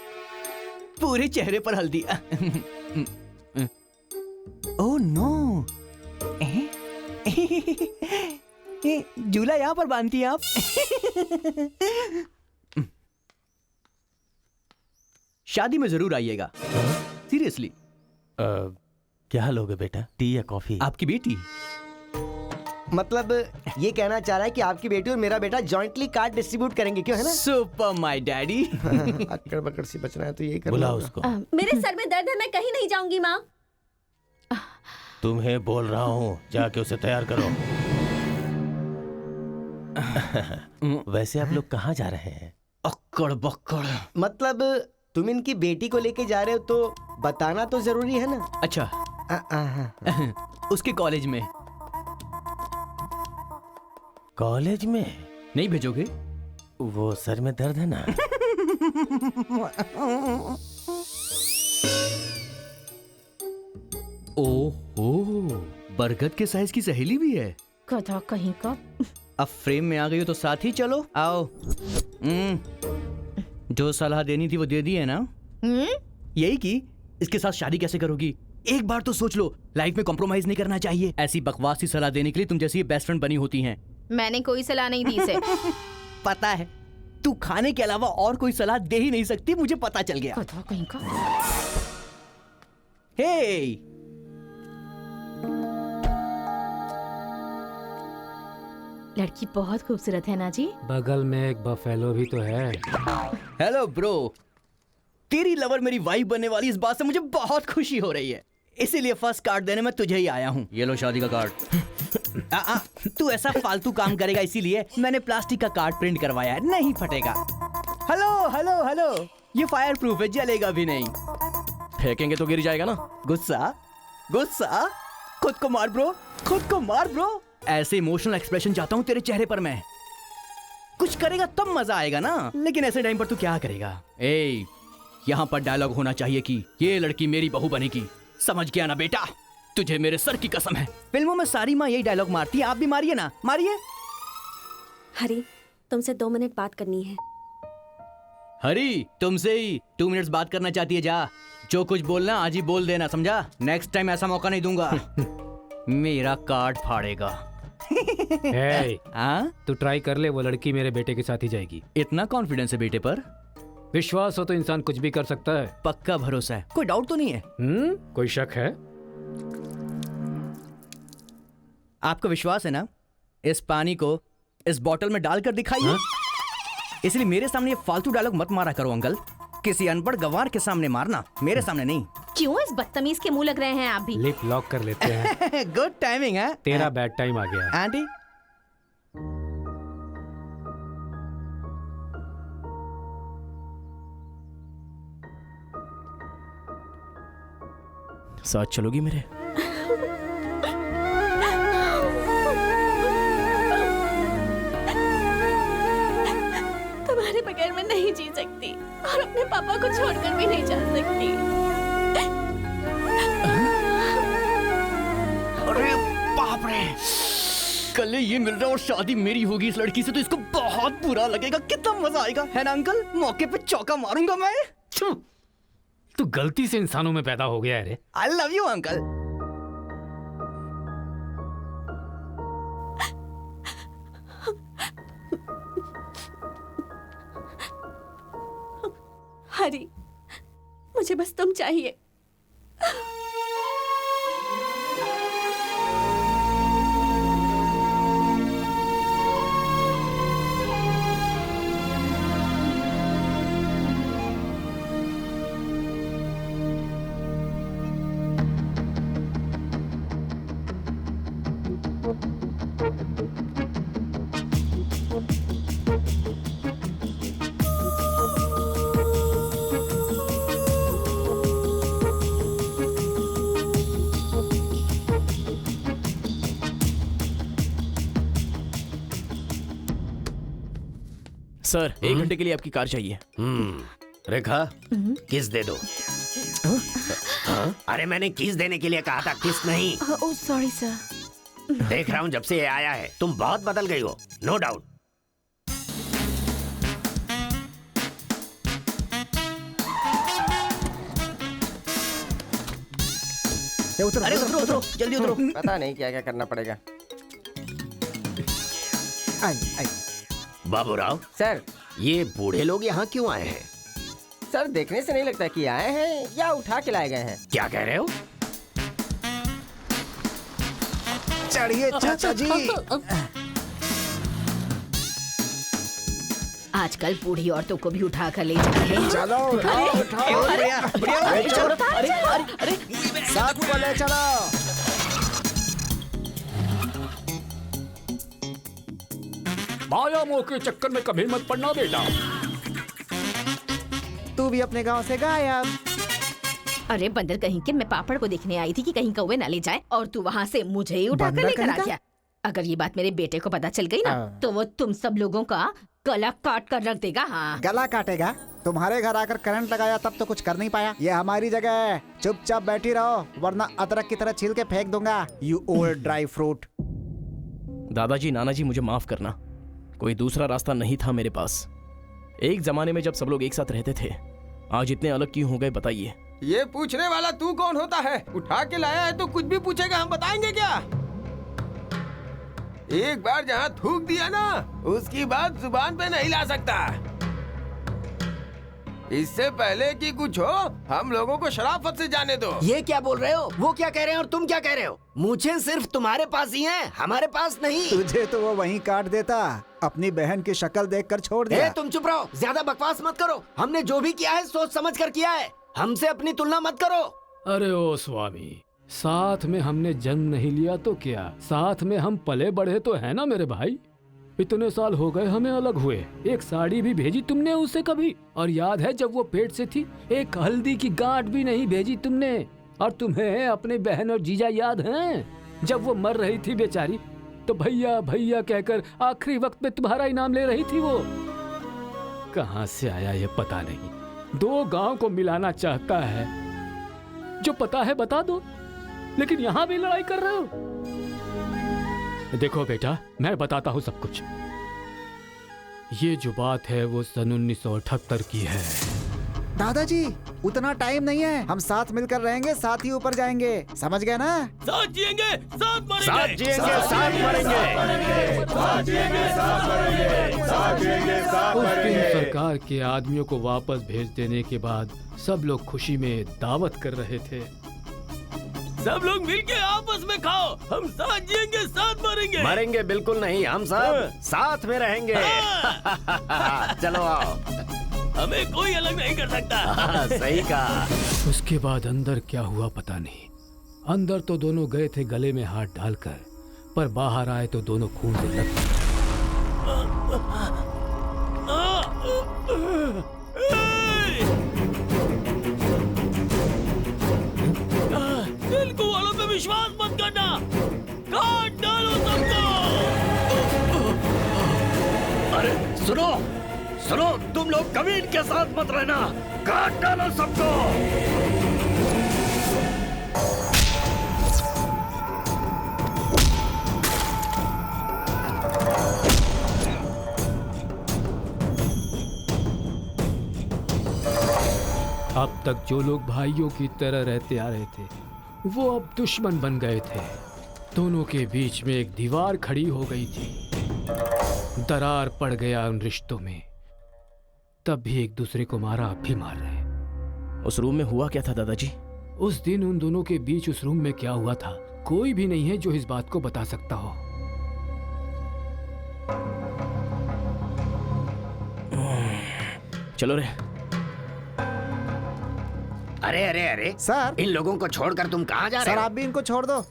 S12: पूरे चेहरे पर हल्दी। Oh no. झूला यहाँ पर बांधती हैं आप? शादी में जरूर आइएगा, सीरियसली।
S1: क्या लोगे बेटा, टी या कॉफी?
S12: आपकी बेटी?
S9: मतलब ये कहना चाह रहा है कि आपकी बेटी और मेरा बेटा जॉइंटली कार्ड डिस्ट्रीब्यूट करेंगे, क्यों है ना?
S12: Super my daddy.
S9: अक्कड़ बकड़ से बचना है तो यही करना।
S1: बुलाओ उसको।
S14: मेरे सर में दर्द है, मैं कहीं नहीं जाऊंगी माँ।
S1: तुम्हें बोल रहा हूँ, जाके उसे तैयार करो। वैसे आप लोग कहाँ जा रहे हैं?
S12: अक्कड़ बक्कड़।
S9: मतलब तुम इनकी बेटी को लेके जा रहे हो तो बताना तो जरूरी है ना।
S12: अच्छा। उसके कॉलेज में।
S1: कॉलेज में
S12: नहीं भेजोगे?
S1: वो सर में दर्द है ना।
S12: ओह, बरगद के साइज की सहेली भी है।
S7: गधा कहीं का।
S12: अब फ्रेम में आ गई हो तो साथ ही चलो। आओ। जो सलाह देनी थी वो दे दी है ना? यही कि इसके साथ शादी कैसे करोगी? एक बार तो सोच लो, लाइफ में कॉम्प्रोमाइज नहीं करना चाहिए। ऐसी बकवास सी सलाह देने के लिए तुम जैसी बेस्ट फ्रेंड बनी होती हैं।
S7: मैंने कोई सलाह नहीं दी इसे।
S12: पता है, तू खाने के अलावा और कोई सलाह दे ही नहीं सकती, मुझे पता चल गया।
S7: गधा कहीं का।
S12: हे,
S7: लड़की बहुत खूबसूरत है ना जी।
S6: बगल में एक बफेलो भी तो है।
S12: हेलो ब्रो, तेरी लवर मेरी वाइफ बनने वाली इस बात से मुझे बहुत खुशी हो रही है, इसीलिए फर्स्ट कार्ड देने में तुझे ही आया हूँ। ये लो शादी का कार्ड। तू ऐसा फालतू काम करेगा इसीलिए मैंने प्लास्टिक का कार्ड प्रिंट करवाया है, नहीं फटेगा। हेलो हेलो हेलो, ये फायर प्रूफ है, जलेगा भी नहीं।
S10: फेंकेंगे तो गिर जाएगा ना।
S12: गुस्सा गुस्सा, खुद को मार ब्रो, खुद को मार ब्रो। ऐसे इमोशनल एक्सप्रेशन चाहता हूँ तेरे चेहरे पर मैं। कुछ करेगा तब मजा आएगा ना, लेकिन ऐसे टाइम पर तू क्या करेगा? ए, यहाँ पर डायलॉग होना चाहिए कि ये लड़की मेरी बहू बनेगी, समझ गया ना बेटा? तुझे मेरे सर की कसम है। फिल्मों में सारी माँ यही डायलॉग मारती है, आप भी मारिए ना, मारिए।
S14: हरी, तुमसे 2 मिनट बात करनी है।
S12: हरी, तुमसे ही 2 मिनट्स बात करना चाहती है? जा, जो कुछ बोलना आज ही बोल देना, समझा? नेक्स्ट टाइम ऐसा मौका नहीं दूंगा। मेरा कार्ड फाड़ेगा।
S6: तू ट्राई कर ले, वो लड़की मेरे बेटे के साथ ही जाएगी।
S12: इतना कॉन्फिडेंस है बेटे पर?
S6: विश्वास हो तो इंसान कुछ भी कर सकता है।
S12: पक्का भरोसा है, कोई डाउट तो नहीं है?
S6: कोई शक है?
S12: आपको विश्वास है ना? इस पानी को इस बोतल में डालकर दिखाइए। इसलिए मेरे सामने ये फालतू डायलॉग मत मारा करो अंकल, किसी अनपढ़ गंवार के सामने मारना, मेरे सामने नहीं।
S7: क्यों इस बदतमीज के मुंह लग रहे हैं आप भी?
S6: लिप लॉक कर लेते हैं।
S12: गुड टाइमिंग है।
S6: तेरा बैड टाइम आ गया है।
S12: आंटी,
S10: साथ चलोगी मेरे?
S14: तुम्हारे बगैर मैं नहीं जी सकती और अपने पापा को छोड़कर भी नहीं जा सकती।
S12: अरे बाप रे, कल ये मिल रहा और शादी मेरी होगी इस लड़की से, तो इसको बहुत बुरा लगेगा। कितना मजा आएगा, है ना अंकल? मौके पे चौका मारूंगा मैं।
S6: तू गलती से इंसानों में पैदा हो गया है रे।
S12: I love you uncle.
S14: Hari, मुझे बस तुम चाहिए।
S10: सर, 1 घंटे के लिए आपकी कार चाहिए।
S3: रेखा, किस दे दो। अरे मैंने किस देने के लिए कहा था, किस नहीं।
S7: Oh sorry sir.
S3: देख रहा हूँ जब से ये आया है तुम बहुत बदल गई हो, नो डाउट।
S2: उतरो,
S10: अरे उतरो उतरो जल्दी उतरो।
S4: पता नहीं क्या क्या करना पड़ेगा।
S3: बाबूराव
S4: सर,
S3: ये बूढ़े लोग यहाँ क्यों आए हैं?
S4: सर देखने से नहीं लगता कि आए हैं या उठा के लाए गए हैं।
S3: क्या कह रहे हो?
S2: चढ़िए चाचा जी।
S15: आजकल बूढ़ी औरतों को भी उठा कर ले जा रहे हैं।
S2: चलो उठाओ उठाओ।
S10: अरे
S2: साथ को ले चलो।
S6: माया मोह के चक्कर में कभी मत पड़ना बेटा।
S2: तू भी अपने गांव से गायब।
S15: अरे बंदर कहीं के, मैं पापड़ को देखने आई थी कि कहीं कौवे ना ले जाए और तू वहाँ से मुझे ही उठा कर
S2: बंदर
S15: लेकर
S2: कहीं
S15: आ
S2: का?
S15: गया। अगर ये बात मेरे बेटे को पता चल गई ना तो वो तुम सब लोगों का गला काट कर रख देगा। हाँ,
S2: गला काटेगा? तुम्हारे घर आकर करंट लगाया तब तो कुछ कर नहीं पाया। ये हमारी जगह है, चुपचाप बैठी रहो वरना अदरक की तरह छील के फेंक दूंगा। You old dry fruit.
S10: दादाजी नानाजी मुझे माफ करना, कोई दूसरा रास्ता नहीं था मेरे पास। एक जमाने में जब सब लोग एक साथ रहते थे, आज इतने अलग क्यों हो गए बताइए?
S4: ये पूछने वाला तू कौन होता है? उठा के लाया है तो कुछ भी पूछेगा, हम बताएंगे क्या? एक बार जहाँ थूक दिया ना, उसकी बात जुबान पे नहीं ला सकता। इससे पहले कि कुछ हो, हम लोगों को शराफत से जाने दो।
S3: ये क्या बोल रहे हो? वो क्या कह रहे हैं और तुम क्या कह रहे हो? मुझे सिर्फ तुम्हारे पास ही है, हमारे पास नहीं।
S2: तुझे तो वो वहीं काट देता, अपनी बहन की शक्ल देखकर छोड़ दिया।
S3: तुम चुप रहो, ज्यादा बकवास मत करो। हमने जो भी किया है सोच समझ कर किया है, हमसे अपनी तुलना मत करो।
S6: अरे ओ स्वामी, साथ में हमने जन्म नहीं लिया तो क्या, साथ में हम पले बढ़े तो है ना मेरे भाई। इतने साल हो गए हमें अलग हुए, एक साड़ी भी भेजी तुमने उसे कभी? और याद है जब वो पेट से थी, एक हल्दी की गांठ भी नहीं भेजी तुमने। और तुम्हें अपने बहन और जीजा याद हैं? जब वो मर रही थी बेचारी, तो भैया भैया कहकर आखिरी वक्त में तुम्हारा इनाम ले रही थी। वो कहाँ से आया ये पता नहीं। 2 गांव को मिलाना चाहता है, जो पता है बता दो, लेकिन यहाँ भी लड़ाई कर रहे हो। देखो बेटा, मैं बताता हूँ सब कुछ। ये जो बात है वो सन 1978 की है।
S2: दादाजी उतना टाइम नहीं है, हम साथ मिलकर रहेंगे, साथ ही ऊपर जाएंगे, समझ गए ना?
S5: साथ जिएंगे, साथ मरेंगे।
S3: साथ जिएंगे, साथ मरेंगे।
S11: साथ जिएंगे, साथ मरेंगे। साथ जिएंगे, साथ
S6: उस दिन
S11: मरेंगे।
S6: सरकार के आदमियों को वापस भेज देने के बाद सब लोग खुशी में दावत कर रहे थे।
S5: सब लोग मिलके आपस में खाओ, हम साथ जिएंगे, साथ मरेंगे।
S3: मरेंगे बिल्कुल नहीं, हम सब साथ में रहेंगे। चलो आओ।
S5: हमें कोई अलग नहीं कर सकता।
S3: सही कहा।
S6: उसके बाद अंदर क्या हुआ पता नहीं। अंदर तो दोनों गए थे गले में हाथ डालकर, पर बाहर आए तो दोनों खून से लथपथ।
S5: तेलुगु वालों पे विश्वास मत करना, काट डालो सबको।
S3: अरे सुनो सुनो, तुम लोग कभी इनके साथ मत रहना, काट डालो सबको।
S6: अब तक जो लोग भाइयों की तरह रहते आ रहे थे, वो अब दुश्मन बन गए थे। दोनों के बीच में एक दीवार खड़ी हो गई थी। दरार पड़ गया उन रिश्तों में। तब भी एक दूसरे को मारा, अब भी मार रहे।
S10: उस रूम में हुआ क्या था दादाजी?
S6: उस दिन उन दोनों के बीच उस रूम में क्या हुआ था, कोई भी नहीं है जो इस बात को बता सकता हो।
S10: चलो रे।
S3: अरे अरे अरे
S2: सर,
S3: इन लोगों को छोड़कर तुम कहाँ जा रहे
S2: सर
S3: हो?
S2: आप भी इनको छोड़ दो।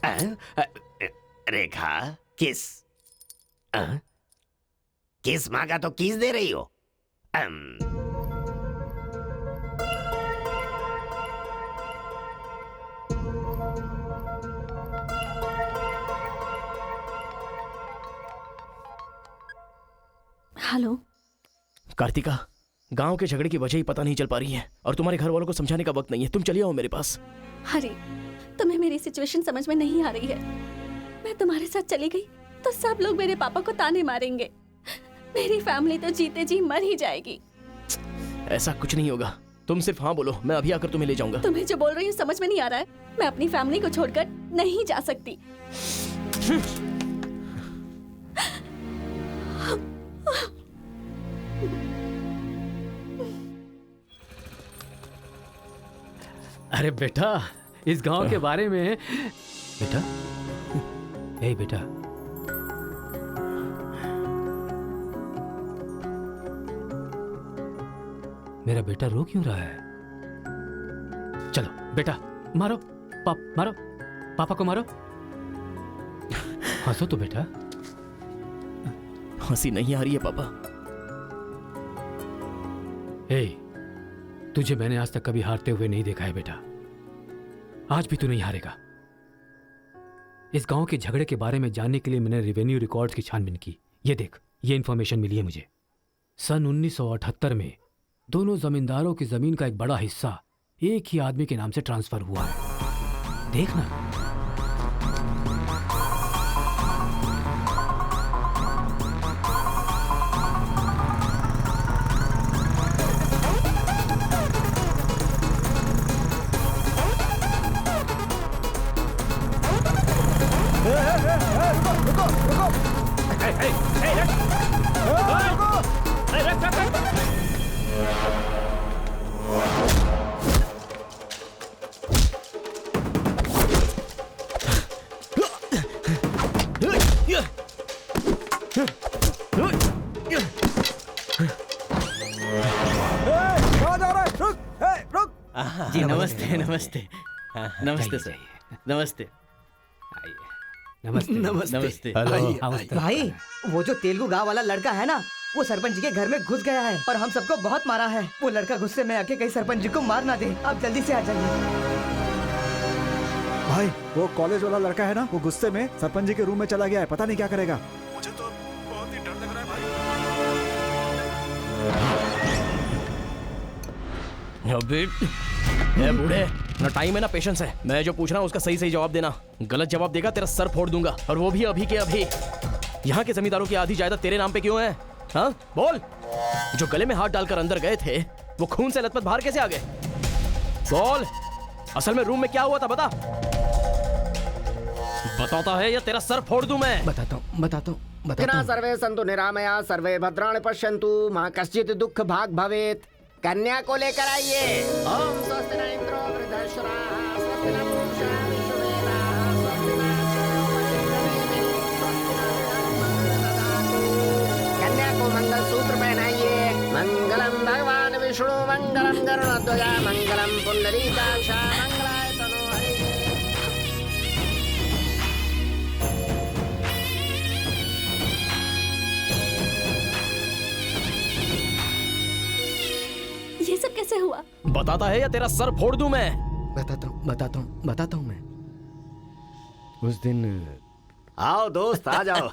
S3: रेखा, किस किस मांगा तो किस दे रही हो?
S14: हेलो
S10: कार्तिका, गांव के झगड़े की वजह ही पता नहीं चल पा रही है और तुम्हारे घर वालों को समझाने का वक्त नहीं है। तुम चलिए आओ मेरे पास।
S14: हरी, तुम्हें मेरी सिचुएशन समझ में नहीं आ रही है। मैं तुम्हारे साथ चली गई तो सब लोग मेरे पापा को ताने मारेंगे। मेरी फैमिली तो जीते जी मर ही जाएगी।
S10: ऐसा कुछ नहीं होगा। तुम सिर्फ हाँ बोलो, मैं अभी आकर तुम्हें ले जाऊंगा।
S14: तुम्हें जो बोल रही हूँ समझ में नहीं आ रहा है। मैं अपनी फैमिली को छोड़कर नहीं जा सकती।
S6: अरे बेटा, इस गांव के बारे में बेटा, ए बेटा, मेरा बेटा रो क्यों रहा है? चलो बेटा, मारो मारो, पापा को मारो। हंसो तो बेटा।
S10: हंसी नहीं आ रही है पापा।
S6: ए, तुझे मैंने आज तक कभी हारते हुए नहीं देखा है बेटा। आज भी तू नहीं हारेगा। इस गांव के झगड़े के बारे में जानने के लिए मैंने रेवेन्यू रिकॉर्ड्स की छानबीन की। ये देख, ये इंफॉर्मेशन मिली है मुझे। सन 1978 में दोनों जमींदारों की जमीन का एक बड़ा हिस्सा एक ही आदमी के नाम से ट्रांसफर हुआ है। देखना।
S5: जी नमस्ते नमस्ते नमस्ते सर, नमस्ते
S6: नमस्ते
S5: नमस्ते।
S17: भाई, वो जो तेलुगु गांव वाला लड़का है ना, वो सरपंच जी के घर में घुस गया है और हम सबको बहुत मारा है। वो लड़का गुस्से में आके कहीं सरपंच जी को मार ना दे। आप जल्दी से आ जाइए।
S2: भाई, वो कॉलेज वाला लड़का है ना, वो गुस्से में सरपंच जी के रूम में चला गया है। पता नहीं क्या करेगा। मुझे तो बहुत ही डर लग रहा है भाई।
S10: ए बूढ़े, ना टाइम है ना पेशेंस है। मैं जो पूछ रहा हूँ उसका सही सही जवाब देना। गलत जवाब देगा तेरा सर फोड़ दूंगा, और वो भी अभी के अभी। यहाँ के जमींदारों की आधी जायदाद तेरे नाम पे क्यों है? हाँ बोल। जो गले में हाथ डालकर अंदर गए थे, वो खून से लथपथ बाहर कैसे आ गए? बोल, असल में रूम में क्या हुआ था बता। बताता है या तेरा सर फोड़ दूं मैं?
S17: बताता हूँ।
S3: सर्वे संतु निरामया सर्वे भद्राणि पश्यन्तु मां कश्चित् दुःख भाग भवेत्। कन्या को लेकर आइए। ओम स्वस्ति न इंद्रो वृद्धश्रवाः स्वस्ति न पूषा विश्ववेदाः स्वस्ति न कन्या को मंगल सूत्र पहनाइए। मंगलम भगवान विष्णु मंगलम गरुड़ध्वजा मंगलम पुंडरीकाक्ष मंगलाय तनो हरि।
S14: ये सब कैसे हुआ?
S10: बताता है या तेरा सर फोड़ दूं मैं?
S17: बताता हूँ मैं।
S3: उस दिन आओ दोस्त, आ जाओ।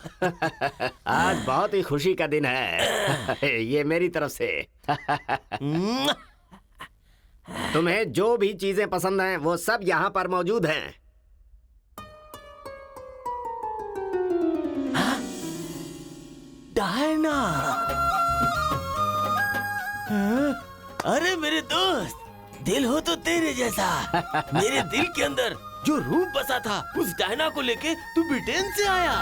S3: आज बहुत ही खुशी का दिन है। ये मेरी तरफ से। तुम्हें जो भी चीजें पसंद हैं वो सब यहाँ पर मौजूद हैं।
S1: डायना, अरे मेरे दोस्त, दिल हो तो तेरे जैसा। मेरे दिल के अंदर जो रूप बसा था, उस डायना को लेके तू ब्रिटेन से आया।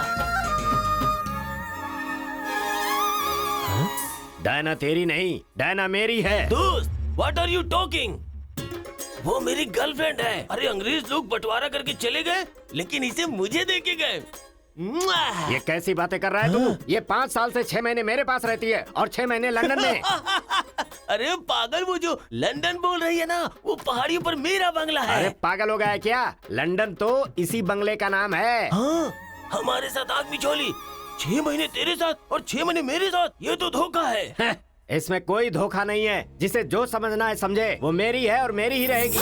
S3: डायना तेरी नहीं, डायना मेरी है।
S1: दोस्त, व्हाट आर यू टॉकिंग? वो मेरी गर्लफ्रेंड है। अरे अंग्रेज लोग बंटवारा करके चले गए, लेकिन इसे मुझे देके गए।
S3: ये कैसी बातें कर रहा है तू? ये 5 साल से 6 महीने मेरे पास रहती है और 6 महीने लंदन में।
S1: अरे पागल, वो जो लंदन बोल रही है ना, वो पहाड़ियों पर मेरा बंगला है।
S3: अरे पागल हो गया है क्या? लंदन तो इसी बंगले का नाम है।
S1: हाँ, हमारे साथ आग बिछोली। 6 महीने तेरे साथ और 6 महीने मेरे साथ। ये तो धोखा है।
S3: इसमें कोई धोखा नहीं है। जिसे जो समझना है समझे। वो मेरी है और मेरी ही रहेगी।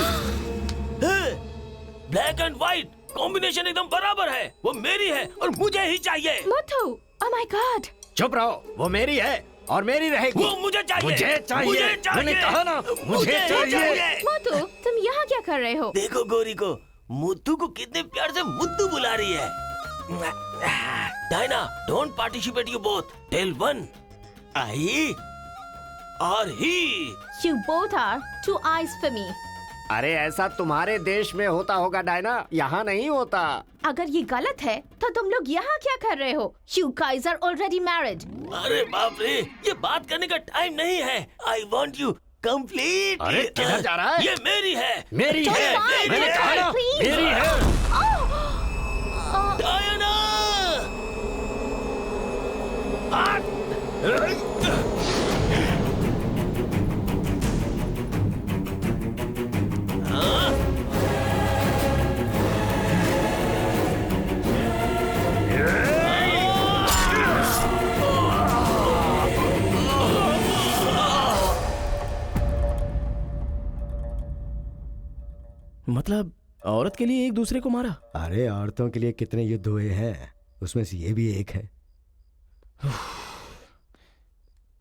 S1: ब्लैक एंड व्हाइट कॉम्बिनेशन एकदम बराबर है। वो मेरी है और मुझे ही चाहिए।
S14: मोटू, ओह माय गॉड।
S3: चुप रहो। वो मेरी है और मेरी रहेगी।
S1: वो मुझे चाहिए।
S3: मुझे चाहिए। मैंने कहा ना, मुझे चाहिए।
S7: मोटू, तुम यहाँ क्या कर रहे हो?
S1: देखो गोरी को, मुद्दू को कितने प्यार से मुद्दू बुला रही है। Diana, don't participate you both. Tell one. I और he.
S7: You both are two eyes for me.
S3: अरे ऐसा तुम्हारे देश में होता होगा डायना, यहाँ नहीं होता।
S7: अगर ये गलत है तो तुम लोग यहाँ क्या कर रहे हो? You guys are already married.
S1: अरे बाप रे, ये बात करने का टाइम नहीं है। I want you complete.
S3: अरे किधर जा रहा है?
S1: ये मेरी है।
S3: मेरी
S7: Don't
S3: है।
S7: fight,
S3: मैंने कहा ना,
S7: please.
S3: मेरी है।
S1: डायना!
S10: मतलब औरत के लिए एक दूसरे को मारा?
S9: अरे औरतों के लिए कितने युद्ध हुए हैं, उसमें से ये भी एक है।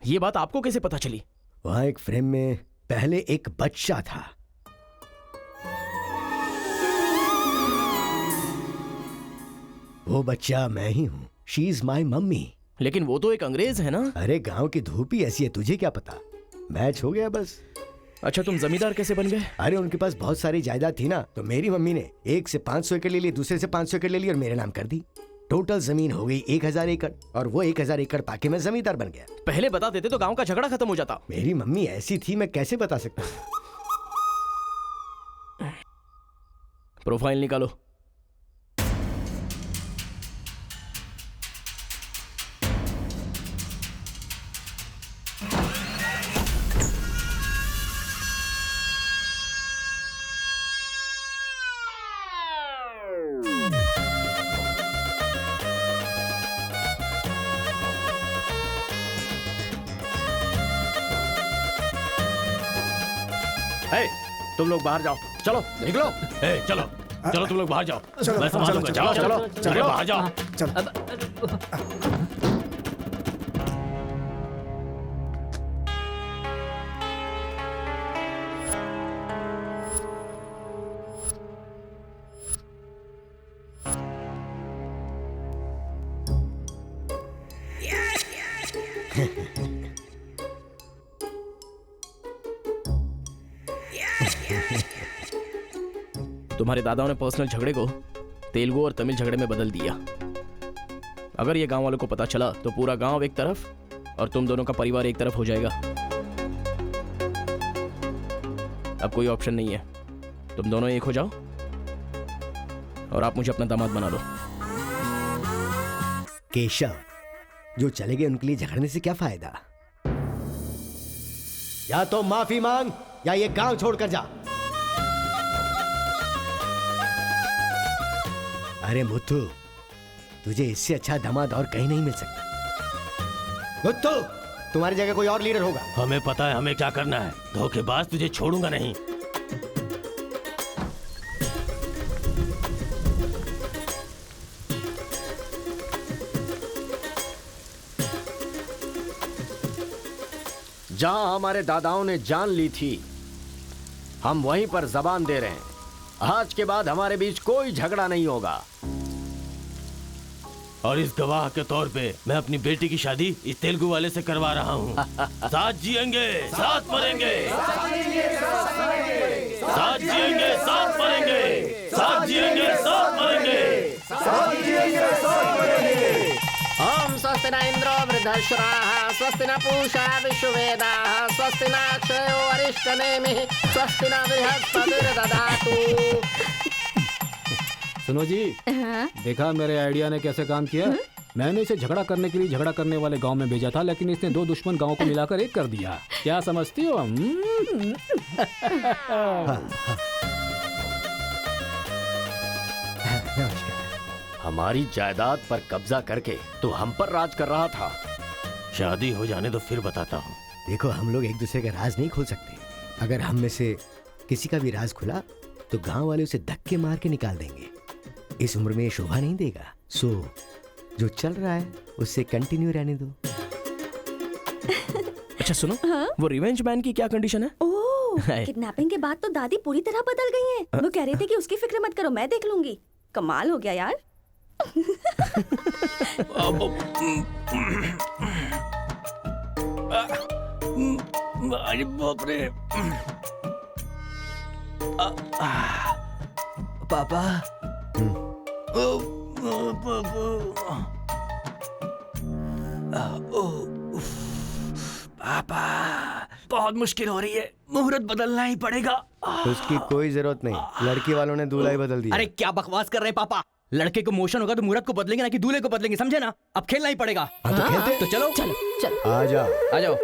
S10: ये बात आपको कैसे पता चली?
S9: वहां एक फ्रेम में पहले एक बच्चा था। वो बच्चा मैं ही हूँ। She is my mummy.
S10: लेकिन वो तो एक अंग्रेज है ना?
S9: अरे गांव की धूप ही ऐसी है, तुझे क्या पता। मैच हो गया बस।
S10: अच्छा, तुम जमींदार कैसे बन गए?
S9: अरे उनके पास बहुत सारी जायदाद थी ना, तो मेरी मम्मी ने एक से 500 एकड़ ले ली, दूसरे से 500 एकड़ ले ली और मेरे नाम कर दी। टोटल जमीन हो गई 1000 एकड़ और वो 1000 एकड़ पाके मैं जमींदार बन गया।
S10: पहले बता देते तो गांव का झगड़ा खत्म हो जाता।
S9: मेरी मम्मी ऐसी थी, मैं कैसे बता सकता हूँ।
S10: प्रोफाइल निकालो।
S3: तुम लोग बाहर जाओ, चलो निकलो।
S1: चलो चलो तुम लोग बाहर जाओ,
S2: चलो,
S1: मैं संभालूंगा।
S3: चलो, चलो,
S1: चलो बाहर जाओ।
S10: तुम्हारे दादाओं ने पर्सनल झगड़े को तेलुगु और तमिल झगड़े में बदल दिया। अगर ये गांव वालों को पता चला तो पूरा गांव एक तरफ और तुम दोनों का परिवार एक तरफ हो जाएगा। अब कोई ऑप्शन नहीं है, तुम दोनों एक हो जाओ और आप मुझे अपना दामाद बना लो।
S9: केशव, जो चले गए उनके लिए झगड़ने से क्या फायदा। या तो माफी मांग या ये गांव छोड़कर जा। अरे मुत्तू, तुझे इससे अच्छा दामाद और कहीं नहीं मिल सकता। मुत्तू, तुम्हारी जगह कोई और लीडर होगा।
S1: हमें पता है हमें क्या करना है। धोखेबाज, तुझे छोड़ूंगा नहीं।
S3: जहां हमारे दादाओं ने जान ली थी, हम वहीं पर जबान दे रहे हैं। आज के बाद हमारे बीच कोई झगड़ा नहीं होगा।
S1: और इस गवाह के तौर पे मैं अपनी बेटी की शादी इस तेलुगु वाले से करवा रहा हूँ। साथ जिएंगे, साथ मरेंगे, साथ जिएंगे, साथ मरेंगे, साथ जिएंगे, साथ मरेंगे, साथ जिएंगे, साथ मरेंगे।
S3: ओम स्वस्ति न इंद्रो वृद्धश्राः, स्वस्ति न पूषा विश्ववेदाः, स्वस्ति न अक्षयो अरिष्टनेमिः, स्वस्ति न बृहस्पतिर्दधातु।
S6: सुनो जी, देखा मेरे आइडिया ने कैसे काम किया। मैंने इसे झगड़ा करने के लिए झगड़ा करने वाले गांव में भेजा था, लेकिन इसने दो दुश्मन गांवों को मिलाकर एक कर दिया। क्या समझती हो?
S3: हमारी जायदाद पर कब्जा करके तो हम पर राज कर रहा था।
S1: शादी हो जाने तो फिर बताता हूँ।
S9: देखो, हम लोग एक दूसरे का राज नहीं खोल सकते। अगर हम में से किसी का भी राज खुला तो गांव वाले उसे धक्के मार के निकाल देंगे। इस उम्र में ये शोभा नहीं देगा। सो जो चल रहा है उससे कंटिन्यू रहने दो।
S10: अच्छा सुनो, वो रिवेंज मैन की क्या कंडीशन है?
S14: ओह, किडनैपिंग के बाद तो दादी पूरी तरह बदल गई हैं। वो कह रही थी कि उसकी फिक्र मत करो, मैं देख लूंगी। कमाल हो गया यार।
S12: अरे बाप रे। पापा। पापा बहुत मुश्किल हो रही है, मुहूर्त बदलना ही पड़ेगा।
S9: उसकी कोई जरूरत नहीं, लड़की वालों ने दूल्हा ही बदल दिया।
S12: अरे क्या बकवास कर रहे हैं पापा, लड़के को मोशन होगा तो मुहूर्त को बदलेंगे ना कि दूल्हे को बदलेंगे, समझे ना? अब खेलना ही पड़ेगा।
S9: हाँ, तो खेलते।
S12: तो चलो
S15: चलो चलो
S9: आ जाओ
S12: आ जाओ।